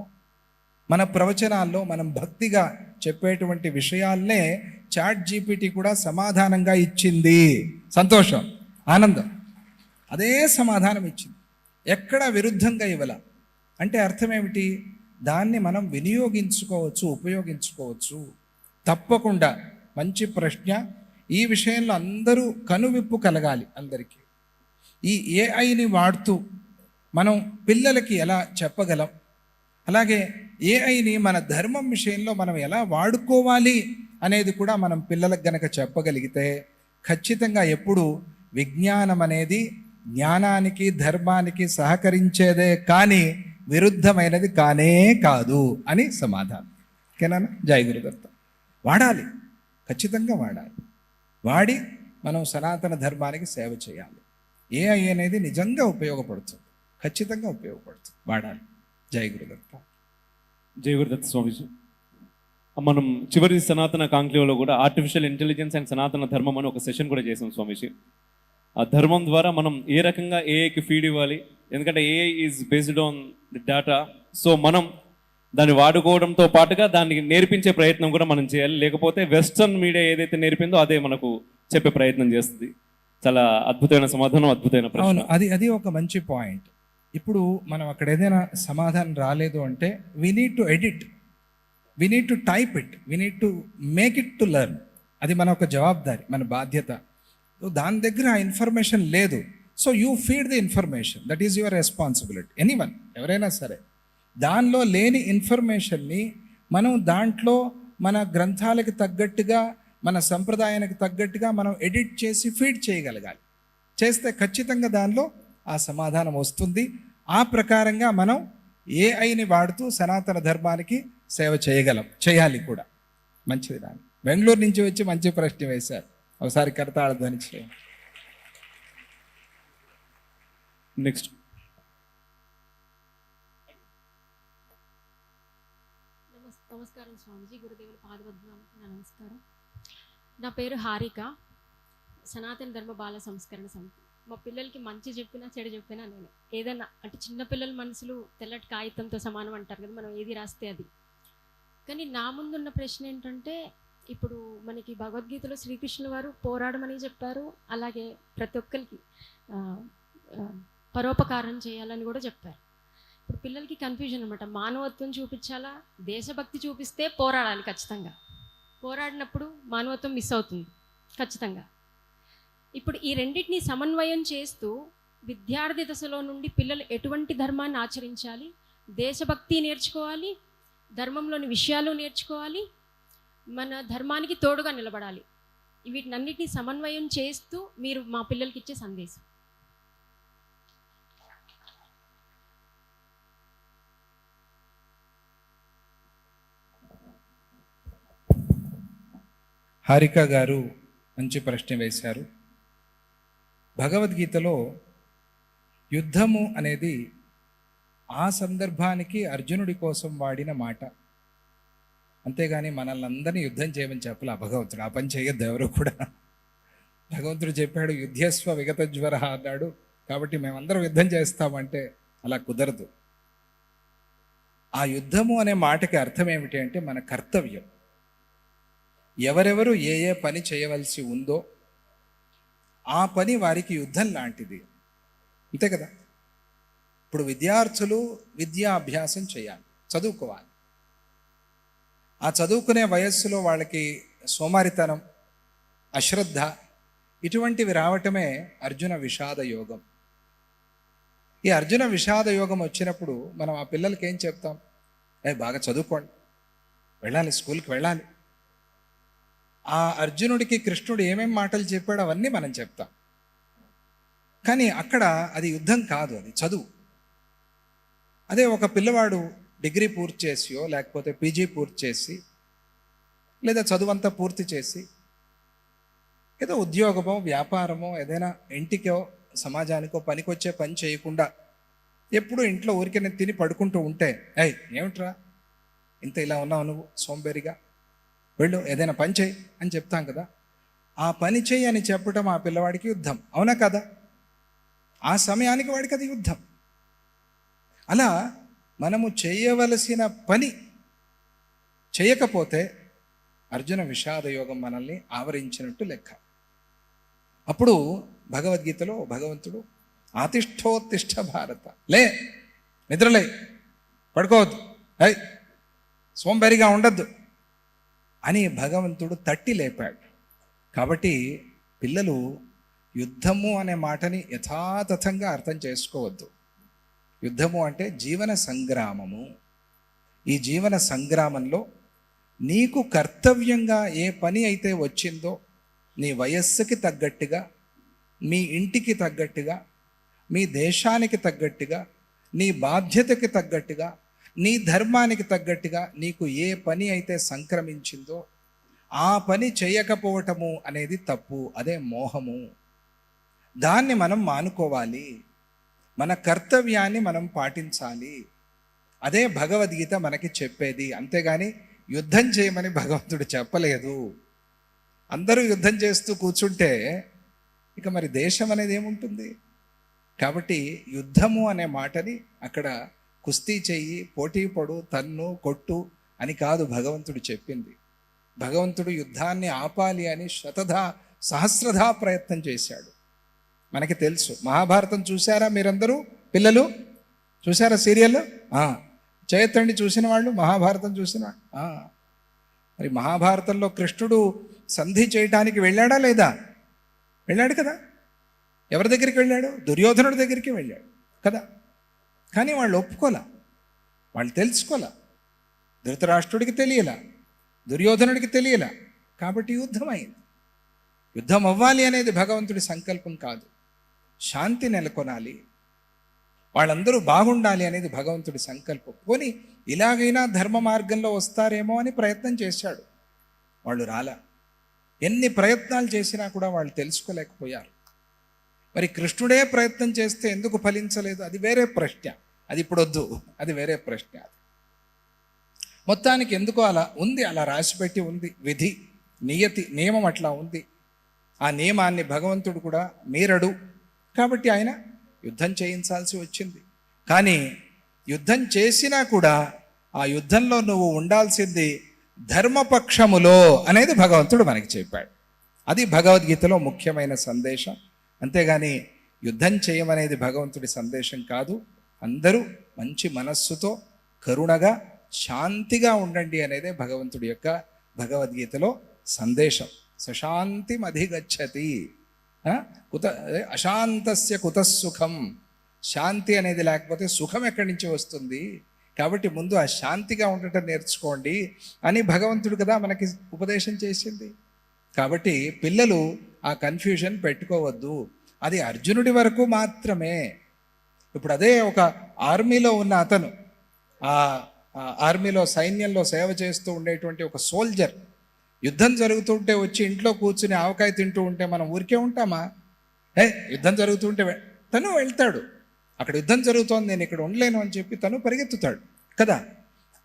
మన ప్రవచనాల్లో మనం భక్తిగా చెప్పేటువంటి విషయాల్నే చాట్ జీపీటీ కూడా సమాధానంగా ఇచ్చింది. సంతోషం, ఆనందం. అదే సమాధానం ఇచ్చింది, ఎక్కడ విరుద్ధంగా ఇవ్వాల. అంటే అర్థం ఏమిటి? దాన్ని మనం వినియోగించుకోవచ్చు, ఉపయోగించుకోవచ్చు. తప్పకుండా మంచి ప్రశ్న. ఈ విషయంలో అందరూ కనువిప్పు కలగాలి అందరికీ. ఈ ఏఐని వాడుతూ మనం పిల్లలకి ఎలా చెప్పగలం, అలాగే ఏఐని మన ధర్మం విషయంలో మనం ఎలా వాడుకోవాలి అనేది కూడా మనం పిల్లలకు గనక చెప్పగలిగితే ఖచ్చితంగా ఎప్పుడు విజ్ఞానం అనేది జ్ఞానానికి ధర్మానికి సహకరించేదే కానీ విరుద్ధమైనది కానే కాదు అని సమాధానం. ఓకేనా? జై గురుదత్త. వాడాలి, ఖచ్చితంగా వాడాలి. వాడి మనం సనాతన ధర్మానికి సేవ చేయాలి. ఏఐ అనేది నిజంగా ఉపయోగపడుతుంది, ఖచ్చితంగా ఉపయోగపడుతుంది. వాడాలి. జై గురుదత్త. జై గురుదత్త స్వామిజీ. మనం చివరి సనాతన కాంక్లేవ్లో కూడా ఆర్టిఫిషియల్ ఇంటెలిజెన్స్ అండ్ సనాతన ధర్మం అని ఒక సెషన్ కూడా చేసాం స్వామిజీ. ఆ ధర్మం ద్వారా మనం ఏ రకంగా ఏఐకి ఫీడ్ ఇవ్వాలి, ఎందుకంటే AI is based on the data. So మనం దాన్ని వాడుకోవడంతో పాటుగా దాన్ని నేర్పించే ప్రయత్నం కూడా మనం చేయాలి. లేకపోతే వెస్టర్న్ మీడియా ఏదైతే నేర్పిందో అదే మనకు చెప్పే ప్రయత్నం చేస్తుంది. చాలా అద్భుతమైన సమాధానం, అద్భుతమైన ప్రశ్న. అది ఒక మంచి పాయింట్. ఇప్పుడు మనం అక్కడ ఏదైనా సమాధానం రాలేదు అంటే we need to edit, we need to type it, we need to make it to learn. అది మన ఒక జవాబారి, మన బాధ్యత. దాని దగ్గర ఆ ఇన్ఫర్మేషన్ లేదు, so you feed the information, that is your responsibility. Anyone, ఎవరైనా సరే దానిలో లేని ఇన్ఫర్మేషన్ని మనం దాంట్లో మన గ్రంథాలకు తగ్గట్టుగా, మన సంప్రదాయానికి తగ్గట్టుగా మనం ఎడిట్ చేసి ఫీడ్ చేయగలగాలి. చేస్తే ఖచ్చితంగా దానిలో ఆ సమాధానం వస్తుంది. ఆ ప్రకారంగా మనం ఏఐని వాడుతూ సనాతన ధర్మానికి సేవ చేయాలి కూడా. మంచిది. దాన్ని బెంగళూరు నుంచి వచ్చి మంచి ప్రశ్న వేశారు. ఒకసారి కరతాళ ధ్వని చేయండి. నెక్స్ట్. నమస్కారం స్వామిజీ, గురుదేవుల పాదపద్మాలకు నమస్కారం. నా పేరు హారిక, సనాతన ధర్మ బాల సంస్కరణ సమితి. మా పిల్లలకి మంచి చెప్పినా చెడు చెప్పినా నేను ఏదన్నా, అంటే చిన్నపిల్లల మనసులు తెల్లటి కాగితంతో సమానం అంటారు కదా, మనం ఏది రాస్తే అది. కానీ నా ముందున్న ప్రశ్న ఏంటంటే, ఇప్పుడు మనకి భగవద్గీతలో శ్రీకృష్ణుల వారు పోరాడమని చెప్పారు, అలాగే ప్రతి ఒక్కరికి ఆ, ఆ, పరోపకారం చేయాలని కూడా చెప్పారు. ఇప్పుడు పిల్లలకి కన్ఫ్యూజన్ అనమాట, మానవత్వం చూపించాలా, దేశభక్తి చూపిస్తే పోరాడాలి ఖచ్చితంగా, పోరాడినప్పుడు మానవత్వం మిస్ అవుతుంది ఖచ్చితంగా. ఇప్పుడు ఈ రెండింటిని సమన్వయం చేస్తూ విద్యార్థి దశలో నుండి పిల్లలు ఎటువంటి ధర్మాన్ని ఆచరించాలి, దేశభక్తి నేర్చుకోవాలి, ధర్మంలోని విషయాలు నేర్చుకోవాలి, మన ధర్మానికి తోడుగా నిలబడాలి, వీటినన్నిటిని సమన్వయం చేస్తూ మీరు మా పిల్లలకి ఇచ్చే సందేశం. హారిక గారు మంచి ప్రశ్న వేశారు. భగవద్గీతలో యుద్ధము అనేది ఆ సందర్భానికి అర్జునుడి కోసం వాడిన మాట, అంతేగాని మనల్ని అందరినీ యుద్ధం చేయమని చెప్పలే భగవంతుడు. ఆ పని చేయొద్దు ఎవరు కూడా. భగవంతుడు చెప్పాడు యుద్ధస్వ విగత జ్వర అన్నాడు, కాబట్టి మేమందరం యుద్ధం చేస్తామంటే అలా కుదరదు. ఆ యుద్ధము అనే మాటకి అర్థం ఏమిటి అంటే మన కర్తవ్యం. ఎవరెవరు ఏ ఏ పని చేయవలసి ఉందో ఆ పని వారికి యుద్ధం లాంటిది, అంతే కదా. ఇప్పుడు విద్యార్థులు విద్యాభ్యాసం చేయాలి, చదువుకోవాలి. ఆ చదువుకునే వయస్సులో వాళ్ళకి సోమారితనం, అశ్రద్ధ ఇటువంటివి రావటమే అర్జున విషాద యోగం. ఈ అర్జున విషాద యోగం వచ్చినప్పుడు మనం ఆ పిల్లలకి ఏం చెప్తాం? బాగా చదువుకోండి, వెళ్ళాలి, స్కూల్కి వెళ్ళాలి. ఆ అర్జునుడికి కృష్ణుడు ఏమేం మాటలు చెప్పాడో అవన్నీ మనం చెప్తాం. కానీ అక్కడ అది యుద్ధం కాదు, అది చదువు. అదే ఒక పిల్లవాడు డిగ్రీ పూర్తి చేసియో లేకపోతే పీజీ పూర్తి చేసి లేదా చదువంతా పూర్తి చేసి ఏదో ఉద్యోగమో వ్యాపారమో ఏదైనా ఇంటికో సమాజానికో పనికొచ్చే పని చేయకుండా ఎప్పుడు ఇంట్లో ఊరికే తిని పడుకుంటూ ఉంటే, ఏమిట్రా ఇంత ఇలా ఉన్నావు నువ్వు సోంబేరిగా, వెళ్ళు ఏదైనా పని చేయి అని చెప్తాం కదా. ఆ పని చేయి అని చెప్పటం ఆ పిల్లవాడికి యుద్ధం, అవునా కదా? ఆ సమయానికి వాడికి అది యుద్ధం. అలా మనము చేయవలసిన పని చేయకపోతే అర్జున విషాద యోగం మనల్ని ఆవరించినట్టు లెక్క. అప్పుడు భగవద్గీతలో భగవంతుడు ఆతిష్ఠోత్తిష్ఠ భారత, లే, నిద్రలే, పడుకోవద్దు, సోంబేరిగా ఉండద్దు అని భగవంతుడు తట్టి లేపాడు. కాబట్టి పిల్లలు యుద్ధము అనే మాటని యథాతథంగా అర్థం చేసుకోవద్దు. యుద్ధము అంటే జీవన సంగ్రామము. ఈ జీవన సంగ్రామంలో నీకు కర్తవ్యంగా ఏ పని అయితే వచ్చిందో నీ వయస్సుకి తగ్గట్టుగా, మీ ఇంటికి తగ్గట్టుగా, మీ దేశానికి తగ్గట్టుగా, నీ బాధ్యతకి తగ్గట్టుగా, నీ ధర్మానికి తగ్గట్టుగా నీకు ఏ పని అయితే సంక్రమించిందో ఆ పని చేయకపోవటము అనేది తప్పు, అదే మోహము. దాన్ని మనం మానుకోవాలి, మన కర్తవ్యాన్ని మనం పాటించాలి. అదే భగవద్గీత మనకి చెప్పేది. అంతేగాని యుద్ధం చేయమని భగవంతుడు చెప్పలేదు. అందరూ యుద్ధం చేస్తూ కూర్చుంటే ఇక మరి దేశం అనేది ఏముంటుంది? కాబట్టి యుద్ధము అనే మాటని అక్కడ కుస్తీ చెయ్యి, పోటీ పడు, తన్ను, కొట్టు అని కాదు భగవంతుడు చెప్పింది. భగవంతుడు యుద్ధాన్ని ఆపాలి అని సహస్రధా ప్రయత్నం చేశాడు. మనకి తెలుసు. మహాభారతం చూసారా మీరందరూ? పిల్లలు చూసారా సీరియల్? చేయొద్దండి చూసిన వాళ్ళు, మహాభారతం చూసిన వాళ్ళు. మరి మహాభారతంలో కృష్ణుడు సంధి చేయటానికి వెళ్ళాడా లేదా? వెళ్ళాడు కదా. ఎవరి దగ్గరికి వెళ్ళాడు? దుర్యోధనుడి దగ్గరికి వెళ్ళాడు కదా. కానీ వాళ్ళు ఒప్పుకోలే, వాళ్ళు తెలుసుకోలే. ధృతరాష్ట్రుడికి తెలియలా, దుర్యోధనుడికి తెలియలా. కాబట్టి యుద్ధం అయింది. యుద్ధం అవ్వాలి అనేది భగవంతుడి సంకల్పం కాదు. శాంతి నెలకొనాలి, వాళ్ళందరూ బాగుండాలి అనేది భగవంతుడి సంకల్పం. పోనీ ఇలాగైనా ధర్మ మార్గంలో వస్తారేమో అని ప్రయత్నం చేశాడు, వాళ్ళు రాలా. ఎన్ని ప్రయత్నాలు చేసినా కూడా వాళ్ళు తెలుసుకోలేకపోయారు. మరి కృష్ణుడే ప్రయత్నం చేస్తే ఎందుకు ఫలించలేదు? అది వేరే ప్రశ్న, అది ఇప్పుడు వద్దు, అది వేరే ప్రశ్న. మొత్తానికి ఎందుకో అలా ఉంది, అలా రాసిపెట్టి ఉంది. విధి, నియతి, నియమం అట్లా ఉంది. ఆ నియమాన్ని భగవంతుడు కూడా మీరడు. కాబట్టి ఆయన యుద్ధం చేయించాల్సి వచ్చింది. కానీ యుద్ధం చేసినా కూడా ఆ యుద్ధంలో నువ్వు ఉండాల్సింది ధర్మపక్షములో అనేది భగవంతుడు మనకి చెప్పాడు. అది భగవద్గీతలో ముఖ్యమైన సందేశం. అంతేగాని యుద్ధం చేయమనేది భగవంతుడి సందేశం కాదు. అందరూ మంచి మనస్సుతో కరుణగా శాంతిగా ఉండండి అనేదే భగవంతుడి యొక్క భగవద్గీతలో సందేశం. సశాంతిం అధిగచ్చతి కుత అశాంతస్య కుతసుఖం. శాంతి అనేది లేకపోతే సుఖం ఎక్కడి నుంచి వస్తుంది? కాబట్టి ముందు ఆ శాంతిగా ఉండటం నేర్చుకోండి అని భగవంతుడు కదా మనకి ఉపదేశం చేసింది. కాబట్టి పిల్లలు ఆ కన్ఫ్యూజన్ పెట్టుకోవద్దు. అది అర్జునుడి వరకు మాత్రమే. ఇప్పుడు అదే ఒక ఆర్మీలో ఉన్న అతను, ఆ ఆర్మీలో సైన్యంలో సేవ చేస్తూ ఉండేటువంటి ఒక సోల్జర్ యుద్ధం జరుగుతుంటే వచ్చి ఇంట్లో కూర్చుని ఆవకాయ తింటూ ఉంటే మనం ఊరికే ఉంటామా? యుద్ధం జరుగుతుంటే తను వెళ్తాడు. అక్కడ యుద్ధం జరుగుతోంది, నేను ఇక్కడ ఉండలేను అని చెప్పి తను పరిగెత్తుతాడు కదా.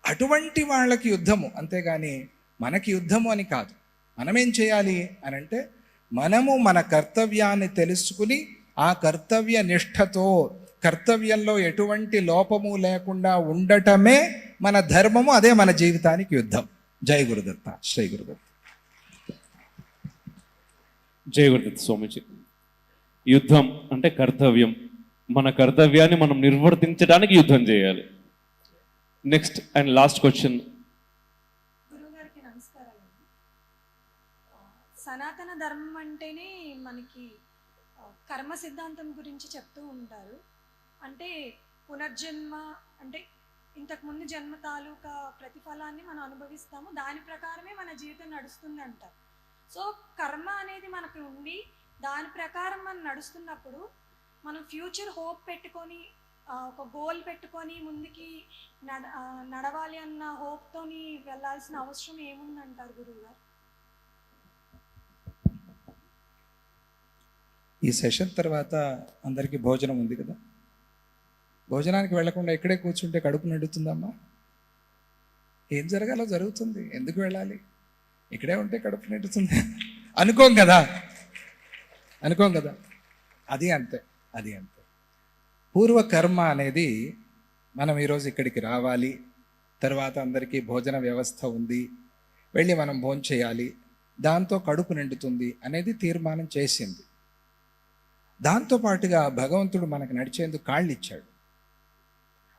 అటువంటి వాళ్ళకి యుద్ధము, అంతేగాని మనకి యుద్ధము అని కాదు. మనమేం చేయాలి అని అంటే మనము మన కర్తవ్యాన్ని తెలుసుకుని ఆ కర్తవ్య నిష్ఠతో కర్తవ్యంలో ఎటువంటి లోపము లేకుండా ఉండటమే మన ధర్మము. అదే మన జీవితానికి యుద్ధం. జై గురుదత్త. శ్రీ గురుదత్త. జై గురుదత్త స్వామిజీ. యుద్ధం అంటే కర్తవ్యం. మన కర్తవ్యాన్ని మనం నిర్వర్తించడానికి యుద్ధం చేయాలి. Next and last question. గురుగారికి నమస్కారాలు. సనాతన ధర్మం అంటేనే మనకి కర్మ సిద్ధాంతం గురించి చెప్తూ ఉంటారు. అంటే పునర్జన్మ, అంటే ఇంతకుముందు జన్మ తాలూకా ప్రతిఫలాన్ని మనం అనుభవిస్తాము, దాని ప్రకారమే మన జీవితం నడుస్తుంది అంటారు. సో కర్మ అనేది మనకు ఉండి దాని ప్రకారం మనం నడుస్తున్నప్పుడు మనం ఫ్యూచర్ హోప్ పెట్టుకొని ఒక గోల్ పెట్టుకొని ముందుకి నడవాలి అన్న హోప్తోని వెళ్ళాల్సిన అవసరం ఏముందంటారు గురువుగారు? ఈ సెషన్ తర్వాత అందరికీ భోజనం ఉంది కదా. భోజనానికి వెళ్లకుండా ఇక్కడే కూర్చుంటే కడుపు నిండుతుందమ్మా? ఏం జరగాలో జరుగుతుంది. ఎందుకు వెళ్ళాలి? ఇక్కడే ఉంటే కడుపు నిండుతుంది అనుకోం కదా. అది అంతే. పూర్వకర్మ అనేది మనం ఈరోజు ఇక్కడికి రావాలి, తర్వాత అందరికీ భోజన వ్యవస్థ ఉంది, వెళ్ళి మనం భోజనం చేయాలి, దాంతో కడుపు నిండుతుంది అనేది తీర్మానం చేసింది. దాంతోపాటుగా భగవంతుడు మనకు నడిచేందుకు కాళ్ళు ఇచ్చాడు.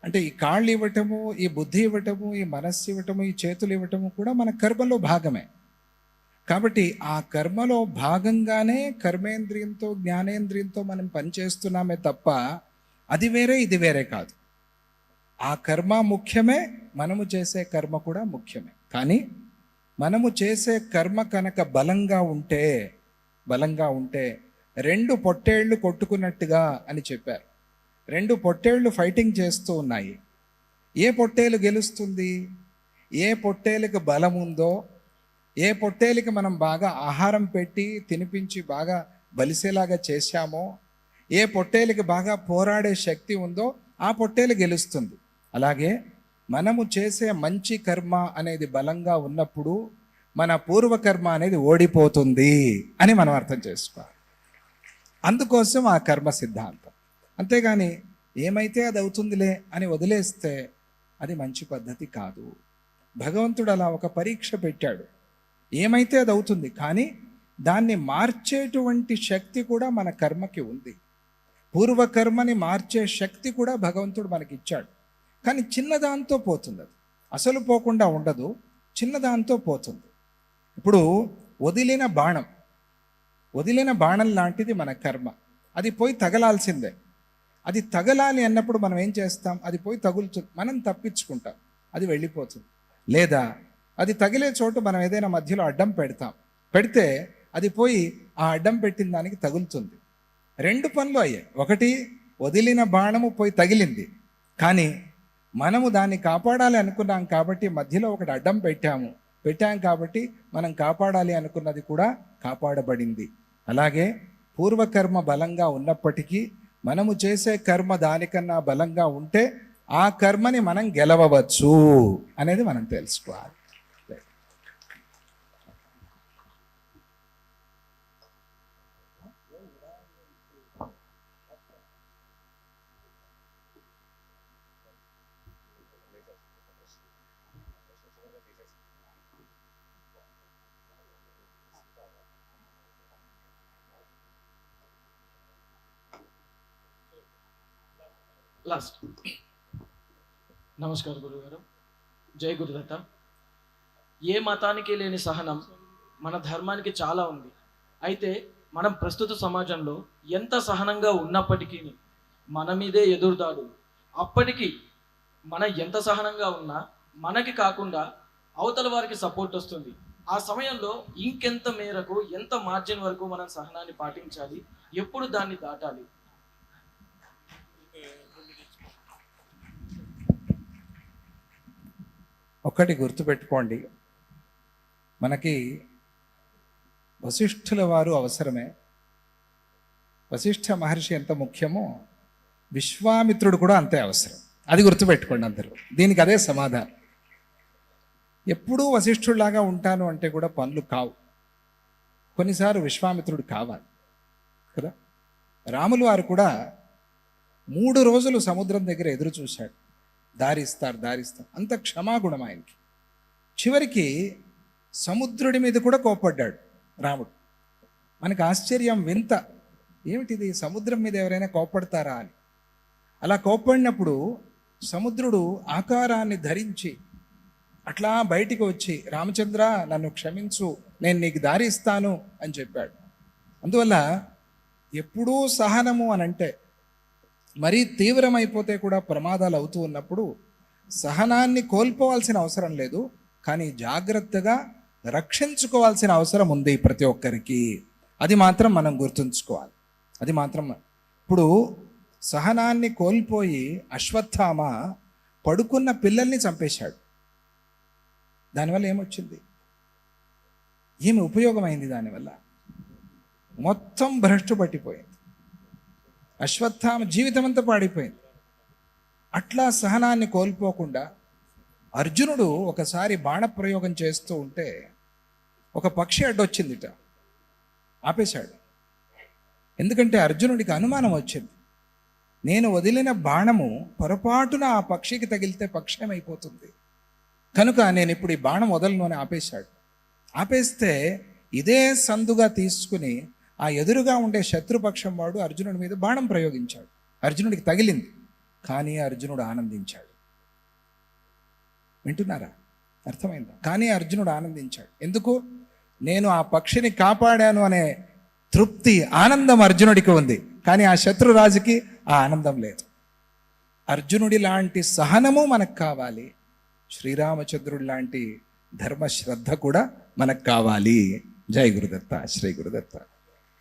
అంటే ఈ కాళ్ళు ఇవ్వటము, ఈ బుద్ధి ఇవ్వటము, ఈ మనస్సు ఇవ్వటము, ఈ చేతులు ఇవ్వటము కూడా మన కర్మలో భాగమే. కాబట్టి ఆ కర్మలో భాగంగానే కర్మేంద్రియంతో జ్ఞానేంద్రియంతో మనం పనిచేస్తున్నామే తప్ప అది వేరే ఇది వేరే కాదు. ఆ కర్మ ముఖ్యమే, మనము చేసే కర్మ కూడా ముఖ్యమే. కానీ మనము చేసే కర్మ కనుక బలంగా ఉంటే 2 పొట్టేళ్లు కొట్టుకున్నట్టుగా అని చెప్పారు. 2 పొట్టేళ్లు ఫైటింగ్ చేస్తూ ఉన్నాయి. ఏ పొట్టేలు గెలుస్తుంది? ఏ పొట్టేలుకి బలం ఉందో, ఏ పొట్టేలుకి మనం బాగా ఆహారం పెట్టి తినిపించి బాగా బలిసేలాగా చేశామో, ఏ పొట్టేలుకి బాగా పోరాడే శక్తి ఉందో ఆ పొట్టేలు గెలుస్తుంది. అలాగే మనము చేసే మంచి కర్మ అనేది బలంగా ఉన్నప్పుడు మన పూర్వకర్మ అనేది ఓడిపోతుంది అని మనం అర్థం చేసుకోవాలి. అందుకోసం ఆ కర్మ సిద్ధాంతం. అంతేగాని ఏమైతే అది అవుతుందిలే అని వదిలేస్తే అది మంచి పద్ధతి కాదు. భగవంతుడు అలా ఒక పరీక్ష పెట్టాడు. ఏమైతే అది అవుతుంది, కానీ దాన్ని మార్చేటువంటి శక్తి కూడా మన కర్మకి ఉంది. పూర్వకర్మని మార్చే శక్తి కూడా భగవంతుడు మనకి ఇచ్చాడు. కానీ చిన్నదాంతో పోతుంది. అది అసలు పోకుండా ఉండదు, చిన్నదాంతో పోతుంది. ఇప్పుడు వదిలిన బాణం లాంటిది మన కర్మ. అది పోయి తగలాల్సిందే. అది తగలాలి అన్నప్పుడు మనం ఏం చేస్తాం? అది పోయి తగులుతుంది, మనం తప్పించుకుంటాం, అది వెళ్ళిపోతుంది. లేదా అది తగిలే చోటు మనం ఏదైనా మధ్యలో అడ్డం పెడితే అది పోయి ఆ అడ్డం పెట్టిన దానికి తగులుతుంది. 2 పనులు అయ్యాయి. ఒకటి, వదిలిన బాణము పోయి తగిలింది, కానీ మనము దాన్ని కాపాడాలి అనుకున్నాం కాబట్టి మధ్యలో ఒకటి అడ్డం పెట్టాం కాబట్టి మనం కాపాడాలి అనుకున్నది కూడా కాపాడబడింది. అలాగే పూర్వకర్మ బలంగా ఉన్నప్పటికీ మనము చేసే కర్మ దానికన్నా బలంగా ఉంటే ఆ కర్మని మనం గెలవవచ్చు అనేది మనం తెలుసుకోవాలి. లాస్ట్. నమస్కారం గురుగారు. జై గురుదత్త. ఏ మతానికి లేని సహనం మన ధర్మానికి చాలా ఉంది. అయితే మనం ప్రస్తుత సమాజంలో ఎంత సహనంగా ఉన్నప్పటికీ మన మీదే ఎదురుదాడులు. అప్పటికి మనం ఎంత సహనంగా ఉన్నా మనకి కాకుండా అవతల వారికి సపోర్ట్ వస్తుంది. ఆ సమయంలో ఇంకెంత మేరకు, ఎంత మార్జిన్ వరకు మనం సహనాన్ని పాటించాలి, ఎప్పుడు దాన్ని దాటాలి? ఒకటి గుర్తుపెట్టుకోండి, మనకి వశిష్ఠుల వారు అవసరమే. వశిష్ఠ మహర్షి ఎంత ముఖ్యమో విశ్వామిత్రుడు కూడా అంతే అవసరం. అది గుర్తుపెట్టుకోండి అందరూ. దీనికి అదే సమాధానం. ఎప్పుడూ వశిష్ఠుడిలాగా ఉంటాను అంటే కూడా పనులు కావు. కొన్నిసార్లు విశ్వామిత్రుడు కావాలి కదా. రాములు వారు కూడా 3 రోజులు సముద్రం దగ్గర ఎదురు చూశాడు. దారిస్తారు. అంత క్షమాగుణం ఆయనకి. చివరికి సముద్రుడి మీద కూడా కోప్పడ్డాడు రాముడు. మనకి ఆశ్చర్యం, వింత, ఏమిటిది, సముద్రం మీద ఎవరైనా కోప్పడతారా అని. అలా కోప్పడినప్పుడు సముద్రుడు ఆకారాన్ని ధరించి అట్లా బయటికి వచ్చి, రామచంద్ర నన్ను క్షమించు, నేను నీకు దారి ఇస్తాను అని చెప్పాడు. అందువల్ల ఎప్పుడూ సహనము అని అంటే మరీ తీవ్రమైపోతే కూడా ప్రమాదాలు అవుతూ ఉన్నప్పుడు సహనాన్ని కోల్పోవాల్సిన అవసరం లేదు, కానీ జాగ్రత్తగా రక్షించుకోవాల్సిన అవసరం ఉంది ప్రతి ఒక్కరికి. అది మాత్రం మనం గుర్తుంచుకోవాలి. అది మాత్రం. ఇప్పుడు సహనాన్ని కోల్పోయి అశ్వత్థామ పడుకున్న పిల్లల్ని చంపేశాడు. దానివల్ల ఏమొచ్చింది? ఏమి ఉపయోగమైంది దానివల్ల? మొత్తం భ్రష్టు పట్టిపోయింది. అశ్వత్థామ జీవితం అంతా పాడిపోయింది. అట్లా సహనాన్ని కోల్పోకుండా అర్జునుడు ఒకసారి బాణప్రయోగం చేస్తూ ఉంటే ఒక పక్షి అడ్డొచ్చిందిట, ఆపేశాడు. ఎందుకంటే అర్జునుడికి అనుమానం వచ్చింది, నేను వదిలిన బాణము పొరపాటున ఆ పక్షికి తగిలితే పక్షి ఏమైపోతుంది, కనుక నేను ఇప్పుడు ఈ బాణం వదలను అని ఆపేశాడు. ఆపేస్తే ఇదే సందుగా తీసుకుని ఆ ఎదురుగా ఉండే శత్రుపక్షం వాడు అర్జునుడి మీద బాణం ప్రయోగించాడు. అర్జునుడికి తగిలింది, కానీ అర్జునుడు ఆనందించాడు. వింటున్నారా? అర్థమైందా? కానీ అర్జునుడు ఆనందించాడు. ఎందుకు? నేను ఆ పక్షిని కాపాడాను అనే తృప్తి, ఆనందం అర్జునుడికి ఉంది, కానీ ఆ శత్రురాజుకి ఆ ఆనందం లేదు. అర్జునుడి లాంటి సహనము మనకు కావాలి. శ్రీరామచంద్రుడి లాంటి ధర్మశ్రద్ధ కూడా మనకు కావాలి. జై గురుదత్త, శ్రీ గురుదత్త.